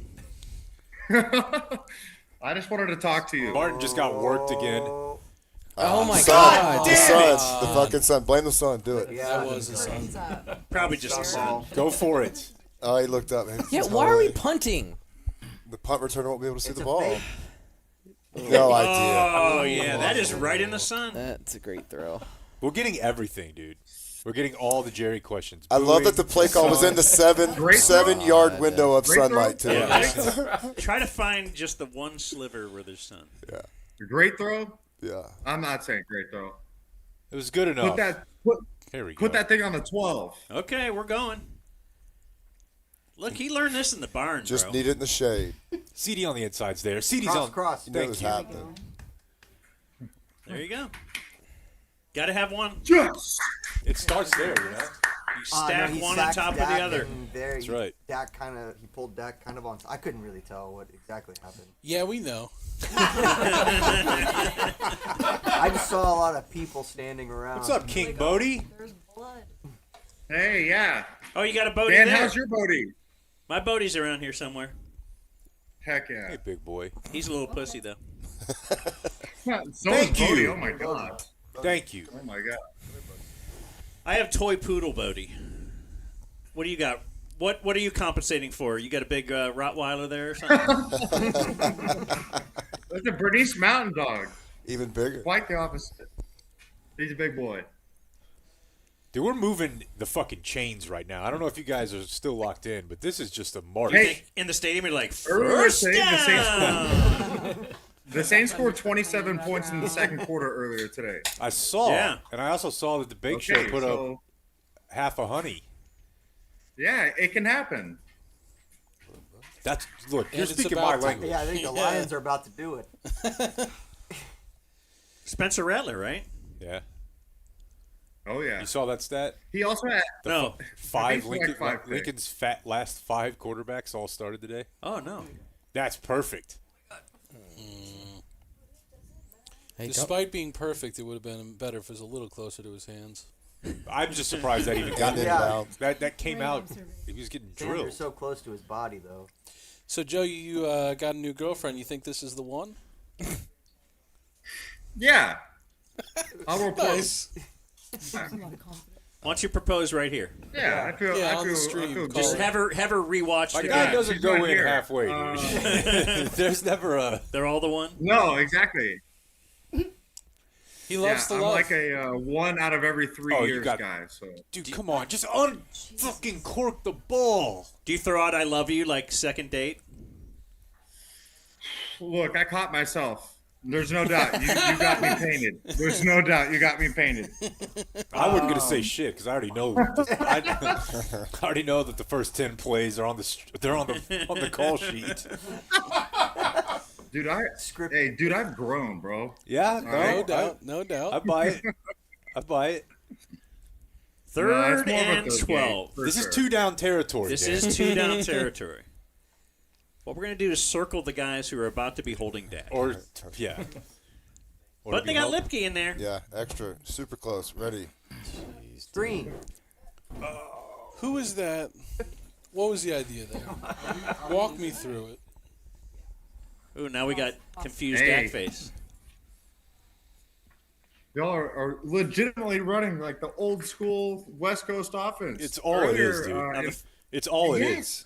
I just wanted to talk to you. Martin just got worked again. Oh my sun. God! The sun, the fucking sun. Blame the sun. Do it. Yeah, That was the sun. Probably just the sun. Go for it. Oh, he looked up. Man. Yeah, why are we punting? The punt returner won't be able to see It's the a ball. fake. No idea. Oh, yeah, that is right in the sun. That's a great throw. We're getting everything, dude. We're getting all the Jerry questions. I love that the play call was in the 7-yard window of Great sunlight too. Yeah. Try to find just the one sliver where there's sun. Yeah. Great throw? Yeah. I'm not saying great throw. It was good enough. Here we go. Put that thing on the 12. Okay, we're going. Look, he learned this in the barn, Just bro. need it in the shade. CD on the inside's there. CD's Cross, on. cross. You know Thank what's you. happening. There you go. Got to have one. Yes. It starts there, you know. You stack he one on stacked top of Dak the other. and There, That's right. He pulled Dak kind of on. I couldn't really tell what exactly happened. Yeah, we know. I just saw a lot of people standing around. What's up, King Bodie? There's blood. Hey, yeah. Oh, you got a Bodie Dan, there. how's your Bodie? My Bodie's around here somewhere. Heck yeah. Hey, big boy. He's a little pussy, though. So Thank is Bodie. you. Oh, my God. Thank you. Oh, my God. I have toy poodle Bodie. What do you got? What are you compensating for? You got a big Rottweiler there or something? That's a Bernese Mountain Dog. Even bigger. Quite the opposite. He's a big boy. Dude, we're moving the fucking chains right now. I don't know if you guys are still locked in, but this is just a march. Hey. In the stadium, you're like, Earlier, first down. The Saints scored 27 points in the second quarter earlier today. I saw, Yeah. and I also saw that the Big Okay, Show put so- up half a honey. Yeah, it can happen. That's look. You're it's speaking about my to. language. Yeah, I think the Lions are about to do it. Spencer Rattler, right? Yeah. Oh, yeah. You saw that stat? He also had No. Five I think it's like 5 picks. Lincoln's last 5 quarterbacks all started today. Oh, no. That's perfect. Despite being perfect, it would have been better if it was a little closer to his hands. I'm just surprised that even got Yeah. that came out. He was getting Sanders drilled. so close to his body, though. So, Joe, you got a new girlfriend. You think this is the one? Yeah. I'll report. Nice. There's a lot of confidence. Why don't you propose right here? Yeah, I feel. Yeah, I on feel, the stream, I feel call Just good. have her rewatch My the guy game. doesn't she's go right in here. halfway, dude. There's never a. They're all the one? No, exactly. He loves Yeah, the I'm love. like a 1 out of every 3 Oh, you years got- guy. So Dude, come on, just fucking cork the ball. Do you throw out I love you like second date? look, I caught myself. There's no doubt. You got me painted. There's no doubt you got me painted. I wasn't gonna say shit because I already know. I already know that the first 10 plays are on they're on the call sheet. Dude, dude, I've grown, bro. Yeah, no doubt. I buy it. I buy it. Third it's more of a and third 12. game, This for is sure. 2 down territory. This Dan. is 2 down territory. What we're going to do is circle the guys who are about to be holding Dak. Or yeah. Or But to they be got held- Lipke in there. Yeah, extra, super close, ready. Green. Who is that? What was the idea there? Walk me through it. Ooh, now we got confused Hey. Dak face. Y'all are legitimately running like the old school West Coast offense. It's all it is, dude. Earlier, It's all it yes. is.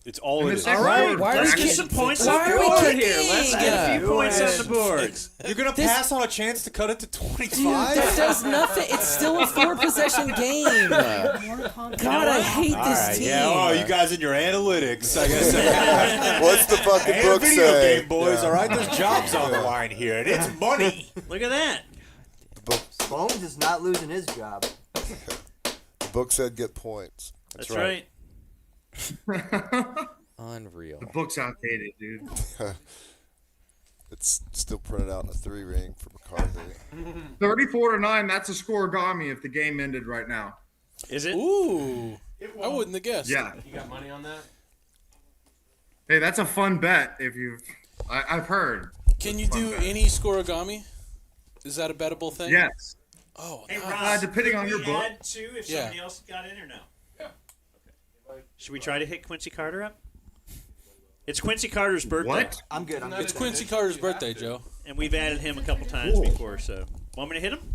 It's all And it the is. second All right, quarter, let's actually- get some points Why on are the we board here. kicking? Let's get a few points on the board. You're gonna This- pass on a chance to cut it to 25. Dude, that does nothing. It's still a 4-possession game. God, I hate All this right, team. yeah. Oh, you guys in your analytics, I guess. What's the fucking Hey, book video say? game boys. Yeah. All right, there's jobs on the line here, and it's money. Look at that. Bones is not losing his job. The book said get points. That's right. Unreal. The book's outdated, dude. It's still printed out in a 3-ring for McCarthy. 34-9. That's a scoregami if the game ended right now. Is it? Ooh. I wouldn't have guessed. Yeah. You got money on that? Hey, that's a fun bet. If you've, I've heard. Can you do any scorigami? Is that a bettable thing? Yes. Oh, Hey, nice. Ross, depending can on we your book. add two if Yeah. somebody else got in or no? Yeah. Okay. Should we try to hit Quincy Carter up? It's Quincy Carter's birthday. What? I'm good. I'm It's good. Quincy Carter's birthday, Joe. And we've added him a couple times before, so. Want me to hit him?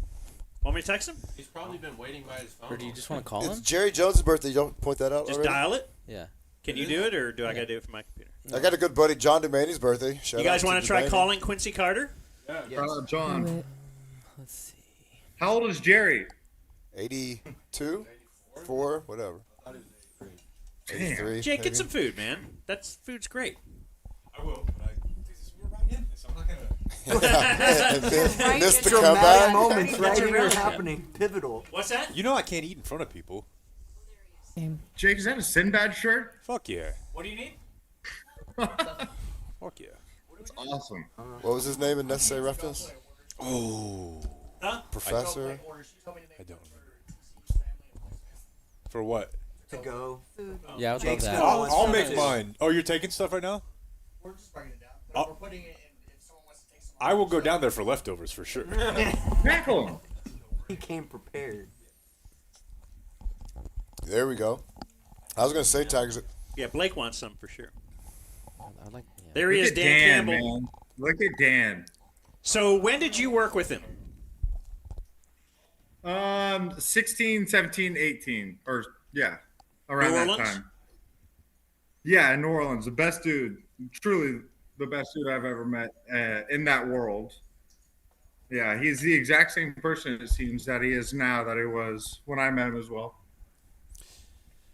Want me to text him? He's probably been waiting by his phone. Or do you just want to call It's him? Jerry Jones' birthday. You don't point that out Just already? dial it? Yeah. Can you do it, or do I got to do it from my computer? I got a good buddy, John Dumaney's birthday. Shout You guys out want to try Dumaney. calling Quincy Carter? John. Let's see. How old is Jerry? 82? 4? Whatever. 83. Jake, get maybe? some food, man. That's food's great. I will. But we're right in this. I'm not gonna. Right, Missed the dramatic comeback. moments right Get your here round. happening. Pivotal. What's that? You know I can't eat in front of people. Same. Jake, is that a Sinbad shirt? Fuck yeah. What do you need? Fuck yeah. That's awesome. What was his name in Necessary Roughness? Oh. Huh? Professor? I don't. For what? To go. Yeah, I would love Jake's that. going. I'll make mine. Oh, you're taking stuff right now? We're just bringing it down. But we're putting it in if someone wants to take some. I will go down there for leftovers for sure. Tackle him. He came prepared. There we go. I was going to say Tigers. Yeah, Blake wants some for sure. I like. Yeah. There he Look is, at Dan, Campbell. man. Look at Dan. So when did you work with him? 16, 17, 18. Or, yeah, around New that Orleans? time. Yeah, in New Orleans. The best dude. Truly the best dude I've ever met in that world. Yeah, he's the exact same person, it seems, that he is now that he was when I met him as well.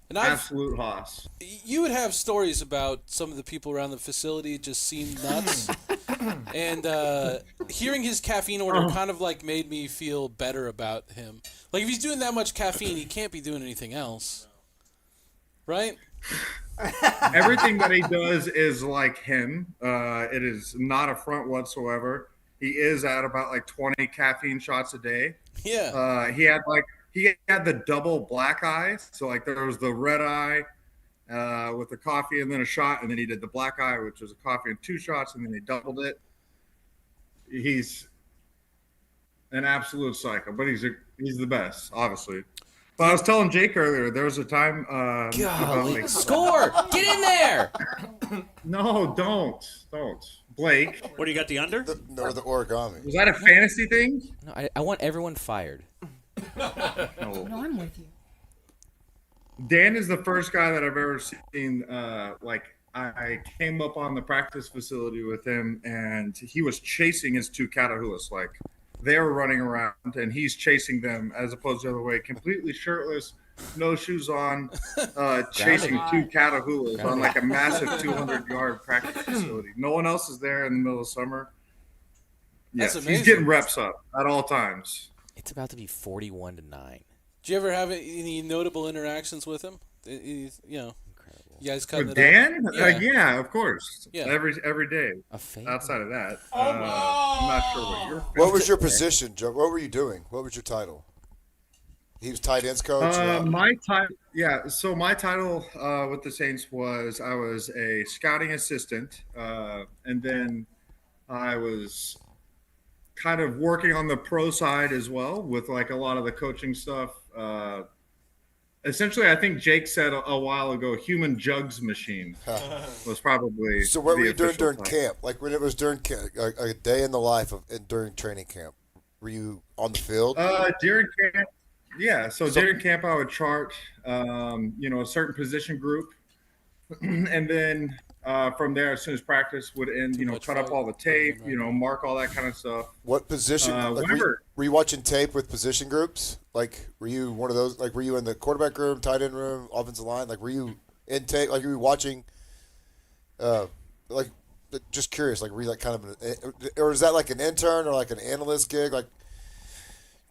And Absolute hoss. You would have stories about some of the people around the facility just seem nuts. And hearing his caffeine order kind of like made me feel better about him. Like if he's doing that much caffeine, he can't be doing anything else. Right? Everything that he does is like him. It is not a front whatsoever. He is at about like 20 caffeine shots a day. Yeah. He had the double black eye. So like there was the red eye with the coffee and then a shot, and then he did the black eye, which was a coffee and 2 shots, and then he doubled it. He's an absolute psycho, but he's the best, obviously. But I was telling Jake earlier, there was a time. Golly. Score! Get in there! No, don't. Blake. What do you got, the under? The origami. Was that a fantasy thing? No, I want everyone fired. No, I'm with you. Dan is the first guy that I've ever seen. I came up on the practice facility with him, and he was chasing his 2 Catahoula's. Like they were running around, and he's chasing them, as opposed to the other way, completely shirtless, no shoes on, chasing 2 Catahoula's on like a massive 200-yard practice facility. No one else is there in the middle of summer. Yes, That's he's amazing. getting reps up at all times. It's about to be 41-9. Did you ever have any notable interactions with him? You know, you guys cutting With it Dan? up? Yeah, of course. Yeah. Every day. A fake? Outside of that, I'm not sure what you're. What was your position, Joe? What were you doing? What was your title? He was tight ends coach? My title, yeah. So my title with the Saints was I was a scouting assistant, and then I was kind of working on the pro side as well with like a lot of the coaching stuff. Essentially, I think Jake said a while ago, human jugs machine was probably. So what the were you doing official during title. camp? Like when it was during a day in the life of during training camp? Were you on the field? During camp, yeah. So during camp, I would chart, a certain position group and then from there, as soon as practice would end, cut up all the tape, mark all that kind of stuff. What position? Were you watching tape with position groups? Like, were you one of those? Like, were you in the quarterback room, tight end room, offensive line? Like, were you in tape? Like, were you watching? Just curious. Like, were you like kind of, or is that like an intern or like an analyst gig? Like,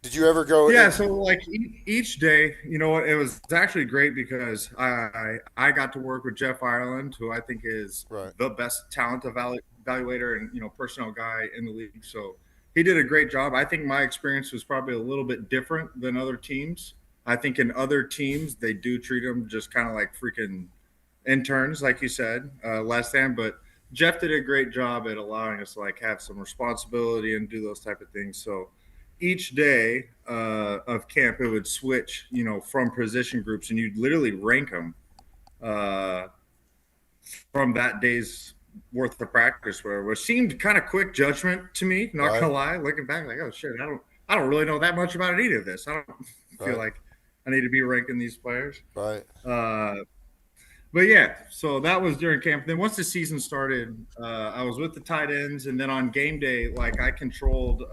did you ever go? Yeah. So like each day, it was actually great because I got to work with Jeff Ireland, who I think is the best talent evaluator and personnel guy in the league. So he did a great job. I think my experience was probably a little bit different than other teams. I think in other teams they do treat them just kind of like freaking interns, like you said last time. But Jeff did a great job at allowing us to like have some responsibility and do those type of things. So each day of camp, it would switch, from position groups, and you'd literally rank them from that day's worth of practice, whatever. It seemed kind of quick judgment to me, not gonna lie. Looking back, like, oh shit, I don't really know that much about any of this. I don't feel like I need to be ranking these players. Right. But yeah, so that was during camp. Then once the season started, I was with the tight ends, and then on game day, like I controlled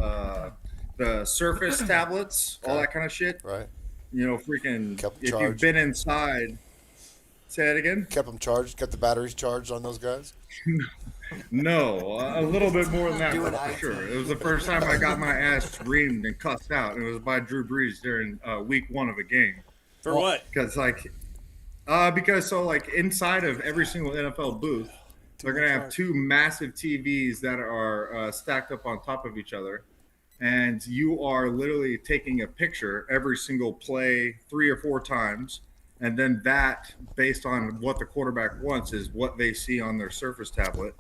the Surface tablets, all that kind of shit. Right. Freaking. Kept them if charged. you've been inside, say it again. Kept them charged. Kept the batteries charged on those guys. No, a little bit more than that, for sure. It was the first time I got my ass reamed and cussed out. And it was by Drew Brees during week 1 of a game. For what? Because inside of every single NFL booth, they're gonna have 2 massive TVs that are stacked up on top of each other. And you are literally taking a picture every single play 3 or 4 times. And then that, based on what the quarterback wants, is what they see on their Surface tablet.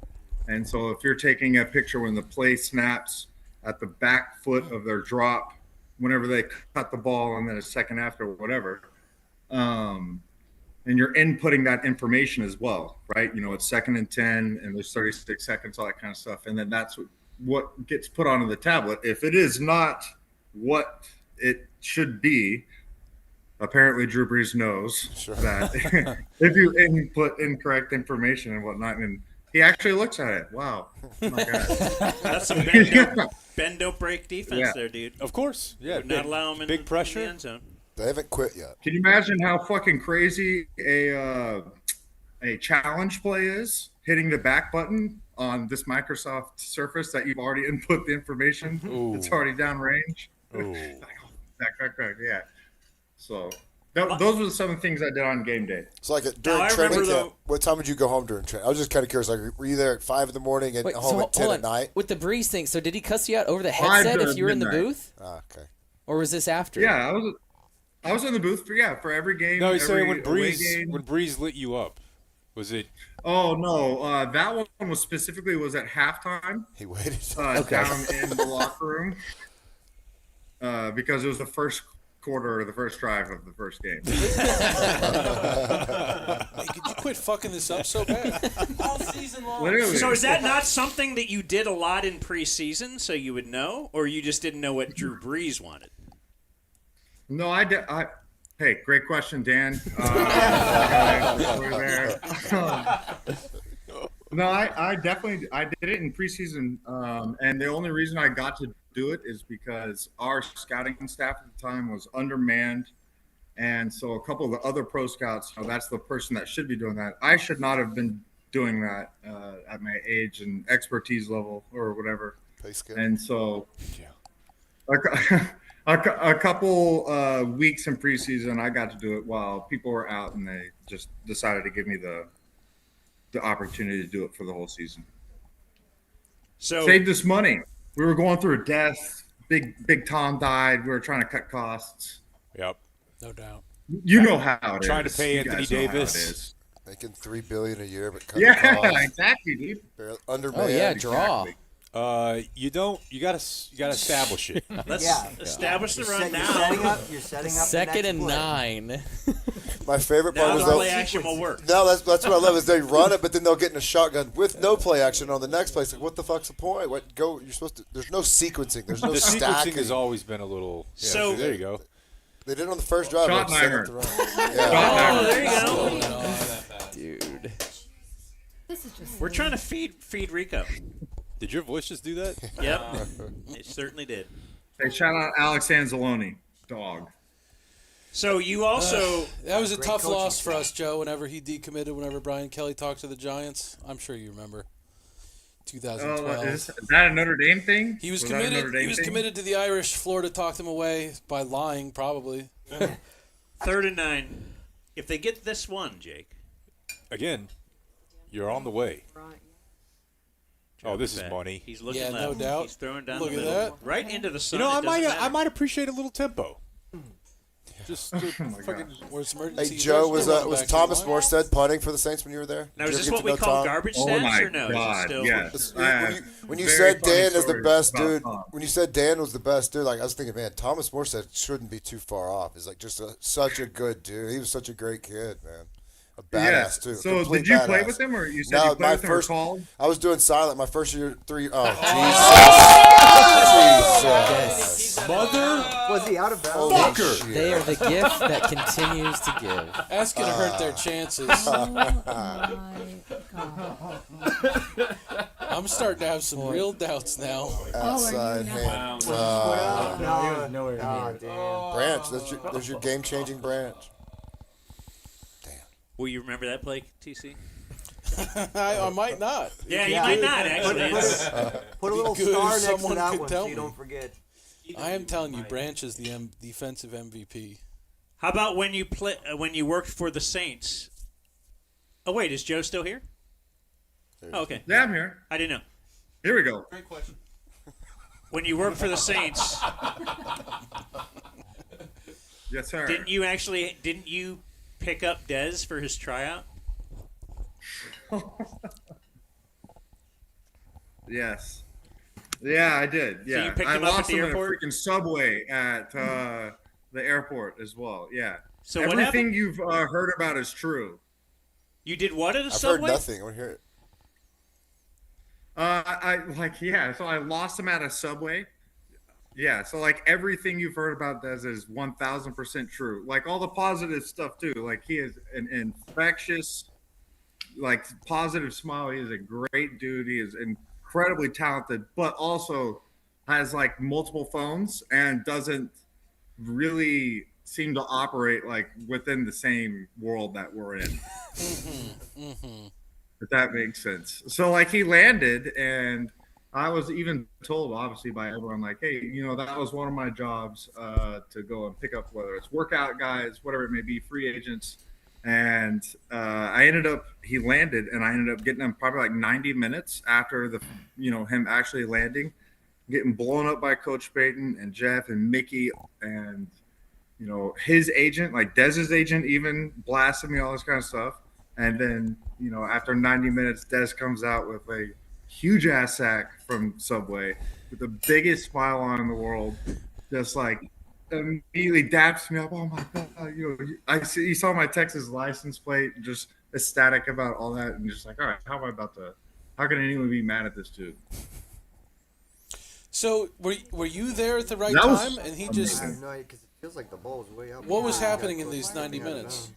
And so if you're taking a picture when the play snaps at the back foot of their drop, whenever they cut the ball and then a second after or whatever, and you're inputting that information as well, right? It's 2nd and 10 and there's 36 seconds, all that kind of stuff. And then that's what gets put onto the tablet. If it is not what it should be, apparently Drew Brees knows that if you input incorrect information and whatnot, and he actually looks at it. Wow. Oh my God. That's some bend don't break defense there, dude. Of course. Yeah. Would not allow him in big pressure. the end zone. They haven't quit yet. Can you imagine how fucking crazy a challenge play is? Hitting the back button on this Microsoft Surface that you've already input the information. Ooh. It's already downrange. Ooh. Yeah. So those were some of the things I did on game day. So like during training camp, what time would you go home during training? I was just kind of curious. Like, were you there at 5 in the morning and home at 10 at night? With the Breeze thing, so did he cuss you out over the headset if you were in the booth? Okay. Or was this after? Yeah, I was in the booth for every game. No, he's saying when game. Breeze lit you up, was it? Oh no, that one was specifically at halftime. He waited down in the locker room because it was the first quarter or the first drive of the first game. Hey, could you quit fucking this up so bad? All season long. Literally. So is that not something that you did a lot in preseason, so you would know, or you just didn't know what Drew Brees wanted? No, hey, great question, Dan. No, I definitely did it in preseason, and the only reason I got to do it is because our scouting staff at the time was undermanned, and so a couple of the other pro scouts, that's the person that should be doing that. I should not have been doing that at my age and expertise level or whatever. And so, a couple weeks in preseason, I got to do it while people were out, and they just decided to give me the opportunity to do it for the whole season. So saved us money. We were going through a death. Big Tom died. We were trying to cut costs. Yep. No doubt. You know how it is. Trying to pay Anthony Davis. Making $3 billion a year, but cutting costs. Exactly, dude. Undermanned. Oh yeah, draw. You gotta establish it. Let's establish the run now. You're setting up. 2nd and 9. My favorite part was play action will work. No, that's what I love is they run it, but then they'll get in a shotgun with no play action on the next play. It's like, what the fuck's the point? You're supposed to. There's no sequencing. There's no the stacking. sequencing has always been a little. Yeah, so there you go. They did it on the first drive. Schottenheimer. Oh, there you go. Dude. This is just. We're trying to feed Rico. Did your voice just do that? Yep, it certainly did. Hey, shout out Alex Anzalone, dog. So you also that was a tough loss for us, Joe. Whenever he decommitted, whenever Brian Kelly talked to the Giants, I'm sure you remember. 2012. Is that a Notre Dame thing? He was that a committed. Notre Dame He was thing? committed to the Irish. Florida talked him away by lying, probably. 3rd and 9. If they get this one, Jake. Again, you're on the way. Oh, this is Back. money. He's looking Yeah, left. no doubt. He's throwing down Look the at middle. that. Right into the sun. You know, It doesn't matter. I might appreciate a little tempo. Just fucking where's emergency. Hey, Joe, there's was no running was back Thomas anymore. Morstead punting for the Saints when you were there? Now, Did is you this ever what get we to know call Tom? garbage Oh stats my or no? Is it God, still yes. When you Very said funny Dan is the stories best about dude, Tom. when you said Dan was the best dude, like I was thinking, man, Thomas Morstead shouldn't be too far off. He's like just such a good dude. He was such a great kid, man. A badass too. So Complete did you play badass. with him, or you said No, you played my with him first. or called? I was doing silent. My first year, 3. Oh, Jesus! Mother. Was he out of bounds? Fucker. They are the gift that continues to give. That's gonna hurt their chances. I'm starting to have some real doubts now. Outside hand. No, he was nowhere near. Branch. There's your game-changing branch. Will you remember that play, TC? I might not. Yeah, you might not actually. Put a little Good if star next to someone that could one tell so you me. don't forget. I am telling you, Branch is the defensive MVP. How about when you when you worked for the Saints? Oh wait, is Joe still here? Oh, okay. Yeah, I'm here. I didn't know. Here we go. Great question. When you worked for the Saints, Yes, sir. didn't you pick up Dez for his tryout? Yes. Yeah, I did. Yeah, you picked I him up at lost the him airport? in a freaking subway at the airport as well. Yeah. So what everything happened? you've heard about is true. You did what at a I've subway? heard nothing. I want to hear it. So I lost him at a subway. Yeah, so like everything you've heard about Dez is 1,000% true. Like all the positive stuff too. Like he is an infectious, like positive smile. He is a great dude. He is incredibly talented, but also has like multiple phones and doesn't really seem to operate like within the same world that we're in. If that makes sense. So like he landed, and I was even told obviously by everyone like, hey, you know, that was one of my jobs to go and pick up whether it's workout guys, whatever it may be, free agents. And he landed, and I ended up getting him probably like 90 minutes after him actually landing, getting blown up by Coach Payton and Jeff and Mickey and, you know, his agent, like Dez's agent, even blasted me, all this kind of stuff. And then, you know, after 90 minutes, Dez comes out with a huge ass sack from Subway with the biggest smile on in the world, just like immediately daps me up. Oh my God, he saw my Texas license plate, just ecstatic about all that, and just like, all right, how can anyone be mad at this dude? So were you there at the right That was time? And he just No, because it feels like the ball was way up. what was Yeah, happening in close these to 90 it. I don't minutes? know.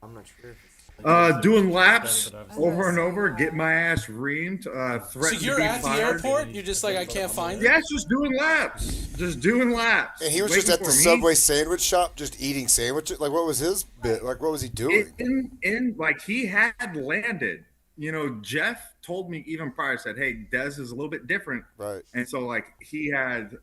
I'm not sure. If it's Doing laps over and over, get my ass reamed, So threatened you're to be at the fired. airport? You're just like, I can't find it? Yes, just doing laps. And he was just at the Subway sandwich shop, just eating sandwiches. Like, what was his bit? Like, what was he doing? Like he had landed. You know, Jeff told me even prior, said, hey, Dez is a little bit different. Right. And so like he had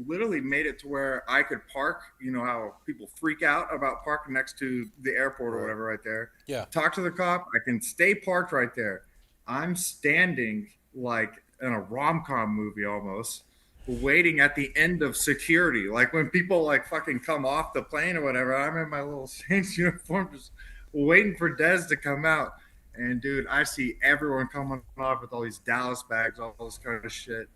literally made it to where I could park. You know how people freak out about parking next to the airport or whatever right there. Yeah. Talk to the cop. I can stay parked right there. I'm standing like in a rom-com movie almost, waiting at the end of security. Like when people like fucking come off the plane or whatever, I'm in my little Saints uniform just waiting for Dez to come out. And dude, I see everyone coming off with all these Dallas bags, all this kind of shit.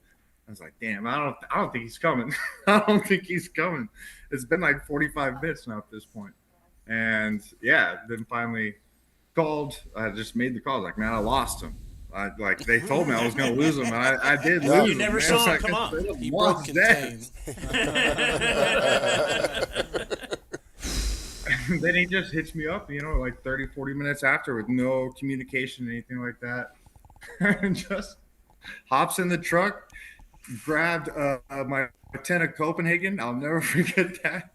I was like, damn, I don't think he's coming. I don't think he's coming. It's been like 45 minutes now at this point. And yeah, then finally called. I just made the call. Like, man, I lost him. They told me I was going to lose him. And I did lose him. You never saw him come off. He broke contain. then he just hits me up, like 30, 40 minutes after with no communication, anything like that. And just hops in the truck, grabbed my tin of Copenhagen. I'll never forget that.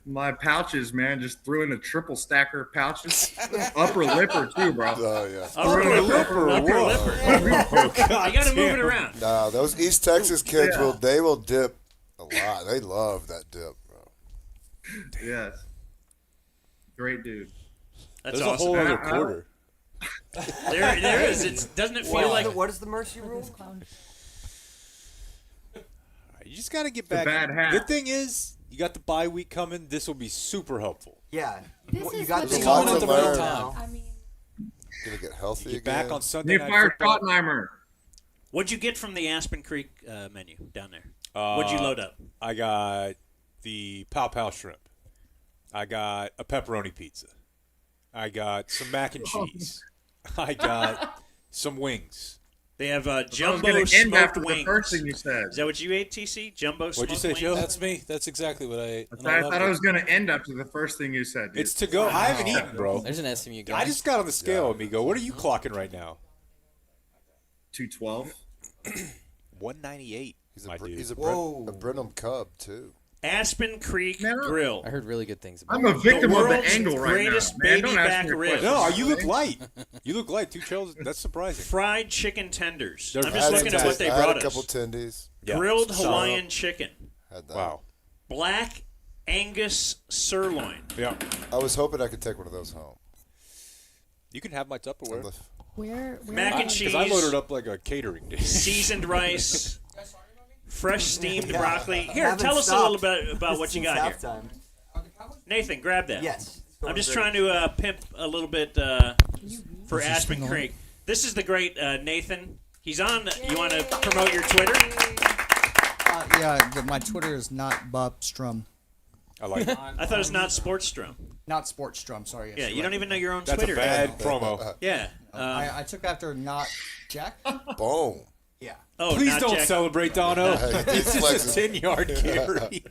My pouches, man, just threw in a triple stacker of pouches. Upper lipper, too, bro. Oh, yeah. Upper lipper. Oh, God, You got to move it around. Nah, those East Texas kids Yeah. they will dip a lot. They love that dip, bro. Yes. Great dude. That's There's awesome. a whole other quarter. There is. Doesn't it feel like What is the mercy rule? You just got to get a back. bad hat. Good thing is, you got the bye week coming. This will be super helpful. Yeah. This You is got what the they coming want at the to right do time. I mean, Gonna get healthy Get again. back on Sunday New night fire football. Schottenheimer. What'd you get from the Aspen Creek menu down there? What'd you load up? I got the pow pow shrimp. I got a pepperoni pizza. I got some mac and cheese. I got some wings. They have I was jumbo gonna end smoked after the wings. first thing you said. Is that what you ate, TC? Jumbo smoked What'd you say, wings? Joe? That's me. That's exactly what I ate. and I loved thought I it. was going to end after the first thing you said, dude. It's to go. I haven't eaten, bro. There's an SMU guy. I just got on the scale, amigo. What are you clocking right now? 212. 198. He's a, my Br- dude. he's a, Whoa. Bren- a Brenham Cub, too. Aspen Creek Man, Grill. I heard really good things about I'm a it. victim of the world's angle right now. greatest Man, baby don't ask back me a ribs. question. No, you look light. You look light. 2 chills. That's surprising. Fried chicken tenders. They're I'm just looking at what they I had brought a couple us. tendies. Yeah. Grilled Solid. Hawaiian chicken. Had that. Wow. Black Angus sirloin. Yeah. I was hoping I could take one of those home. You can have my Tupperware. where Mac and cheese. Because I loaded up like a catering dish. Seasoned rice. Fresh steamed Yeah. broccoli. Here, Haven't tell us a stopped little bit about what you since got here. halftime. Nathan, grab that. Yes. I'm just Going trying to pimp a little bit for Aspen Creek. This is the great Nathan. He's on. You want to promote your Twitter? My Twitter is not Bob Strum. I like it. I thought it was not Sportstrom. Not Sports Strum, sorry. Yes, Yeah, you're you right. don't even know your own That's Twitter. a bad promo. Yeah. I took after not Jack. Boom. Yeah. Oh, Please not don't Jack. celebrate, Dono. Hey, It's he's just a flexing. 10-yard carry.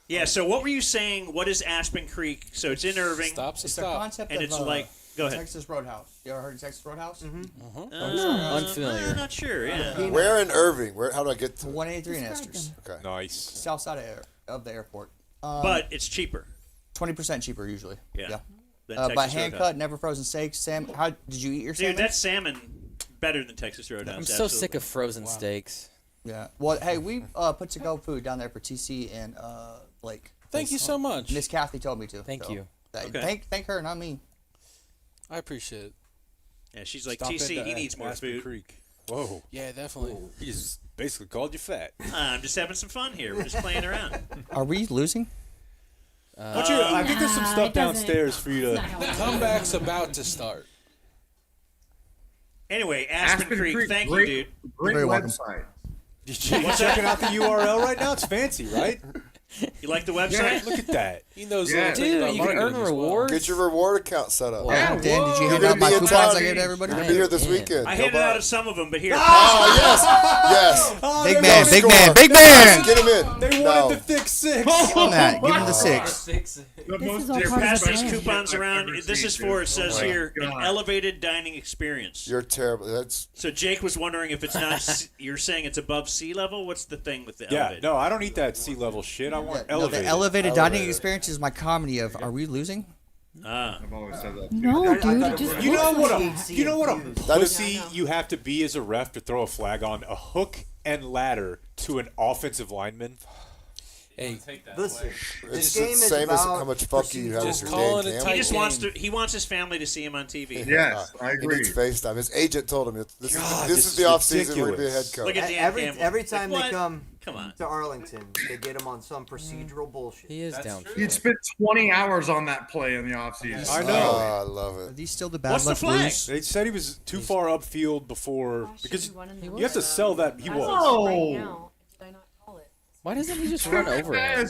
Yeah. So what were you saying? What is Aspen Creek? So it's in Irving. Stop, so It's the stop. concept And of it's like. Go ahead. Texas Roadhouse. You ever heard of Texas Roadhouse? Mm-hmm. Unfamiliar. I'm not sure. Yeah. Where in Irving? How do I get to it? 183 in Esters, Okay. Nice. south side of the airport. But it's cheaper. 20% cheaper usually. Yeah. Than But Texas hand Roadhouse. cut, never frozen steaks. Sam, how did you eat your salmon? Dude, that's salmon better than Texas Roadhouse. I'm so sick of frozen steaks. Yeah. Well, hey, we put to go food down there for TC and Blake. Thank you so much. Miss Kathy told me to. Thank you. Okay. Thank her, not me. I appreciate it. Yeah, she's like, Stop TC, at, he needs more Aspen food. Creek. Whoa. Yeah, definitely. He just basically called you fat. I'm just having some fun here. We're just playing around. Are we losing? I think there's some stuff it doesn't- downstairs for you to. The comeback's about to start. Anyway, Aspen Creek, thank great, you, dude. Great Very welcome. website. You checking out the URL right now? It's fancy, right? You like the website? Look at that. He knows Yeah. little things Dude, about you can earn marketing as well. rewards. Get your reward account set up. Dan, did you You're hand gonna out my be in coupons town. I gave to everybody? You're gonna be here this Man. weekend. I Go handed by. out some of them, but here. Oh yes, yes. Big man, big man, big man! Get him in. They No. wanted the thick 6. Give him that. Give him the 6. The This most is all Here, part of pass the these plan. coupons I've around. ever This seen, is for, it dude. says Oh my here, an God. elevated dining experience. You're terrible. That's So Jake was wondering if it's not, you're saying it's above sea level? What's the thing with the Yeah, elevated? no, I don't eat that sea level shit. I want No, elevated. the elevated dining Elevated. experience is my comedy of Are we losing? Ah. I've always said that. Too. No, dude, it just You know looks what like a you know what a That is- pussy you have to be as a ref to throw a flag on a hook and ladder to an offensive lineman. Hey, Listen, it's this game the is same as about how much fuck you have Just with call your it Dan a Campbell. He just game. wants to. He wants his family to see him on TV. Yes, I He agree. needs FaceTime. His agent told him this God, is this the is off season. We're gonna be a head ridiculous. coach. Look at Dan Campbell. every time Like, they what? come Come on. to Arlington, they get him on some procedural bullshit. He is down. He'd spent 20 hours on that play in the offseason. I know. I love Are it. these still the bad What's the left flag? blues? They said he was too far upfield before because He you have to sell that he was. Oh. Right now. Did I not call it? Why doesn't he just run over him?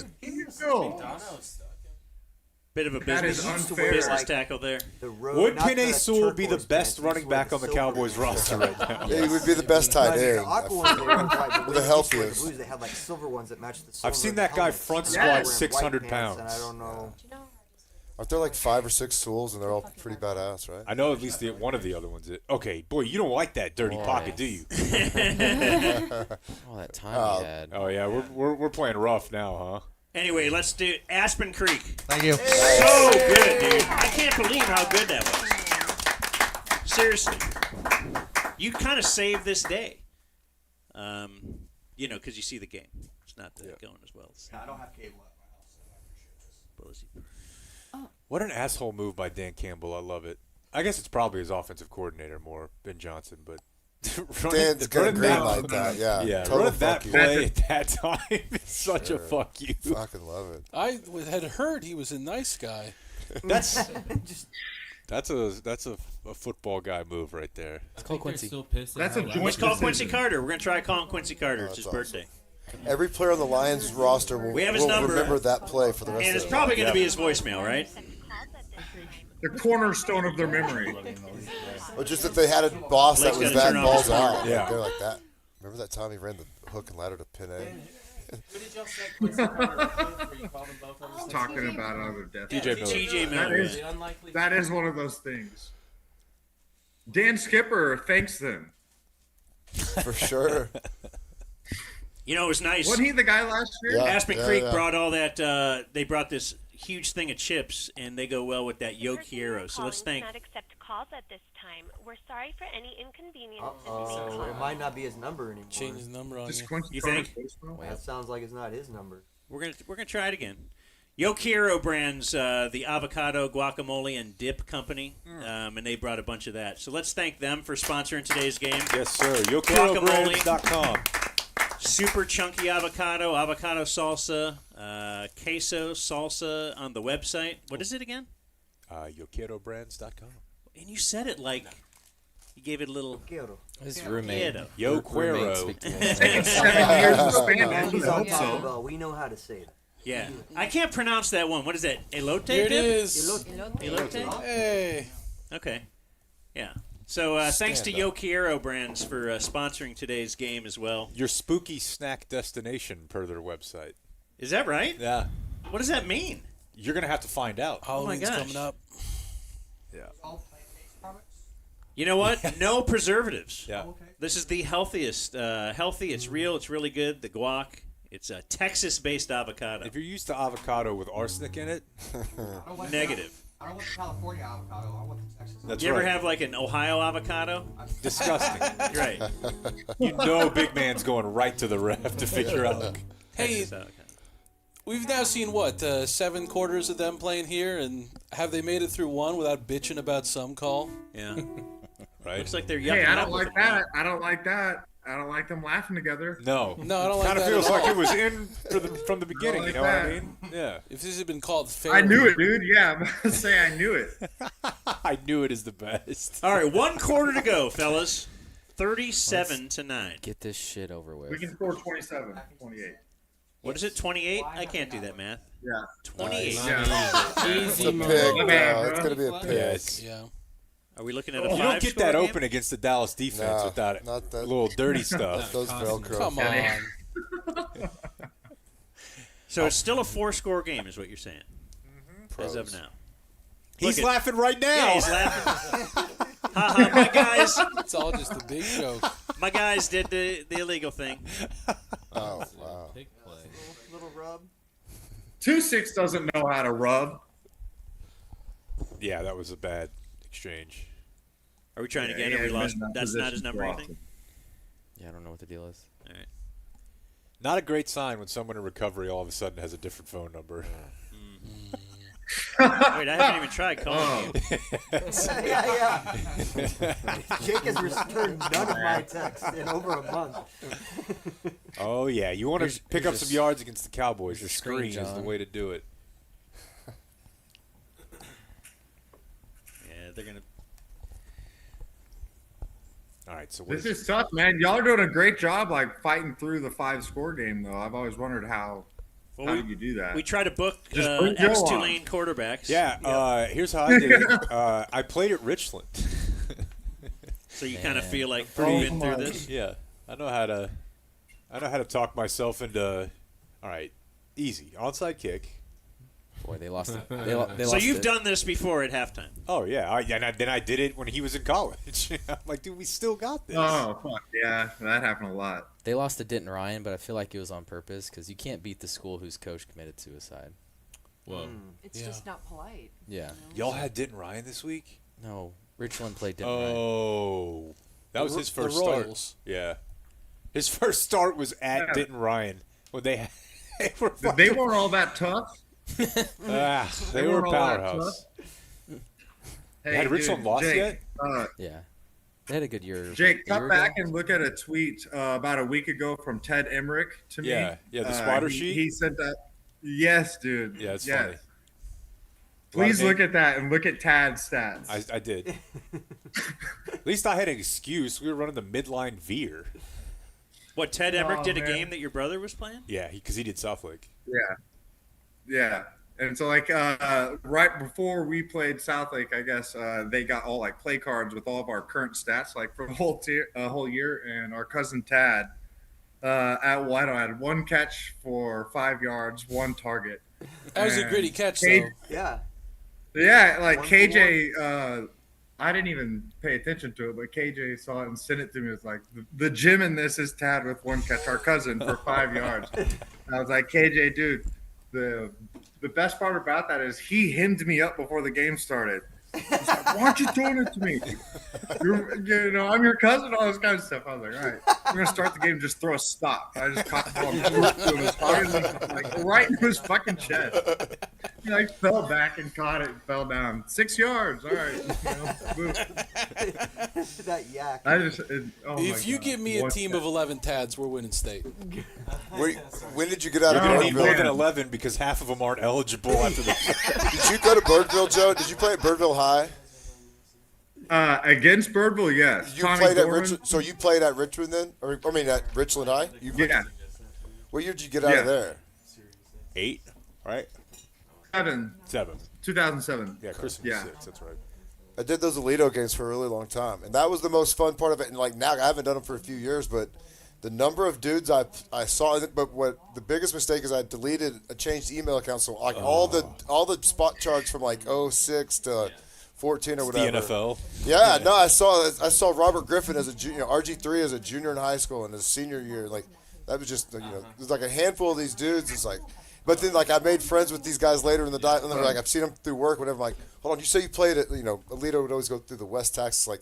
Bit of a That is business, unfair. business Like, tackle there. The road, Would not Penei the Sewell be the turquoise best pants, running these back were on the silver Cowboys pants. roster right now? Yeah, he would be the best tight The end. aqua ones, they were white, but when The they used to wear healthiest. Blues, they had like silver ones that matched the silver. I've seen that guy helmets. front And squat they were in white 600 pants, And I pounds. don't know. Aren't there like 5 or 6 tools, and they're all pretty badass, right? I know at least one of the other ones. Okay, boy, you don't like that dirty pocket, do you? Oh, that time he had. Oh yeah, we're playing rough now, huh? Anyway, let's do Aspen Creek. Thank you. So good, dude. I can't believe how good that was. Seriously. You kind of saved this day. Because you see the game. It's not going as well. I don't have cable at my house, so I appreciate this. What an asshole move by Dan Campbell. I love it. I guess it's probably his offensive coordinator more, Ben Johnson, but Dan's gonna green like that, yeah. Yeah, Total running that fuck you. play at that time is such a fuck you. Fucking love it. I had heard he was a nice guy. That's a football guy move right there. It's called Quincy. That's a joint Let's call decision. Quincy Carter. We're going to try calling Quincy Carter. It's his awesome. birthday. Every player on the Lions roster will, We have his will number. remember that play for the rest And of it's their probably life. going to be his voicemail, right? The cornerstone of their memory. Or just that they had a boss Blake's that was gotta that turn off balls his phone. out. Yeah. They're like that. Remember that time he ran the hook and ladder to pin A? Who did y'all say Quincy Carter was for? You called them both on the Talking about other death. TJ Miller. TJ That Miller. is, that is one of those things. Dan Skipper thanks them. For sure. You know, it was nice. Wasn't he the guy last year? Yeah. Aspen Creek brought all that. They brought this huge thing of chips, and they go well with that Yo Quiero. So let's thank. Not accept calls at this time. We're sorry for any inconvenience. Oh, it might not be his number anymore. Change his number on Just you. Quincy You Carter think? voicemail? That sounds like it's not his number. We're gonna try it again. Yo Quiero brands the avocado, guacamole, and dip company, and they brought a bunch of that. So let's thank them for sponsoring today's game. Yes, sir. Guacamole. YoKiroBrands.com. Super chunky avocado salsa, queso salsa on the website. What is it again? YoKiroBrands.com. And you said it like you gave it a little. His roommate. Yo roommate Cuero. speak to him. 7 years in Spanish. Mandy's I on hope so. Taco Bell. We know how to say that. Yeah, I can't pronounce that one. What is that? Elote Here it dip? is. Elote? Hey. Okay. Yeah. So thanks to Yo Quiero Brands for sponsoring today's game as well. Your spooky snack destination per their website. Is that right? Yeah. What does that mean? You're going to have to find out. Halloween's gosh. coming up. Yeah. You know what? No preservatives. Yeah. This is the healthiest. Healthy. It's real. It's really good. The guac. It's a Texas-based avocado. If you're used to avocado with arsenic in it, Negative. I don't want the California avocado. I want the Texas. that's Do you ever right. have like an Ohio avocado? Disgusting. You're right. You know Big Man's going right to the ref to figure out. Hey, Texas avocado. we've now seen what 7 quarters of them playing here, and have they made it through one without bitching about some call? Yeah. Right? Looks like they're yucking Hey, I up don't with like it now. that. I don't like that. I don't like them laughing together. No. No, I don't like Kind of that feels at like all. it was in from the beginning, like you know what I that. mean? Yeah. If this had been called fair, I knew it, dude. Yeah, I'm about to say I knew it. I knew it is the best. All right, 1 quarter to go, fellas. 37-9. Get this shit over with. We can score 27, 28. What is it? 28? I can't do that math. Yeah. 28. Yeah. It's Easy a mode. pig. My bad, It's bro. going to be a pig. Yes. Yeah. Are we looking at a You don't get 5-score that game? open against the Dallas defense No, without not that. little dirty stuff. Those Velcro. Come on. So it's still a 4-score game, is what you're saying, as of now. He's Look at- laughing right now. Yeah, he's laughing. Ha my guys. It's all just a big joke. My guys did the illegal thing. Oh, wow. Big play. Little rub. 2-6 doesn't know how to rub. Yeah, that was a bad exchange. Are we trying Yeah, again? he Have we hasn't lost? been in that That's not his position number, too I think. often. Yeah, I don't know what the deal is. All right. Not a great sign when someone in recovery all of a sudden has a different phone number. Wait, I haven't even tried calling you. Yeah. Jake has returned none of my texts in over a month. Oh, yeah. You want to pick up some yards against the Cowboys. Your screen, screen is the John. way to do it. Yeah, they're going to. All right, so what This is tough, man. Y'all are doing a great job, like fighting through the 5-score game, though. I've always wondered how Well, do you do that? We try to book Just bring Joe ex-Tulane quarterbacks. Yeah, here's how I did it. I played at Richland. So you kind of feel like Pretty- you've been through this? Yeah, I know how to talk myself into. All right, easy onside kick. Boy, they lost. So you've done this before at halftime. Oh yeah, then I did it when he was in college. I'm like, dude, we still got this. Oh fuck yeah, that happened a lot. They lost to Denton Ryan, but I feel like it was on purpose because you can't beat the school whose coach committed suicide. Whoa. It's just not polite. Yeah. Y'all had Denton Ryan this week? No, Richland played Denton Ryan. Oh, that was his first the start. Royals. Yeah, his first start was at Denton Ryan when they They weren't all that tough. they were a powerhouse. Hey, Had Richland dude, lost Jake, yet? Yeah. They had a good year. Jake, a year come back ago? and look at a tweet about a week ago from Ted Emmerich to me. Yeah, the spotter sheet? He sent that. Yes, dude. Yeah, it's yes. funny. Please look at that and look at Tad's stats. I did. At least I had an excuse. We were running the midline veer. What, Ted Emmerich did a man. game that your brother was playing? Yeah, because he did Southlake. Yeah. And so, like, right before we played Southlake, I guess they got all like play cards with all of our current stats, like for the whole year. And our cousin Tad at Whitehall had 1 catch for 5 yards, 1 target. That was a And gritty catch, K- though. Yeah, like 1 for KJ, I didn't even pay attention to it, but KJ saw it and sent it to me. It was like, the gym in this is Tad with 1 catch, our cousin, for 5 yards. I was like, KJ, dude, the best part about that is he hemmed me up before the game started. He's like, why aren't you doing it to me? I'm your cousin, all this kind of stuff. I was like, all right, we're going to start the game, just throw a stop. I just caught the ball like, right into his fucking chest. He like fell back and caught it and fell down. 6 yards. All right. That yak. If you give me a team of 11 Tads, we're winning state. When did you get out You're of going to need Birdville? more than 11 because half of them aren't eligible after the. Did you go to Birdville, Joe? Did you play at Birdville High? Against Birdville, yes. You Tommy played at Gorman. Richmond. So you played at Richmond then, at Richland High. Yeah. What year did you get out of there? 8, right? 7. 2007. Yeah, Christmas Yeah. 6. That's right. I did those Alito games for a really long time, and that was the most fun part of it. And like now, I haven't done them for a few years, but the number of dudes I saw. But what the biggest mistake is, I changed email accounts, so like all the spot charts from like 06 to 14 or whatever. The NFL. Yeah, no, I saw Robert Griffin as a junior, RG3 as a junior in high school, and his senior year, like that was just there's like a handful of these dudes. It's like. But then, like, I made friends with these guys later in the diet, and they're like, I've seen them through work, whatever. I'm like, hold on, you say you played at, Alito would always go through the West Texas, like,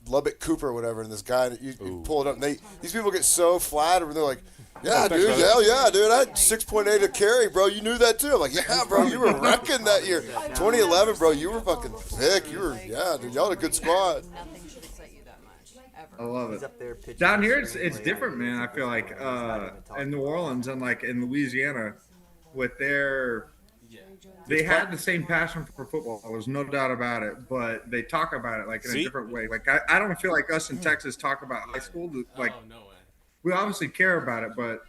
Lubbock Cooper or whatever, and this guy, you pull it up, and these people get so flattered, and they're like, yeah, dude, hell yeah, dude, I had 6.8 a carry, bro. You knew that too. I'm like, yeah, bro, you were wrecking that year. 2011, bro, you were fucking thick. Yeah, dude, y'all had a good squad. Nothing should excite you that much, ever. I love He's it. up there pitching Down here, the it's string different, man. I feel like in New Orleans and like in Louisiana, with they had the same passion for football. There's no doubt about it, but they talk about it like in a different way. Like I don't feel like us in Texas talk about high school. Like we obviously care about it, but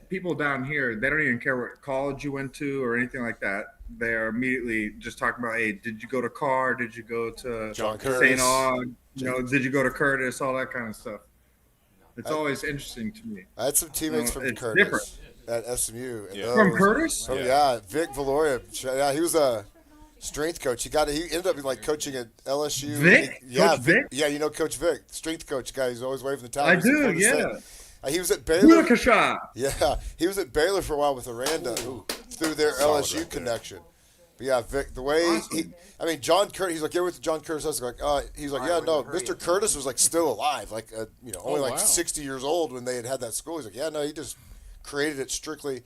people down here, they don't even care what college you went to or anything like that. They are immediately just talking about, hey, did you go to Carr? Did you go to John St. Curtis? Aug? Did you go to Curtis? All that kind of stuff. It's always interesting to me. I had some teammates from it's Curtis different. at SMU. And From Curtis? Oh yeah, Vic Valoria. Yeah, he was a strength coach. He ended up like coaching at LSU. Vic? Yeah, Coach Vic? Yeah, you know Coach Vic, strength coach guy. He's always waving the towel. I He's at do, Florida yeah. State. He was at Baylor. Wilkeshaw. Yeah, he was at Baylor for a while with Aranda through their Solid LSU right there. connection. But yeah, Vic, the way John Curtis, he's like, you're with John Curtis. I was like, he's like, yeah, no, Mr. Curtis was like still alive, like, only like 60 years old when they had that school. He's like, yeah, no, he just created it strictly.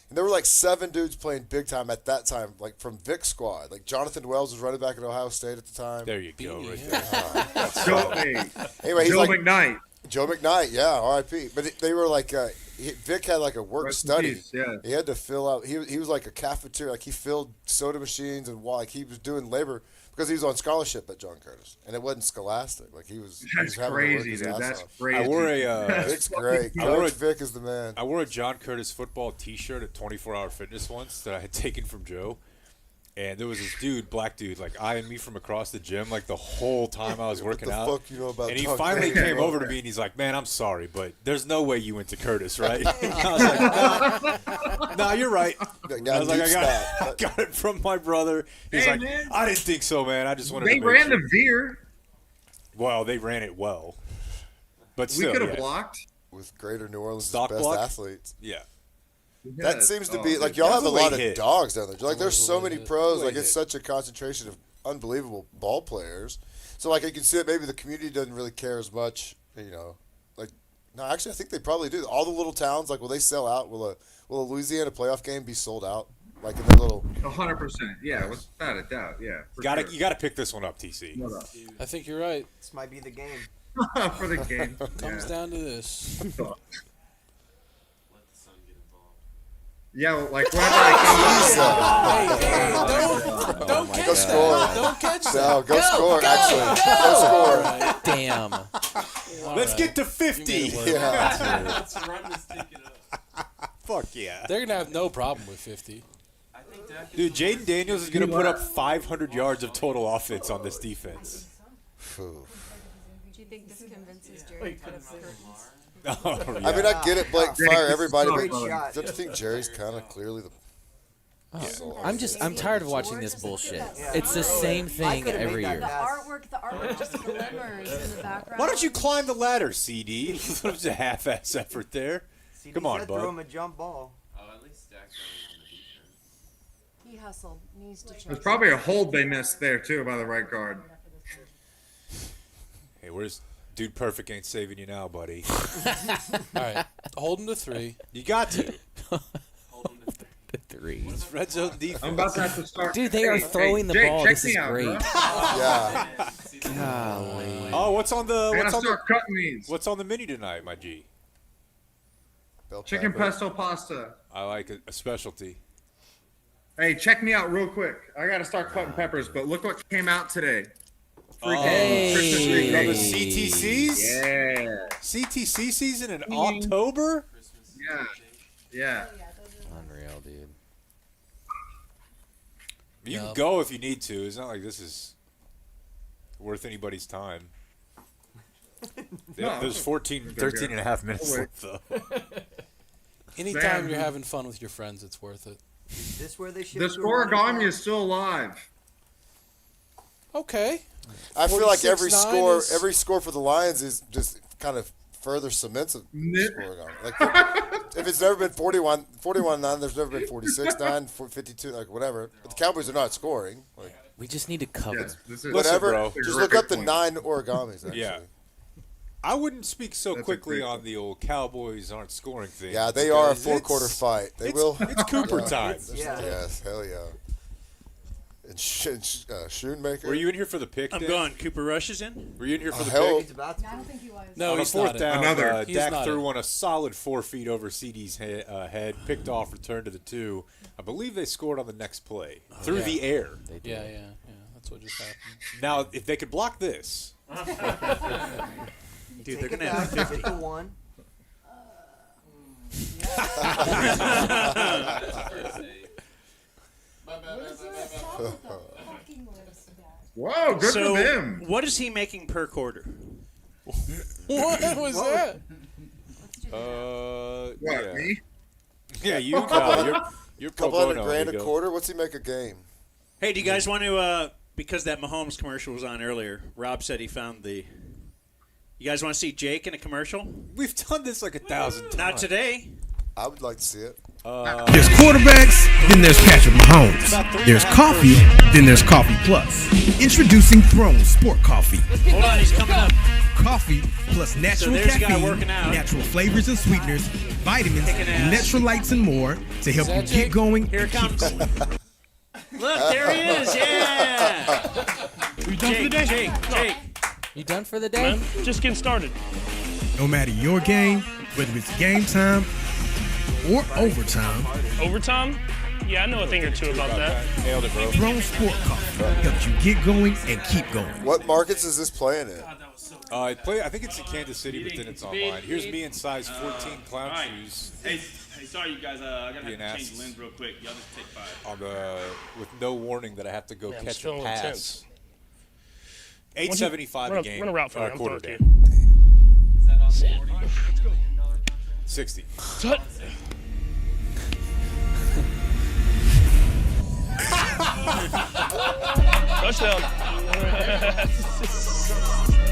And there were like 7 dudes playing big time at that time, like from Vic's squad. Like Jonathan Wells was running back at Ohio State at the time. There you go, right there. there. Anyway, he's Joe like, McKnight. Joe McKnight, yeah, R.I.P. But they were like, Vic had like a work Rest in study. peace, yeah. He had to fill out. He was like a cafeteria, like he filled soda machines and like he was doing labor because he was on scholarship at John Curtis, and it wasn't scholastic. Like he was. That's having to work crazy, his dude. ass That's off. crazy. I wore a. Vic's great. I wore Coach a- Vic is the man. I wore a John Curtis football T-shirt at 24 Hour Fitness once that I had taken from Joe, And there was this dude, black dude, like eyeing me from across the gym, like the whole time I was working out. What the fuck you know about and he Dunk finally Tank? came over to me and he's like, "Man, I'm sorry, but there's no way you went to Curtis, right?" I was like, "Nah, you're right." I was like, I got it from my brother. He's Hey, like, man. "I didn't think so, man. I just wanted They to make ran sure." the veer. Well, they ran it well, but still, We could have yeah. blocked. With Greater New Orleans' Stock best block? athletes. Yeah. That seems to be like y'all have a lot of dogs down there. Like there's so many pros. Like it's such a concentration of unbelievable ball players. So like you can see that maybe the community doesn't really care as much. You know, like no, actually I think they probably do. All the little towns, like will they sell out? Will a Louisiana playoff game be sold out? Like in their little 100%. Yeah, without a doubt. Yeah. You gotta pick this one up, TC. I think you're right. This might be the game. For the game. Comes down to this. Yeah, like whenever I Hey, don't catch go score. that. Don't catch that. No, go score. Actually, go score. Damn. Let's get to 50. Yeah. Let's run this ticket up. Fuck yeah. They're gonna have no problem with 50. Dude, Jaden Daniels is going to put up 500 yards of total offense on this defense. Do you think this convinces Jerry to put up curtains? Oh, yeah. I mean, I get it, Blake. Yeah, Fire it's everybody. great But shot. don't you think Jerry's kind of clearly the? I'm tired of watching this bullshit. It's the same thing every year. The artwork just glimmers in the background. Why don't you climb the ladder, CD? It was a half-ass effort there. CD Come on, said bud. throw him a jump ball. Oh, at least Dak's on the defense. He hustled, knees to chest. There's probably a hold they missed there too by the right guard. Hey, where's Dude Perfect ain't saving you now, buddy. All right, hold him to 3. You got to. The 3. It's red zone defense. I'm about to have to start. Dude, they are throwing the Jake, ball. check This me is out, great. bro. Yeah. Golly. Oh, what's on the I gotta what's on start the cutting these. what's on the menu tonight, my G? Bell Chicken pepper. pesto pasta. I like a specialty. Hey, check me out real quick. I gotta start cutting peppers, but look what came out today. Freaking Hey. Christmas tree Another cookies. CTCs? Yeah. CTC season in October? Yeah. Yeah. Unreal, dude. You can Yup. go if you need to. It's not like this is worth anybody's time. No. There's 13 and a half minutes left, though. Anytime Sam. you're having fun with your friends, it's worth it. Is this where they ship The to scoregami is still alive. Okay. I feel like 46-9 every score for the Lions is just kind of further cements of Nit. scoring on. Like if it's never been 41-9, there's never been 46-9, 52, like whatever. But the Cowboys are not scoring. Like We just need to cover. Yes, this is whatever. bro. Just look up the 9 origamis. Actually. Yeah. I wouldn't speak so That's a quickly great on one. the old Cowboys aren't scoring thing. Yeah, they are a because 4-quarter it's- fight. They it's- will. It's Cooper time. Yeah. Yes, hell yeah. And Schoonmaker. Were you in here for the pick? I'm Dan? going. Cooper Rush is in. Were you in here for the hell. pick? He's about to. I don't think he was. No, On a he's fourth not. down, Another. He's Dak not threw in. one a solid 4 feet over CD's head, picked off, returned to the 2. I believe they scored on the next play through Yeah. the air. Yeah. That's what just happened. Now, if they could block this, Dude, Take they're it gonna have back, 50. get the 1. Whoa, good So, for them. what is he making per quarter? What was that? What, yeah, me? yeah, you, you're pro Couple $100 bono, grand a amigo. quarter. What's he make a game? Hey, do you guys want to? Because that Mahomes commercial was on earlier. Rob said he found the. You guys want to see Jake in a commercial? We've done this like 1,000 times. Not today. I would like to see it. There's quarterbacks, then there's Patrick Mahomes. There's coffee, then there's Coffee Plus. Introducing Throne Sport Coffee. Hold on, he's coming up. Coffee plus natural there's a guy caffeine, working out. natural flavors and sweeteners, vitamins, Kicking ass. electrolytes, and more to help Is you that get Jake? going Here and it keep comes. going. Look, there he is. Yeah. We done for the day? Jake. You done for the day? Man, just getting started. No matter your game, whether it's game time or overtime, Overtime? Yeah, I know a thing or two about that. Nailed it, bro. Throne Sport Coffee helps you get going and keep going. What markets is this playing in? I think it's in Kansas City, but then it's online. Here's me in size 14 clown shoes. Hey, sorry, you guys. I gotta have to change the lens real quick. Y'all just take 5. With no warning that I have to go Man, I'm catch still a pass. intense. $8.75 a game. Run a route for me. I'm quarter throwing day. to you. Is that on 40? Let's go. 60. Touchdown.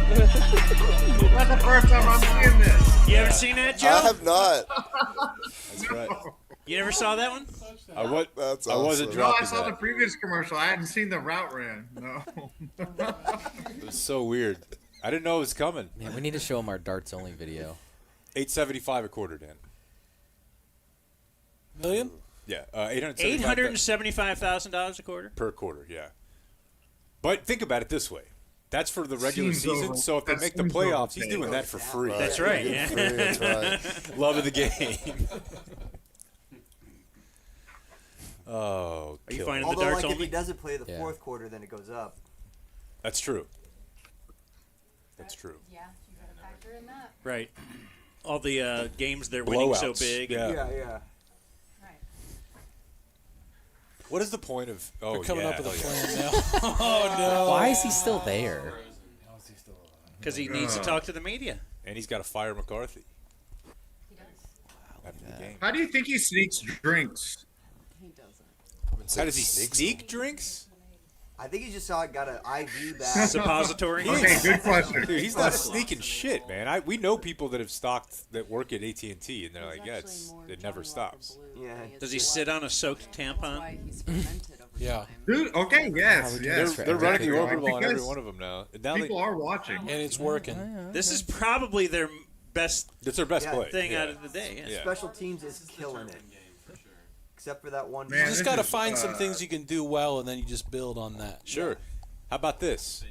That's the first time I'm seeing this. You ever seen that, Joe? I have not. That's right. You never saw that one? I wasn't No, I dropping saw the that. previous commercial. I hadn't seen the route ran. No. It was so weird. I didn't know it was coming. Man, we need to show him our darts only video. $8.75 a quarter, Dan. Million? Yeah, $875,000 a quarter per quarter. Yeah, but think about it this way: that's for the regular season. So if they make the playoffs, he's doing that for free. Right. That's right. Yeah. That's right. Love of the game. Oh, Are you kill finding me. the darts like if only? he doesn't play the fourth quarter, then it goes up. That's true. That's true. Yeah, you gotta factor in that. Right. All the games they're winning so Blowouts. big. Yeah. What is the point of? Oh, They're coming yeah, up with a hell plan yeah. now. Oh no! Why is he still there? Because he needs to talk to the media. And he's got to fire McCarthy. How do you think he sneaks drinks? He doesn't. How does he sneak drinks? I think he just got an IV bag. Suppository. Okay, good question. Dude, he's not sneaking shit, man. We know people that have stocked that work at AT&T, and they're like, yeah, it never stops. Yeah. Does he sit on a soaked tampon? Yeah. Dude, okay, yes. They're running the orbital on every Because one of them now. people are watching. And it's working. This is probably their best That's their best play. thing Yeah. out of the day. Yeah. Special teams is killing it. Except for that one. Man, You this just got to is, find some things you can do well, and then you just build on that. Sure. How about this?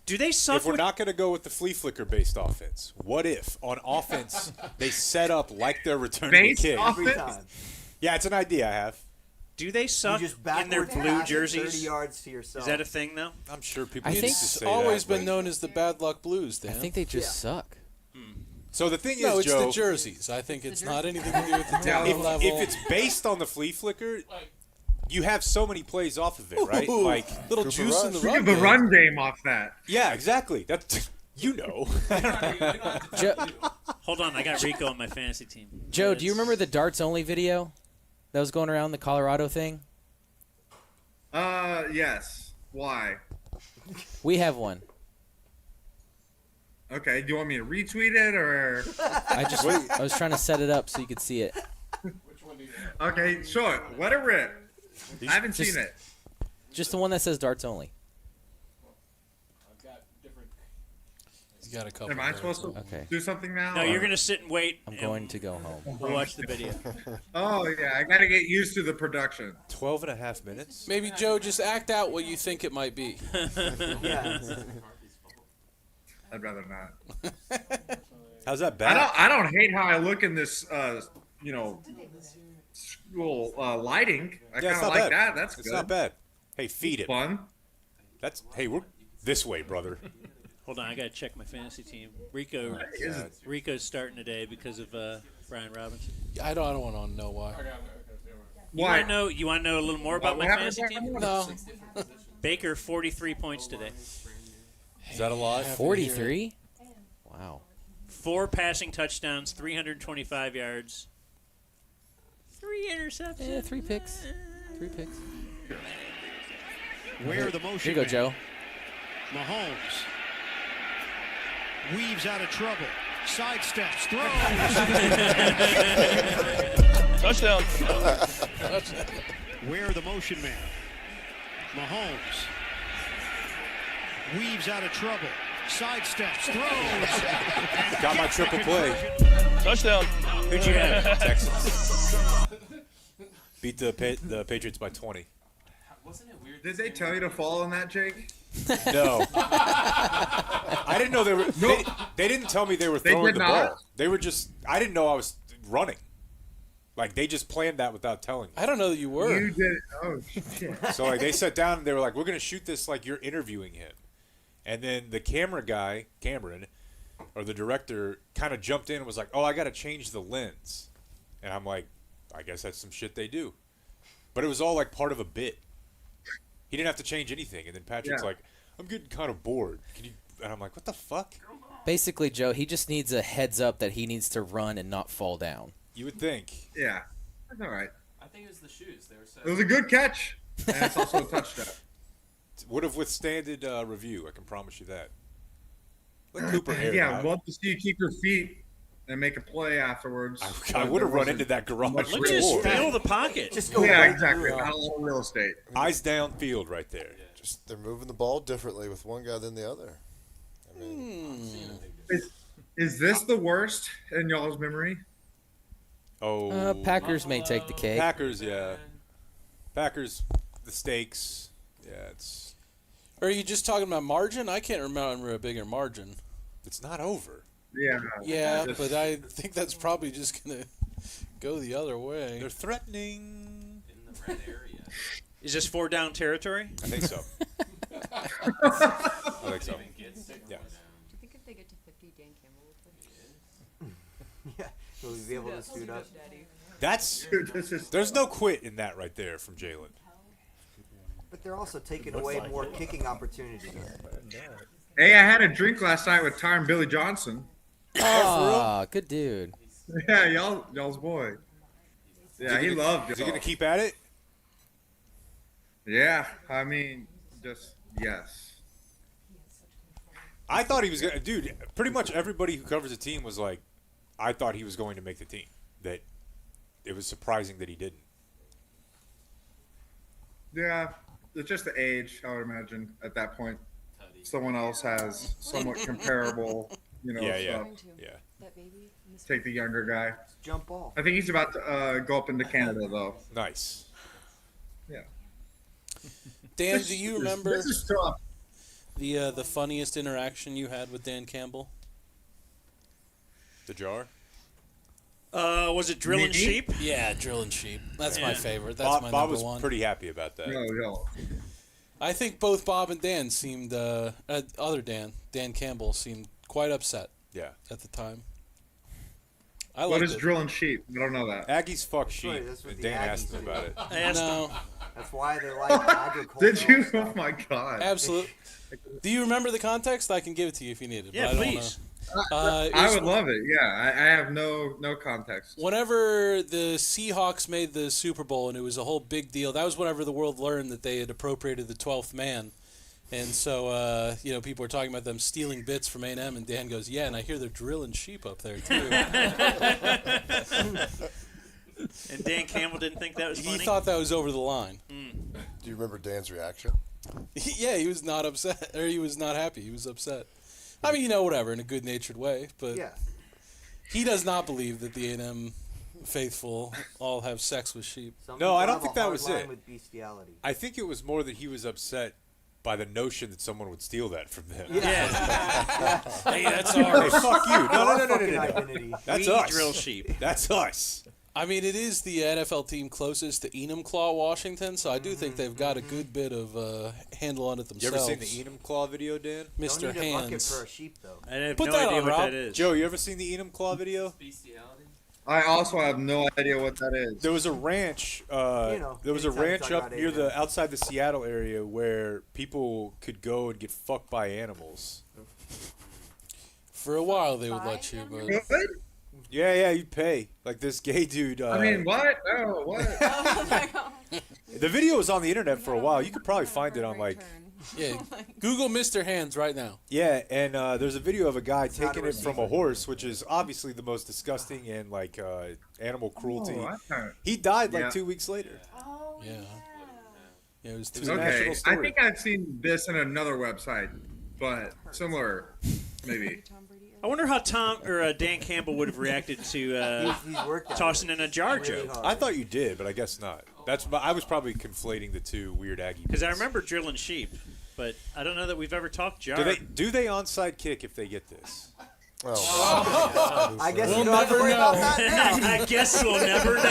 Do they suck If we're with not going to go with the flea flicker based offense, what if on offense they set up like they're returning Base the kick? Every offense? time. Yeah, it's an idea I have. Do they suck You just in their backwards blue pass it 30 jerseys? yards to yourself. Is that a thing though? I'm sure people I used think to It's say always that, been but- known as the Bad Luck Blues, I Dan. think they just suck. So the thing No, is, it's Joe, the jerseys. I think it's not anything to do with the talent level. if it's based on the flea flicker, you have so many plays off of it, right? Ooh, Like little juice in the We run get the game. run game off that. yeah, exactly. That's you know. Hold on, I got Rico on my fantasy team. Joe, do you remember the darts only video that was going around the Colorado thing? Yes. Why? We have one. Okay, do you want me to retweet it or? I was trying to set it up so you could see it. Okay, sure. Let it rip. I haven't Just- seen it. Just the one that says darts only. He's got a couple. Am I supposed to Okay. do something now? No, or- you're gonna sit and wait. I'm and going to go home. We'll watch the video. Oh yeah, I gotta get used to the production. 12 and a half minutes. Maybe, Joe, just act out what you think it might be. Yeah. I'd rather not. How's that bad? I don't hate how I look in this school lighting. I Yeah, kind it's of not like bad. that. That's It's good. not bad. Hey, feed it. Fun. We're this way, brother. Hold on, I gotta check my fantasy team. Rico's starting today because of Brian Robinson. I don't want to know why. You want to know a little more about What my happened fantasy to team? No. Baker 43 points today. Is that a lot? 43? Wow. 4 passing touchdowns, 325 yards, 3 interceptions. Yeah, 3 picks. 3 picks. Where the motion? Here you go, Joe. Mahomes weaves out of trouble, sidesteps, throws. Touchdown. Where the motion man? Mahomes weaves out of trouble, sidesteps, throws. Got my triple play. Touchdown. Who'd you have? Texans. Beat the Patriots by 20. Did they tell you to fall on that, Jake? No. I didn't know they were. They didn't tell me they were throwing the ball. They were just. I didn't know I was running. Like they just planned that without telling me. I don't know that you were. You did. Oh shit. So like they sat down and they were like, "We're gonna shoot this like you're interviewing him," And then the camera guy, Cameron, or the director, kind of jumped in and was like, "Oh, I got to change the lens," and I'm like, "I guess that's some shit they do," but it was all like part of a bit. He didn't have to change anything, and then Patrick's like, "I'm getting kind of bored. Can you?" And I'm like, "What the fuck?" Basically, Joe, he just needs a heads up that he needs to run and not fall down. You would think. Yeah, that's all right. I think it was the shoes. They were so It was a good catch, and it's also a touchdown. Would have withstanded review. I can promise you that. Let Cooper air it Yeah, out. I'd love to see you keep your feet and make a play afterwards. I would have run into that garage. Much Let me just feel the pocket. Just go Yeah, right exactly. through it. Not a lot of real estate. Eyes downfield right there. Just they're moving the ball differently with one guy than the other. I mean, Is this the worst in y'all's memory? Oh, Packers may take the cake. Packers, yeah. Packers, the stakes. Yeah, it's. Or are you just talking about margin? I can't remember a bigger margin. It's not over. Yeah. Yeah, but I think that's probably just gonna go the other way. They're threatening. in the red area. Is this 4 down territory? I think so. I think so. Yeah. Do you think if they get to 50, Dan Campbell will quit? Yeah, will we be able to suit up? That's. There's no quit in that right there from Jalen. But they're also taking away more kicking opportunities. Hey, I had a drink last night with Tyron Billy Johnson. Ah, good dude. Yeah, y'all's boy. Yeah, he loved it. Is he gonna keep at it? Yeah, I mean, just yes. I thought he was gonna. Dude, pretty much everybody who covers the team was like, I thought he was going to make the team. That it was surprising that he didn't. Yeah, it's just the age, I would imagine, at that point. Someone else has somewhat comparable, Yeah. That baby in the Take the younger guy. Jump off. I think he's about to go up into Canada, though. Nice. Yeah. Dan, do you remember This is tough. the funniest interaction you had with Dan Campbell? The jar. Was it drilling Me? sheep? Yeah, drilling sheep. That's my Yeah. favorite. That's Bob, my Bob number was one. pretty happy about that. No. I think both Bob and Dan seemed, other Dan Campbell seemed quite upset. Yeah. At the time. What is drilling sheep? I don't know that. Aggies fuck sheep. Right, that's what And the Dan Aggies asked him do. about it. I asked him. That's why they like agriculture. Did you? Oh my god. Absolutely. Do you remember the context? I can give it to you if you need it. Yeah, but I don't please. I would love it. Yeah, I have no context. Whenever the Seahawks made the Super Bowl and it was a whole big deal, that was whenever the world learned that they had appropriated the 12th man. And so, people were talking about them stealing bits from A&M, and Dan goes, yeah, and I hear they're drilling sheep up there, too. And Dan Campbell didn't think that was funny? He thought that was over the line. do you remember Dan's reaction? Yeah, he was not upset, or he was not happy. He was upset. I mean, whatever, in a good-natured way, but Yeah. he does not believe that the A&M faithful all have sex with sheep. Some No, I people don't have think a that hard was line it. With bestiality. I think it was more that he was upset by the notion that someone would steal that from them. Yeah. Hey, that's Hey, ours. fuck you. No. Fucking identity. That's We us. drill sheep. That's us. I mean, it is the NFL team closest to Enumclaw, Washington, so I do think they've got a good bit of handle on it You themselves. ever seen the Enumclaw video, Dan? Mr. Don't need a bucket Hands. for a sheep though. I have Put no that idea on, what Rob. that is. Joe, you ever seen the Enumclaw video? Bestiality. I also have no idea what that is. There was a ranch. There was a anytime ranch talk up about near A&M. outside the Seattle area where people could go and get fucked by animals. For a while, they would let you, but Good? Yeah, you pay. Like this gay dude. I mean, what? Oh, what? Oh my god. The video was on the internet for a while. You could probably find it on like. yeah, Google Mr. Hands right now. Yeah, and there's a video of a guy not taking a it from a receiver. horse, which is obviously the most disgusting and like animal cruelty. Oh, I kinda- He died like Yeah. 2 weeks later. Oh Yeah. Yeah, it was It was too a Okay, national I story. think I've seen this in another website, but similar, maybe. I wonder how Tom or Dan Campbell would have reacted to He's worked at tossing it. in a jar Really joke. hard. I thought you did, but I guess not. I was probably conflating the two weird Aggie. Because I bits. remember drilling sheep, but I don't know that we've ever talked jar. Do they onside kick if they get this? Oh. I guess We'll you don't have to never worry know. about that now. I guess we'll never know.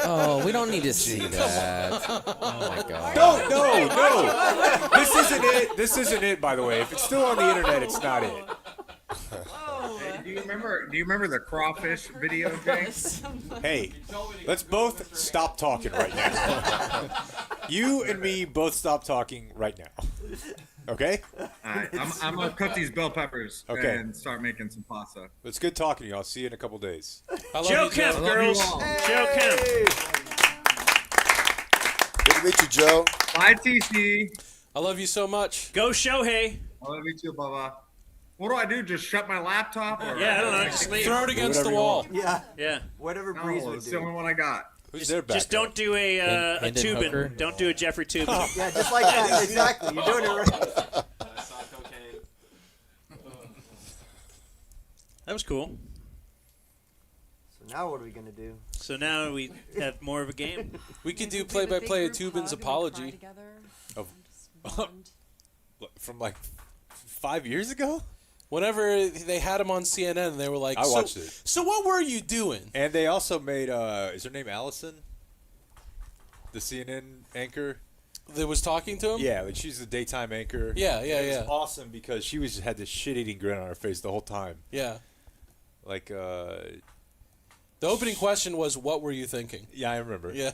Oh, we don't need to see that. Oh my god. No. This isn't it. This isn't it, by the way. If it's still on the internet, it's not it. Hey, do you remember the crawfish video, James? Hey, let's both stop talking right now. You and me both stop talking right now. Okay? All right, I'm gonna cook these bell peppers and start making some pasta. It's good talking to you. I'll see you in a couple days. Joe Kemp, girls. Joe Kemp. Good to meet you, Joe. Bye, TC. I love you so much. Go Shohei. I love you too, Bubba. What do I do? Just shut my laptop? Or Yeah, I don't know. Just leave. Throw it against the wall. Yeah. Yeah. Whatever No, Breeze would it's do. the only one I got. Who's there back Just don't do a Hendon Tubin. Hooker? Don't do a Jeffrey Tubin. Yeah, just like that. Exactly. You're doing it right. That was cool. So now what are we going to do? So now we have more of a game. We could do play-by-play of Tubin's apology. From like 5 years ago? Whenever they had him on CNN, they were like, I watched it. So what were you doing? And they also made, is her name Allison? The CNN anchor? That was talking to him? Yeah, like she's the daytime anchor. Yeah. It was awesome because she had this shit-eating grin on her face the whole time. Yeah. Like, the opening question was, what were you thinking? Yeah, I remember. Yeah.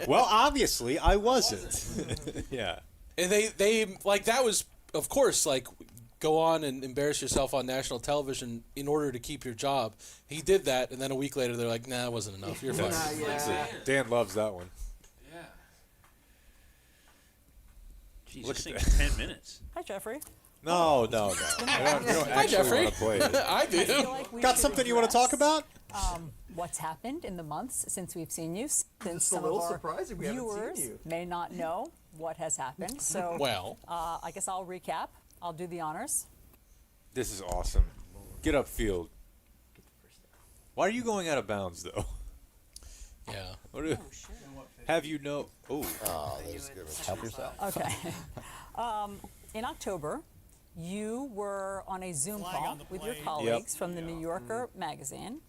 Well, obviously, I wasn't. Yeah. And they like, that was, of course, like, go on and embarrass yourself on national television in order to keep your job. He did that, and then a week later, they're like, nah, it wasn't enough. You're fine. Dan loves that one. Jeez, Look this at thing's that. 10 minutes. Hi, Jeffrey. No. We don't Hi, actually Jeffrey. want to play it. I do. feel like we Got should something you want to talk about? What's happened in the months since we've seen you? Since It's a some little of our surprising we haven't seen viewers you. may not know what has happened. So, Well. I guess I'll recap. I'll do the honors. This is awesome. Get upfield. Why are you going out of bounds, though? Yeah. Have you know? Oh, there's good. Help yourself. Okay. In October, you were on a Zoom call with your colleagues from the New Yorker magazine.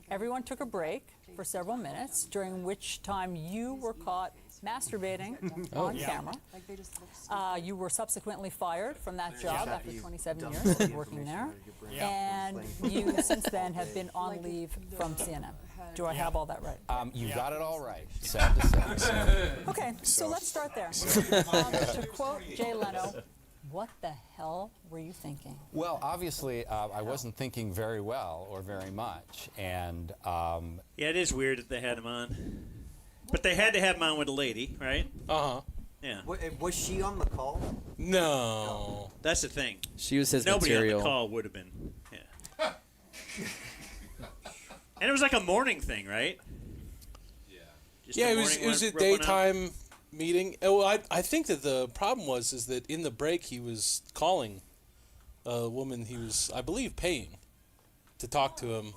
Everyone took a break for several minutes, during which time you were caught masturbating on camera. You were subsequently fired from that job after 27 years of working there. And you, since then, have been on leave from CNN. Do I have all that right? You got it all right. Sad to say. Okay, so let's start there. To quote Jay Leno, what the hell were you thinking? Well, obviously, I wasn't thinking very well or very much, and Yeah, it is weird that they had him on. But they had to have him on with a lady, right? Uh-huh. Yeah. Was she on the call? No. That's the thing. She was his Nobody material. on the call would have been. Yeah. And it was like a morning thing, right? Just Yeah, a it was morning a run out? daytime meeting. Oh, I think that the problem is that in the break he was calling a woman he was, I believe, paying to talk to him.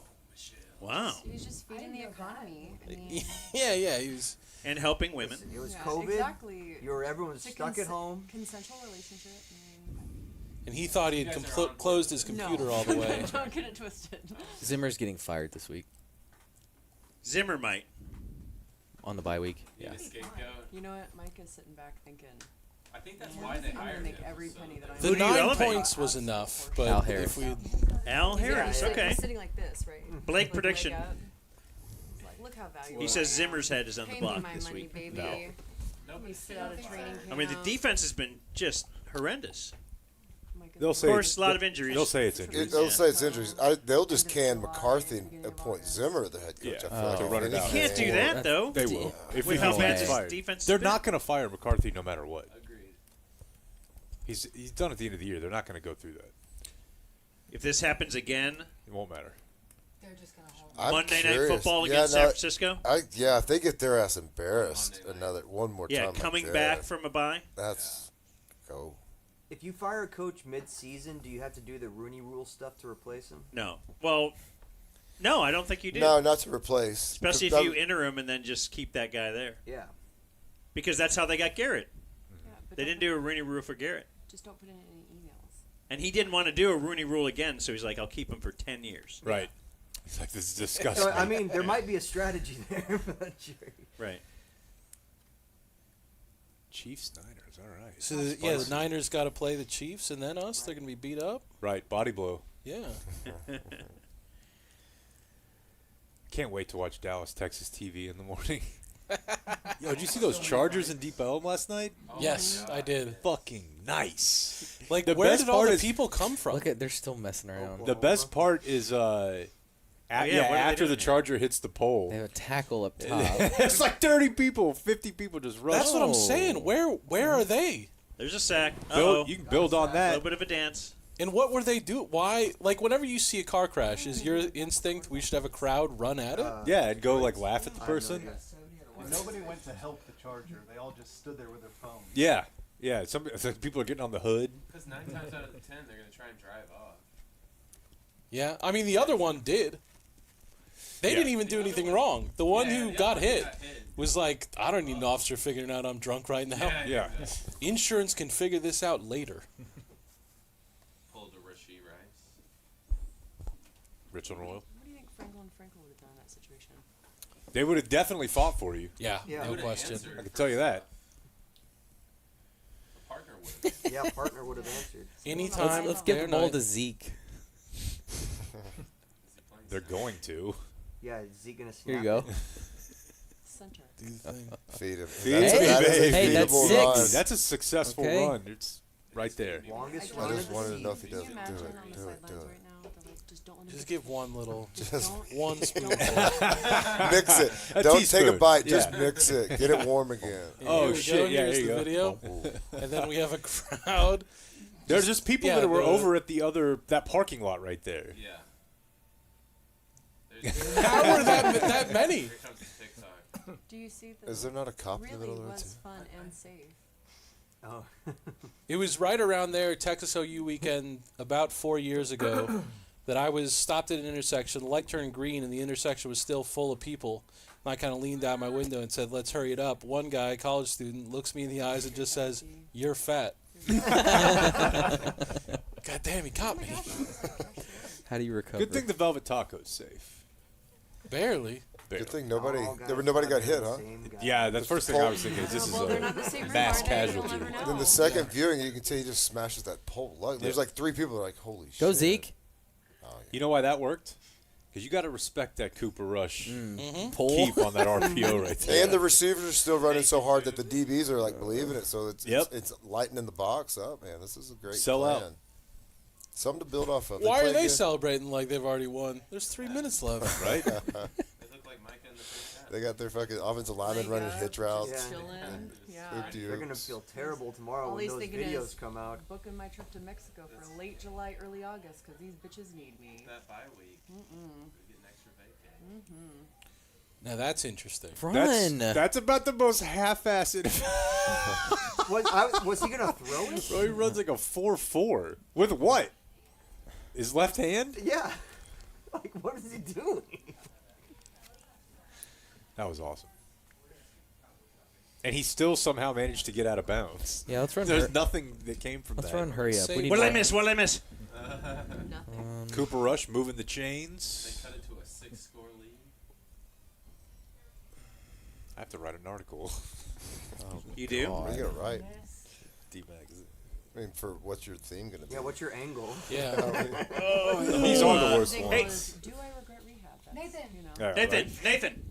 Wow. He was just feeding the economy. I mean, Yeah, he was. And helping women. It was yeah, COVID. Exactly. Everyone was It's a stuck at home. Consensual relationship. And he thought he had closed his computer all the way. Don't get it twisted. Zimmer's getting fired this week Zimmer might. on the bye week. Yeah. You know what? Mike is sitting back thinking. I think that's why they I'm hired gonna make him. every penny that I The Who do you 9 elevate? points was enough, but Al if Harris. we Al Harris, He's okay. sitting like this, right? Blake Like, prediction. leg up. He's like, look how valuable. He says Zimmer's head is on the Pay me block my this money, week. baby. No. Let me sit out of training camp. I mean, the defense has been just horrendous. They'll say Of course, it's- a lot of injuries. They'll say it's injuries. They'll say it's injuries. They'll just can McCarthy and appoint Zimmer the head coach. I feel like to run it if out. You can't do anything. that, though. They will. If With he how gets bad this fired. defense has They're been. not going to fire McCarthy no matter what. Agreed. He's done at the end of the year. They're not going to go through that. If this happens again, It won't matter. They're just gonna hold. I'm Monday Night curious. Football Yeah, against no, San Francisco. If they get their ass embarrassed one more Yeah, time. coming like back that, from a bye. That's go. If you fire a coach mid-season, do you have to do the Rooney Rule stuff to replace him? No. Well, no, I don't think you do. No, not to replace. Especially if Because you interim and then just keep that guy there. Yeah. Because that's how they got Garrett. Yeah, but They don't didn't do a Rooney Rule for Garrett. Just don't put in any emails. And he didn't want to do a Rooney Rule again, so he's like, I'll keep him for 10 years. Right. It's like, this is disgusting. So, I mean, there might be a strategy there for that jury. Right. Chiefs, Niners, all right. So, the Niners got to play the Chiefs and then us? They're going to be beat up? Right, body blow. Yeah. Can't wait to watch Dallas, Texas TV in the morning. Yo, did you see those Chargers in Deep Ellum last night? Yes, I did. Fucking nice. Like, The where best did all part the is- people come from? Look at they're still messing around. The best part is after the Charger hits the pole. They have a tackle up top. It's like 30 people, 50 people just rush. That's what I'm saying. Where are they? There's a sack. Build, you can build on A that. little bit of a dance. And what were they doing? Why? Like, whenever you see a car crash, is your instinct we should have a crowd run at it? Yeah, and go like laugh at the person. Nobody went to help the Charger. They all just stood there with their phones. Yeah. It's like people are getting on the hood. Because 9 times out of the 10, they're going to try and drive off. Yeah, I mean, the other one did. They didn't even do anything wrong. The one who got hit was like, I don't need an officer figuring out I'm drunk right now. Yeah. Insurance can figure this out later. Pulled a Rasheed Rice. Rich and Royal. What do you think Frankel and Frankel would have done in that situation? They would have definitely fought for you. Yeah, no question. I can tell you that. Partner would have. Yeah, partner would have answered. Anytime. Let's give the ball to Zeke. They're going to. Yeah, is Zeke gonna snap? Here you go. Center. Do the thing. Feed him. Feed That's- him. that is a Hey, that's feedable 6. run. That's a successful Okay. run. It's right there. Longest I run just of the wanted to season. know if he does Can it. you Do imagine it. on the Do it. sidelines Do it. right now? They're like, just don't let him Just get give one little, Just one spoonful. mix it. A Don't take a teaspoon. bite. Just Yeah. mix it. Get it warm again. Oh, Here we shit, go. yeah, Here's there you the go. video. And then we have a crowd. There's just people Yeah, that were the- over at that parking lot right there. Yeah. How were that many? Here comes the TikTok. Do you see the? Is there not a cop in the really middle of the road, was too? fun and safe. Oh. It was right around there, Texas OU weekend, about 4 years ago, that I was stopped at an intersection. The light turned green, and the intersection was still full of people. And I kind of leaned out my window and said, "Let's hurry it up." One guy, college student, looks me in the eyes and just says, "You're fat." God damn, he caught me. How do you recover? Good thing the Velvet Taco's safe. Barely. Good thing nobody got hit, huh? Yeah, the first thing I was thinking is this is Well, they're not the a same mass room, are they? You'll casualty. never know. Then the second viewing, you can tell he just smashes that pole. There's Yeah. like 3 people that are like, holy shit. Go Zeke. You know why that worked? Because you got to respect that Cooper Rush Pole. keep on that RPO right there. And the receivers are still running so hard that the DBs are like believing it. So it's lightening the box up, man. This is a great Sell plan. out. Something to build off of. Why are played they good. celebrating like they've already won? There's 3 minutes left. Right? They look like Micah in the first half. They got their fucking offensive linemen running hitch routes. Yeah. Chilling. Yeah. They're gonna feel terrible tomorrow All when he's those thinking is videos come out. booking my trip to Mexico for late July, early August, because these bitches need me. That bye week. We get an extra vacay. Now that's interesting. Run. That's about the most half-assed. Was he gonna throw it? Bro, he runs like a 4.4. With what? His left hand? Yeah. Like, what is he doing? That was awesome. And he still somehow managed to get out of bounds. Yeah, let's run. There's nothing that came from Let's that. run. Hurry up. Say We need What did I more. miss? What did I miss? Nothing. Cooper Rush moving the They chains. cut it to a 6-score lead. I have to write an article. You do? What are you gonna write? D-bag. I mean, for what's your theme gonna be? Yeah, what's your angle? Yeah. He's on the worst Thing one. was, do I regret rehab? That's, Nathan. You know. Yeah, Nathan, right? Nathan.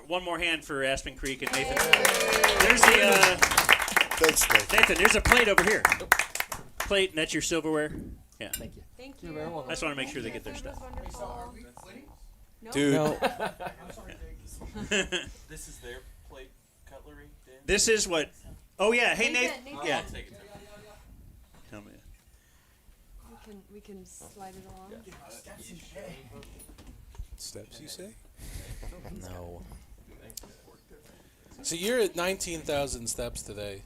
One more hand for Aspen Creek and Nathan. There's the Thanks, Nathan. Nathan. There's a plate over here. Plate, and that's your silverware. Yeah. Thank you. Thank you. I just want to make sure they get their That stuff. was wonderful. No? Dude. No. This is their plate cutlery, Dan? This is what. Oh yeah. Hey Nathan, Nate. Nathan. Yeah. I'll take it. Tell me. We can slide it along. Steps, you say? No. So you're at 19,000 steps today.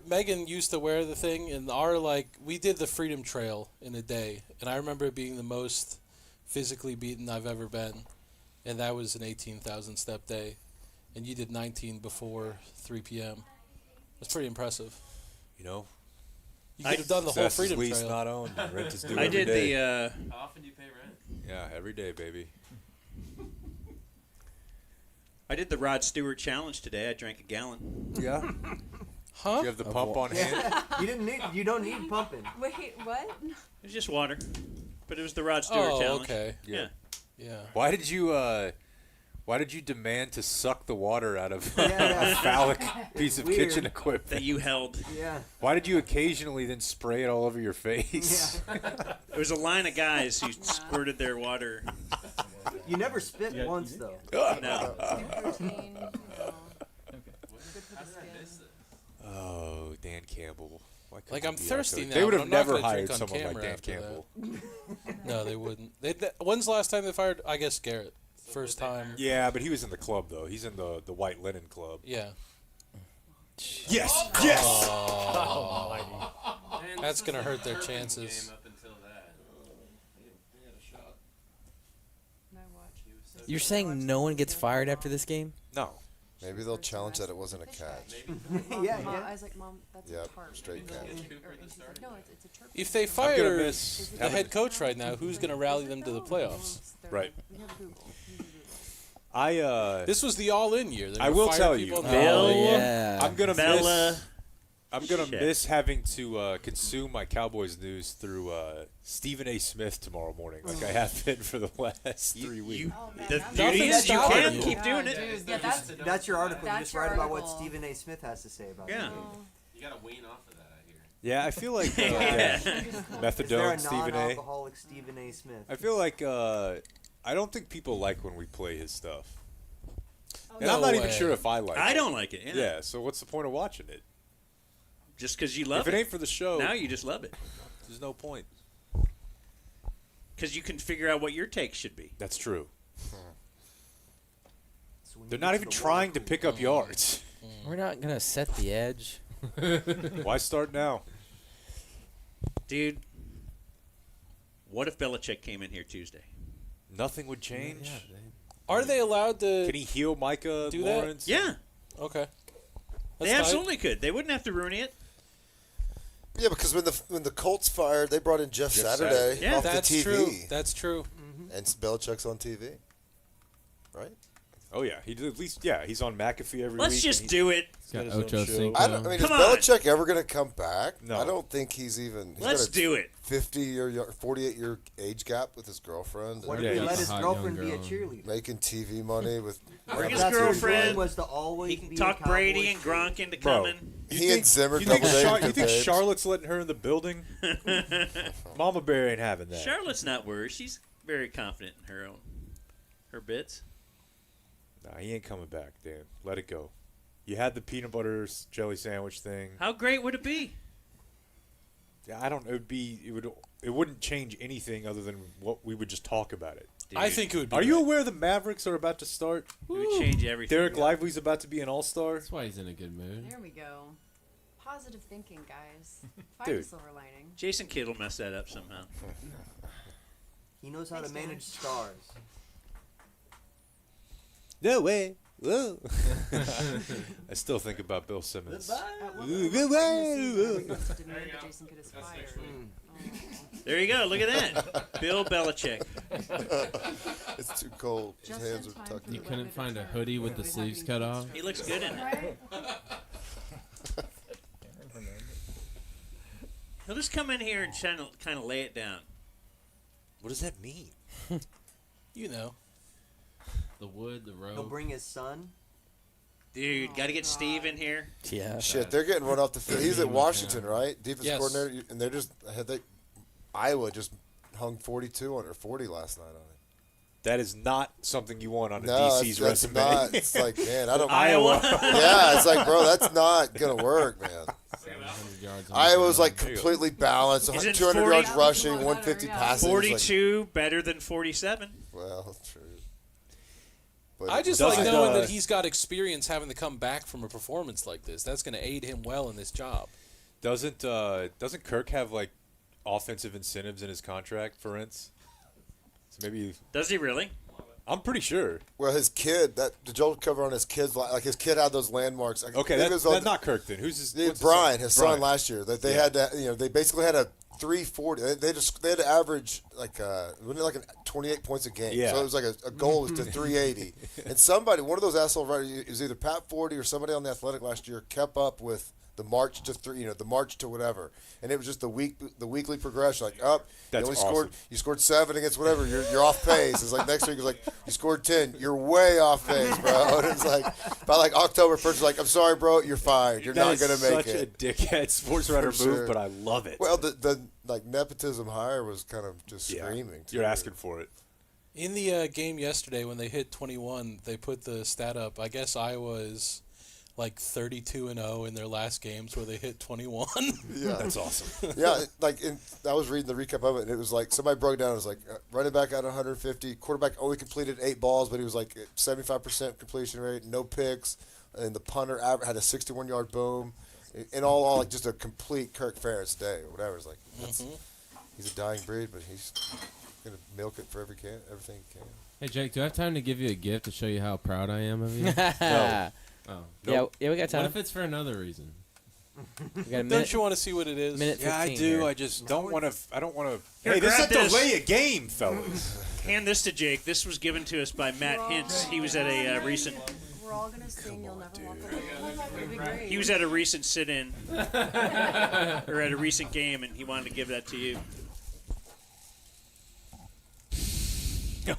Megan used to wear the thing, and we did the Freedom Trail in a day, and I remember it being the most physically beaten I've ever been, and that was an 18,000 step day, and you did 19 before 3 p.m. That's pretty impressive. You know, You could have done the whole Success is Freedom leased, Trail. not owned. Rent is due I every did day. the. How often do you pay rent? Yeah, every day, baby. I did the Rod Stewart challenge today. I drank a gallon. Yeah. Huh? You have the pump on hand. You don't need pumping. Wait, what? It was just water, but it was the Rod Stewart challenge. Okay. Yeah. Yeah. Why did you demand to suck the water out of a phallic piece of Weird. kitchen equipment That you held? Yeah. Why did you occasionally then spray it all over your face? There was a line of guys who squirted their water. You never spit once though. No. Protein, Oh, Dan Campbell. Why couldn't Like, it I'm be thirsty that? now. They would but have I'm not never gonna hired drink on someone like camera Dan after Campbell. that. No, they wouldn't. When's the last time they fired? I guess Garrett. First time. Yeah, but he was in the club though. He's in the White Linen Club. Yeah. Yes. Yes. Oh. That's gonna hurt their chances. You're saying no one gets fired after this game? No. Maybe they'll challenge that it wasn't a catch. Yeah, Mom, yeah. I was like, Mom, that's Yep, a tarp. straight catch. No, it's a turkey. If they gonna fire miss the having- head coach right now, who's gonna rally them to the playoffs? Right. We have Google. This was the all-in year. They're I gonna will fire tell people you. in the Bill, all-in. yeah. I'm gonna Bella. miss. I'm gonna Shit. miss having to consume my Cowboys news through Stephen A. Smith tomorrow morning, like I have been for the last 3 weeks. The Nothing's beauty is you stopping can you. keep doing it. Dude, yeah, That's your article. You That's just your write about what article. Stephen A. Smith has to say about Yeah. it. You gotta wean off of that, I hear. Yeah, I feel like Yeah. Is there methadone, a Stephen A. non-alcoholic Stephen A. Smith? I feel like I don't think people like when we play his stuff, and No I'm not even way. sure if I like it. I don't like it. Yeah. Yeah, so what's the point of watching it? Just because you love If it ain't for the show, now you just love it. there's no point. Because you can figure out what your take should be. That's true. So when They're you not get even to the trying water to pick up yards. We're not gonna set the edge. Why start now? Dude, what if Belichick came in here Tuesday? Nothing would change. Are they allowed to? Can he heal Micah do that? Lawrence? Yeah. Okay. They That's absolutely could. They wouldn't have to ruin it. Yeah, because when the Colts fired, they brought in Jeff Saturday Yeah, off That's the TV, true. That's true. and Belichick's on TV, right? Oh yeah, he did at least. Yeah, he's on McAfee every Let's week. just and he- do it. he's got his Got own Ocho show. Cinco. I don't. I mean, Come is on. Belichick ever going to come back? No. I don't think he's even. He's Let's got a do it. 48-year age gap with his girlfriend. What and if Yeah, he let he's his a hot girlfriend young be a girl. cheerleader? making TV money with. Bring his That's what his girlfriend. dream was to always He can be talk a Brady Cowboys and Gronk into Bro. coming. He and Zimmer You think, double dated you think babes. Charlotte's letting her in the building? Mama Bear ain't having that. Charlotte's not worried. She's very confident in her bits. Nah, he ain't coming back, Dan. Let it go. You had the peanut butter jelly sandwich thing. How great would it be? Yeah, I don't. It wouldn't change anything other than what we would just talk about it. I think it would be. Are you great. aware the Mavericks are about to start? It would change everything. Derek Lively's about to be an all-star. That's why he's in a good mood. There we go. Positive thinking, guys. Find Dude. a silver lining. Jason Kidd will mess that up somehow. He knows how to Thanks, manage stars. No way. Whoa. I still think about Bill Simmons. At what point in the season wants to demand that Jason Kidd is fired? There you go. Look at that. Bill Belichick. It's too cold. His Just hands in are time tucked for You the couldn't weather find a to hoodie with the turn. sleeves cut off? He looks good in it. Right? He'll just come in here and kind of lay it down. What does that mean? You know. The wood, the rope. He'll bring his son. Dude, got to get Steve in here. Yeah. Shit, they're getting run off the field. He's at Washington, right? Defense Yes. coordinator, and they're just Iowa just hung 42 on or 40 last night on it. That is not something you want on a No, DC's that's resume. not. It's like, man, I don't. Iowa. Yeah, it's like, bro, that's not gonna work, man. 700 yards on Iowa the was like ground. completely balanced. Isn't 200 40 yards rushing, Better, 150 yeah. passing. It was like, 42 better than 47. well, true. But I just Doesn't, like knowing uh, that he's got experience having to come back from a performance like this. That's going to aid him well in this job. Doesn't Kirk have like offensive incentives in his contract for instance? So maybe Does he really? I'm pretty sure. Well, his kid, the Joel cover on his kid's, like his kid had those landmarks. Okay, that's not Kirkton. Who's his? Brian, his son Brian. last year. That they had to, they basically had a 340. They had to average like 28 points a game. Yeah. So it was like a goal was to 380. And somebody, one of those asshole writers, it was either Pat Forty or somebody on the Athletic last year, kept up with the march to the march to whatever, and it was just the weekly progression. Like That's you only awesome. you scored 7 against whatever. You're off pace. It's like next week it's like you scored 10. You're way off pace, bro. And it's like by like October 1st, it's like I'm sorry, bro. You're fired. You're not gonna make it. Such a dickhead sports writer For move, sure. but I love it. Well, the like nepotism hire was kind of just screaming. You're asking for it. In the game yesterday, when they hit 21, they put the stat up. I guess Iowa is like 32-0 in their last games where they hit 21. Yeah, that's awesome. Yeah, I was reading the recap of it, and it was like somebody broke down. It was like running back at 150, quarterback only completed 8 balls, but he was like 75% completion rate, no picks, and the punter had a 61-yard boom. In all, like just a complete Kirk Ferentz day or whatever. It's like he's a dying breed, but he's gonna milk it for everything he can. Hey Jake, do I have time to give you a gift to show you how proud I am of you? No. Oh. Nope. Yeah, we got time. What if it's for another reason? We got a minute. Don't you want to see what it is? Minute 15 Yeah, I do. here. I just don't want to. I don't want to. Here, Hey, this is a grab this. delay a game, fellas. Hand this to Jake. This was given to us by Matt Hintz. He was at a recent. We're all gonna sing. You'll never walk alone. It'll be great. He was at a recent sit-in, or at a recent game, and he wanted to give that to you.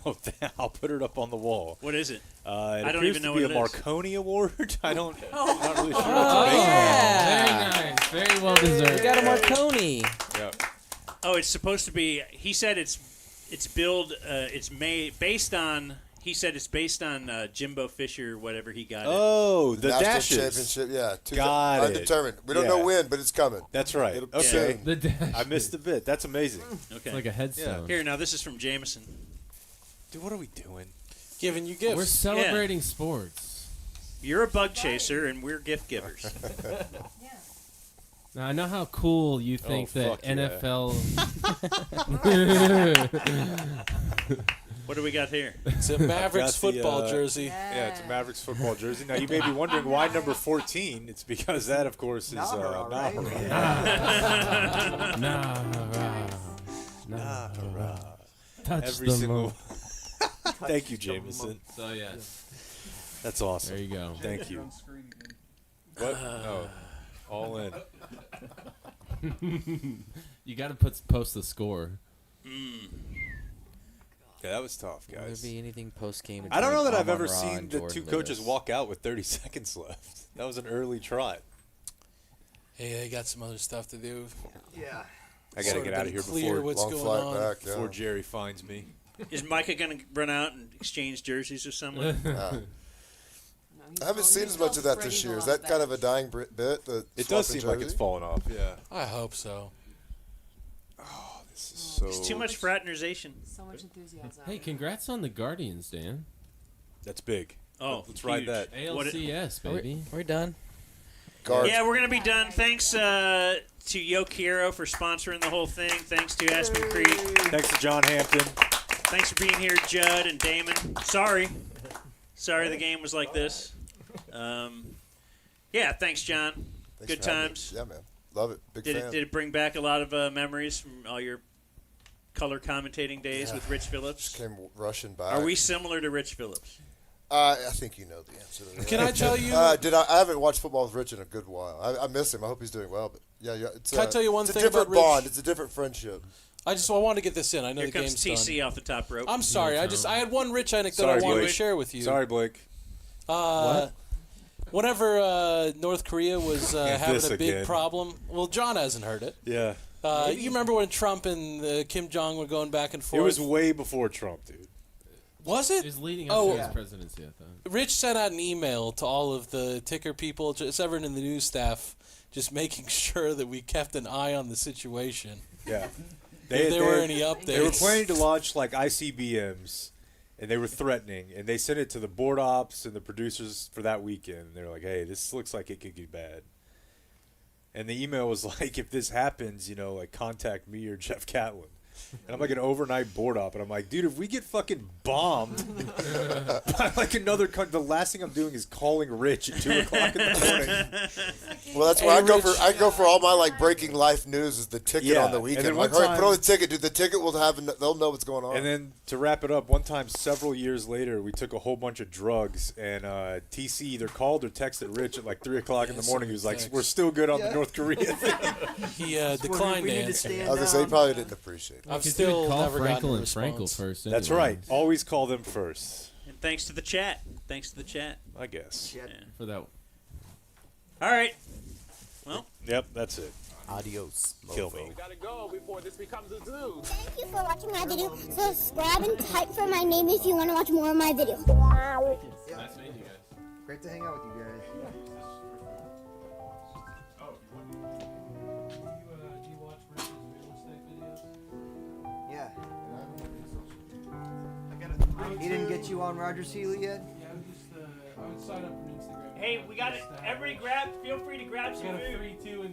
Oh, I'll put it up on the wall. What is it? It I don't appears even know to be what a it is. Marconi Award. I'm not really sure Oh, what to make yeah. Very nice. Very well deserved. We got a Marconi. Yeah. Oh, it's supposed to be. He said it's billed. It's made based on. He said it's based on Jimbo Fisher, whatever he got. Oh, the National dashes. championship, yeah. Got it. Undetermined. We don't know when, but it's coming. That's right. It'll Okay. soon. The dash. I missed the bit. That's amazing. Okay. It's like a headstone. Here, now this is from Jamison. Dude, what are we doing? Giving you gifts. We're celebrating sports. You're a bug chaser, and we're gift givers. Now I know how cool you think fuck that yeah. NFL. What do we got here? It's a Mavericks Got the, football jersey. Yeah, it's a Mavericks football jersey. Now, you may be wondering why number 14. It's because that, of course, is Nah, right? Nah. Touch Every the single. moon. Thank you, Jamison. So yes, That's awesome. there you go. Thank you. What? Oh, all in. You got to post the score. Yeah, that was tough, Will there guys. be anything post game? I don't know that I've ever seen the two coaches walk out with 30 seconds left. That was an early trot. Hey, I got some other stuff to do. Yeah. I got to Sort get of out of been here clear before what's long going flight on. back, yeah. before Jerry finds me. Is Micah going to run out and exchange jerseys with someone? I haven't seen as much of that this year. Is that kind of a dying bit? The It does swapping seem like it's jersey? fallen off, yeah. I hope so. Oh, this is so... It's too much fraternization. So much enthusiasm. Hey, congrats on the Guardians, Dan. That's big. Oh, Let's ride huge. that. ALCS, baby. We're done. Guards. Yeah, we're going to be done. Thanks to Yo Quiero for sponsoring the whole thing. Thanks to Aspen Creek. Thanks to John Hampton. Thanks for being here, Judd and Damon. Sorry the game was like this. Yeah, thanks, John. Thanks Good for having me. times. Yeah, man. Love it. Big Did fan. it bring back a lot of memories from all your color commentating days with Rich Phillips? Just came rushing by. Are we similar to Rich Phillips? I think you know the answer to that. Can I tell you? I haven't watched football with Rich in a good while. I miss him. I hope he's doing well. But yeah. It's, Can I tell you one it's thing a different about Rich? bond. It's a different friendship. I want to get this in. I know Here the comes game's TC done. off the top rope. I'm sorry. I had one Rich anecdote Sorry, I wanted Blake. to share with you. Sorry, Blake. Whenever North Korea was having This a big again. problem, well, John hasn't heard it. Yeah. You remember when Trump and Kim Jong were going back and forth? It was way before Trump, dude. Was it? It was leading up to his presidency, I thought. Rich sent out an email to all of the ticker people, just everyone in the news staff, just making sure that we kept an eye on the situation. Yeah. If there were any updates. They were planning to launch like ICBMs, and they were threatening, and they sent it to the board ops and the producers for that weekend. They were like, "Hey, this looks like it could get bad." And the email was like, "If this happens, like contact me or Jeff Catlin." And I'm like an overnight board op, and I'm like, dude, if we get fucking bombed by like another country, the last thing I'm doing is calling Rich at 2 o'clock in the morning. Well, that's where I go for all my like breaking life news is the ticket on the weekend. And then Like, all right, put on the ticket, dude. The ticket will they'll know what's going on. And then to wrap it up, one time several years later, we took a whole bunch of drugs, and TC either called or texted Rich at like 3 o'clock in the morning. He was like, "We're still good on the North Korea thing." He declined to answer. I was gonna say he probably didn't appreciate it. I've still call never gotten a Frankel and Frankel response. first. That's anyway. right. Always call them first. And thanks to the chat. Thanks to the chat. I guess. Yeah. For that. All right. Well. Yep, that's it. Adios. Kill me. Gotta go before this becomes a zoo. Thank you for watching my video. Subscribe and type for my name if you want to watch more of my videos. Yeah. Nice meeting you guys. Great to hang out with you guys. Do you watch Rich's real estate videos? Yeah. He didn't get you on Roger Seeley yet? Yeah, I would sign up for Instagram. Hey, we got it. Everybody feel free to grab some food. 3-2 and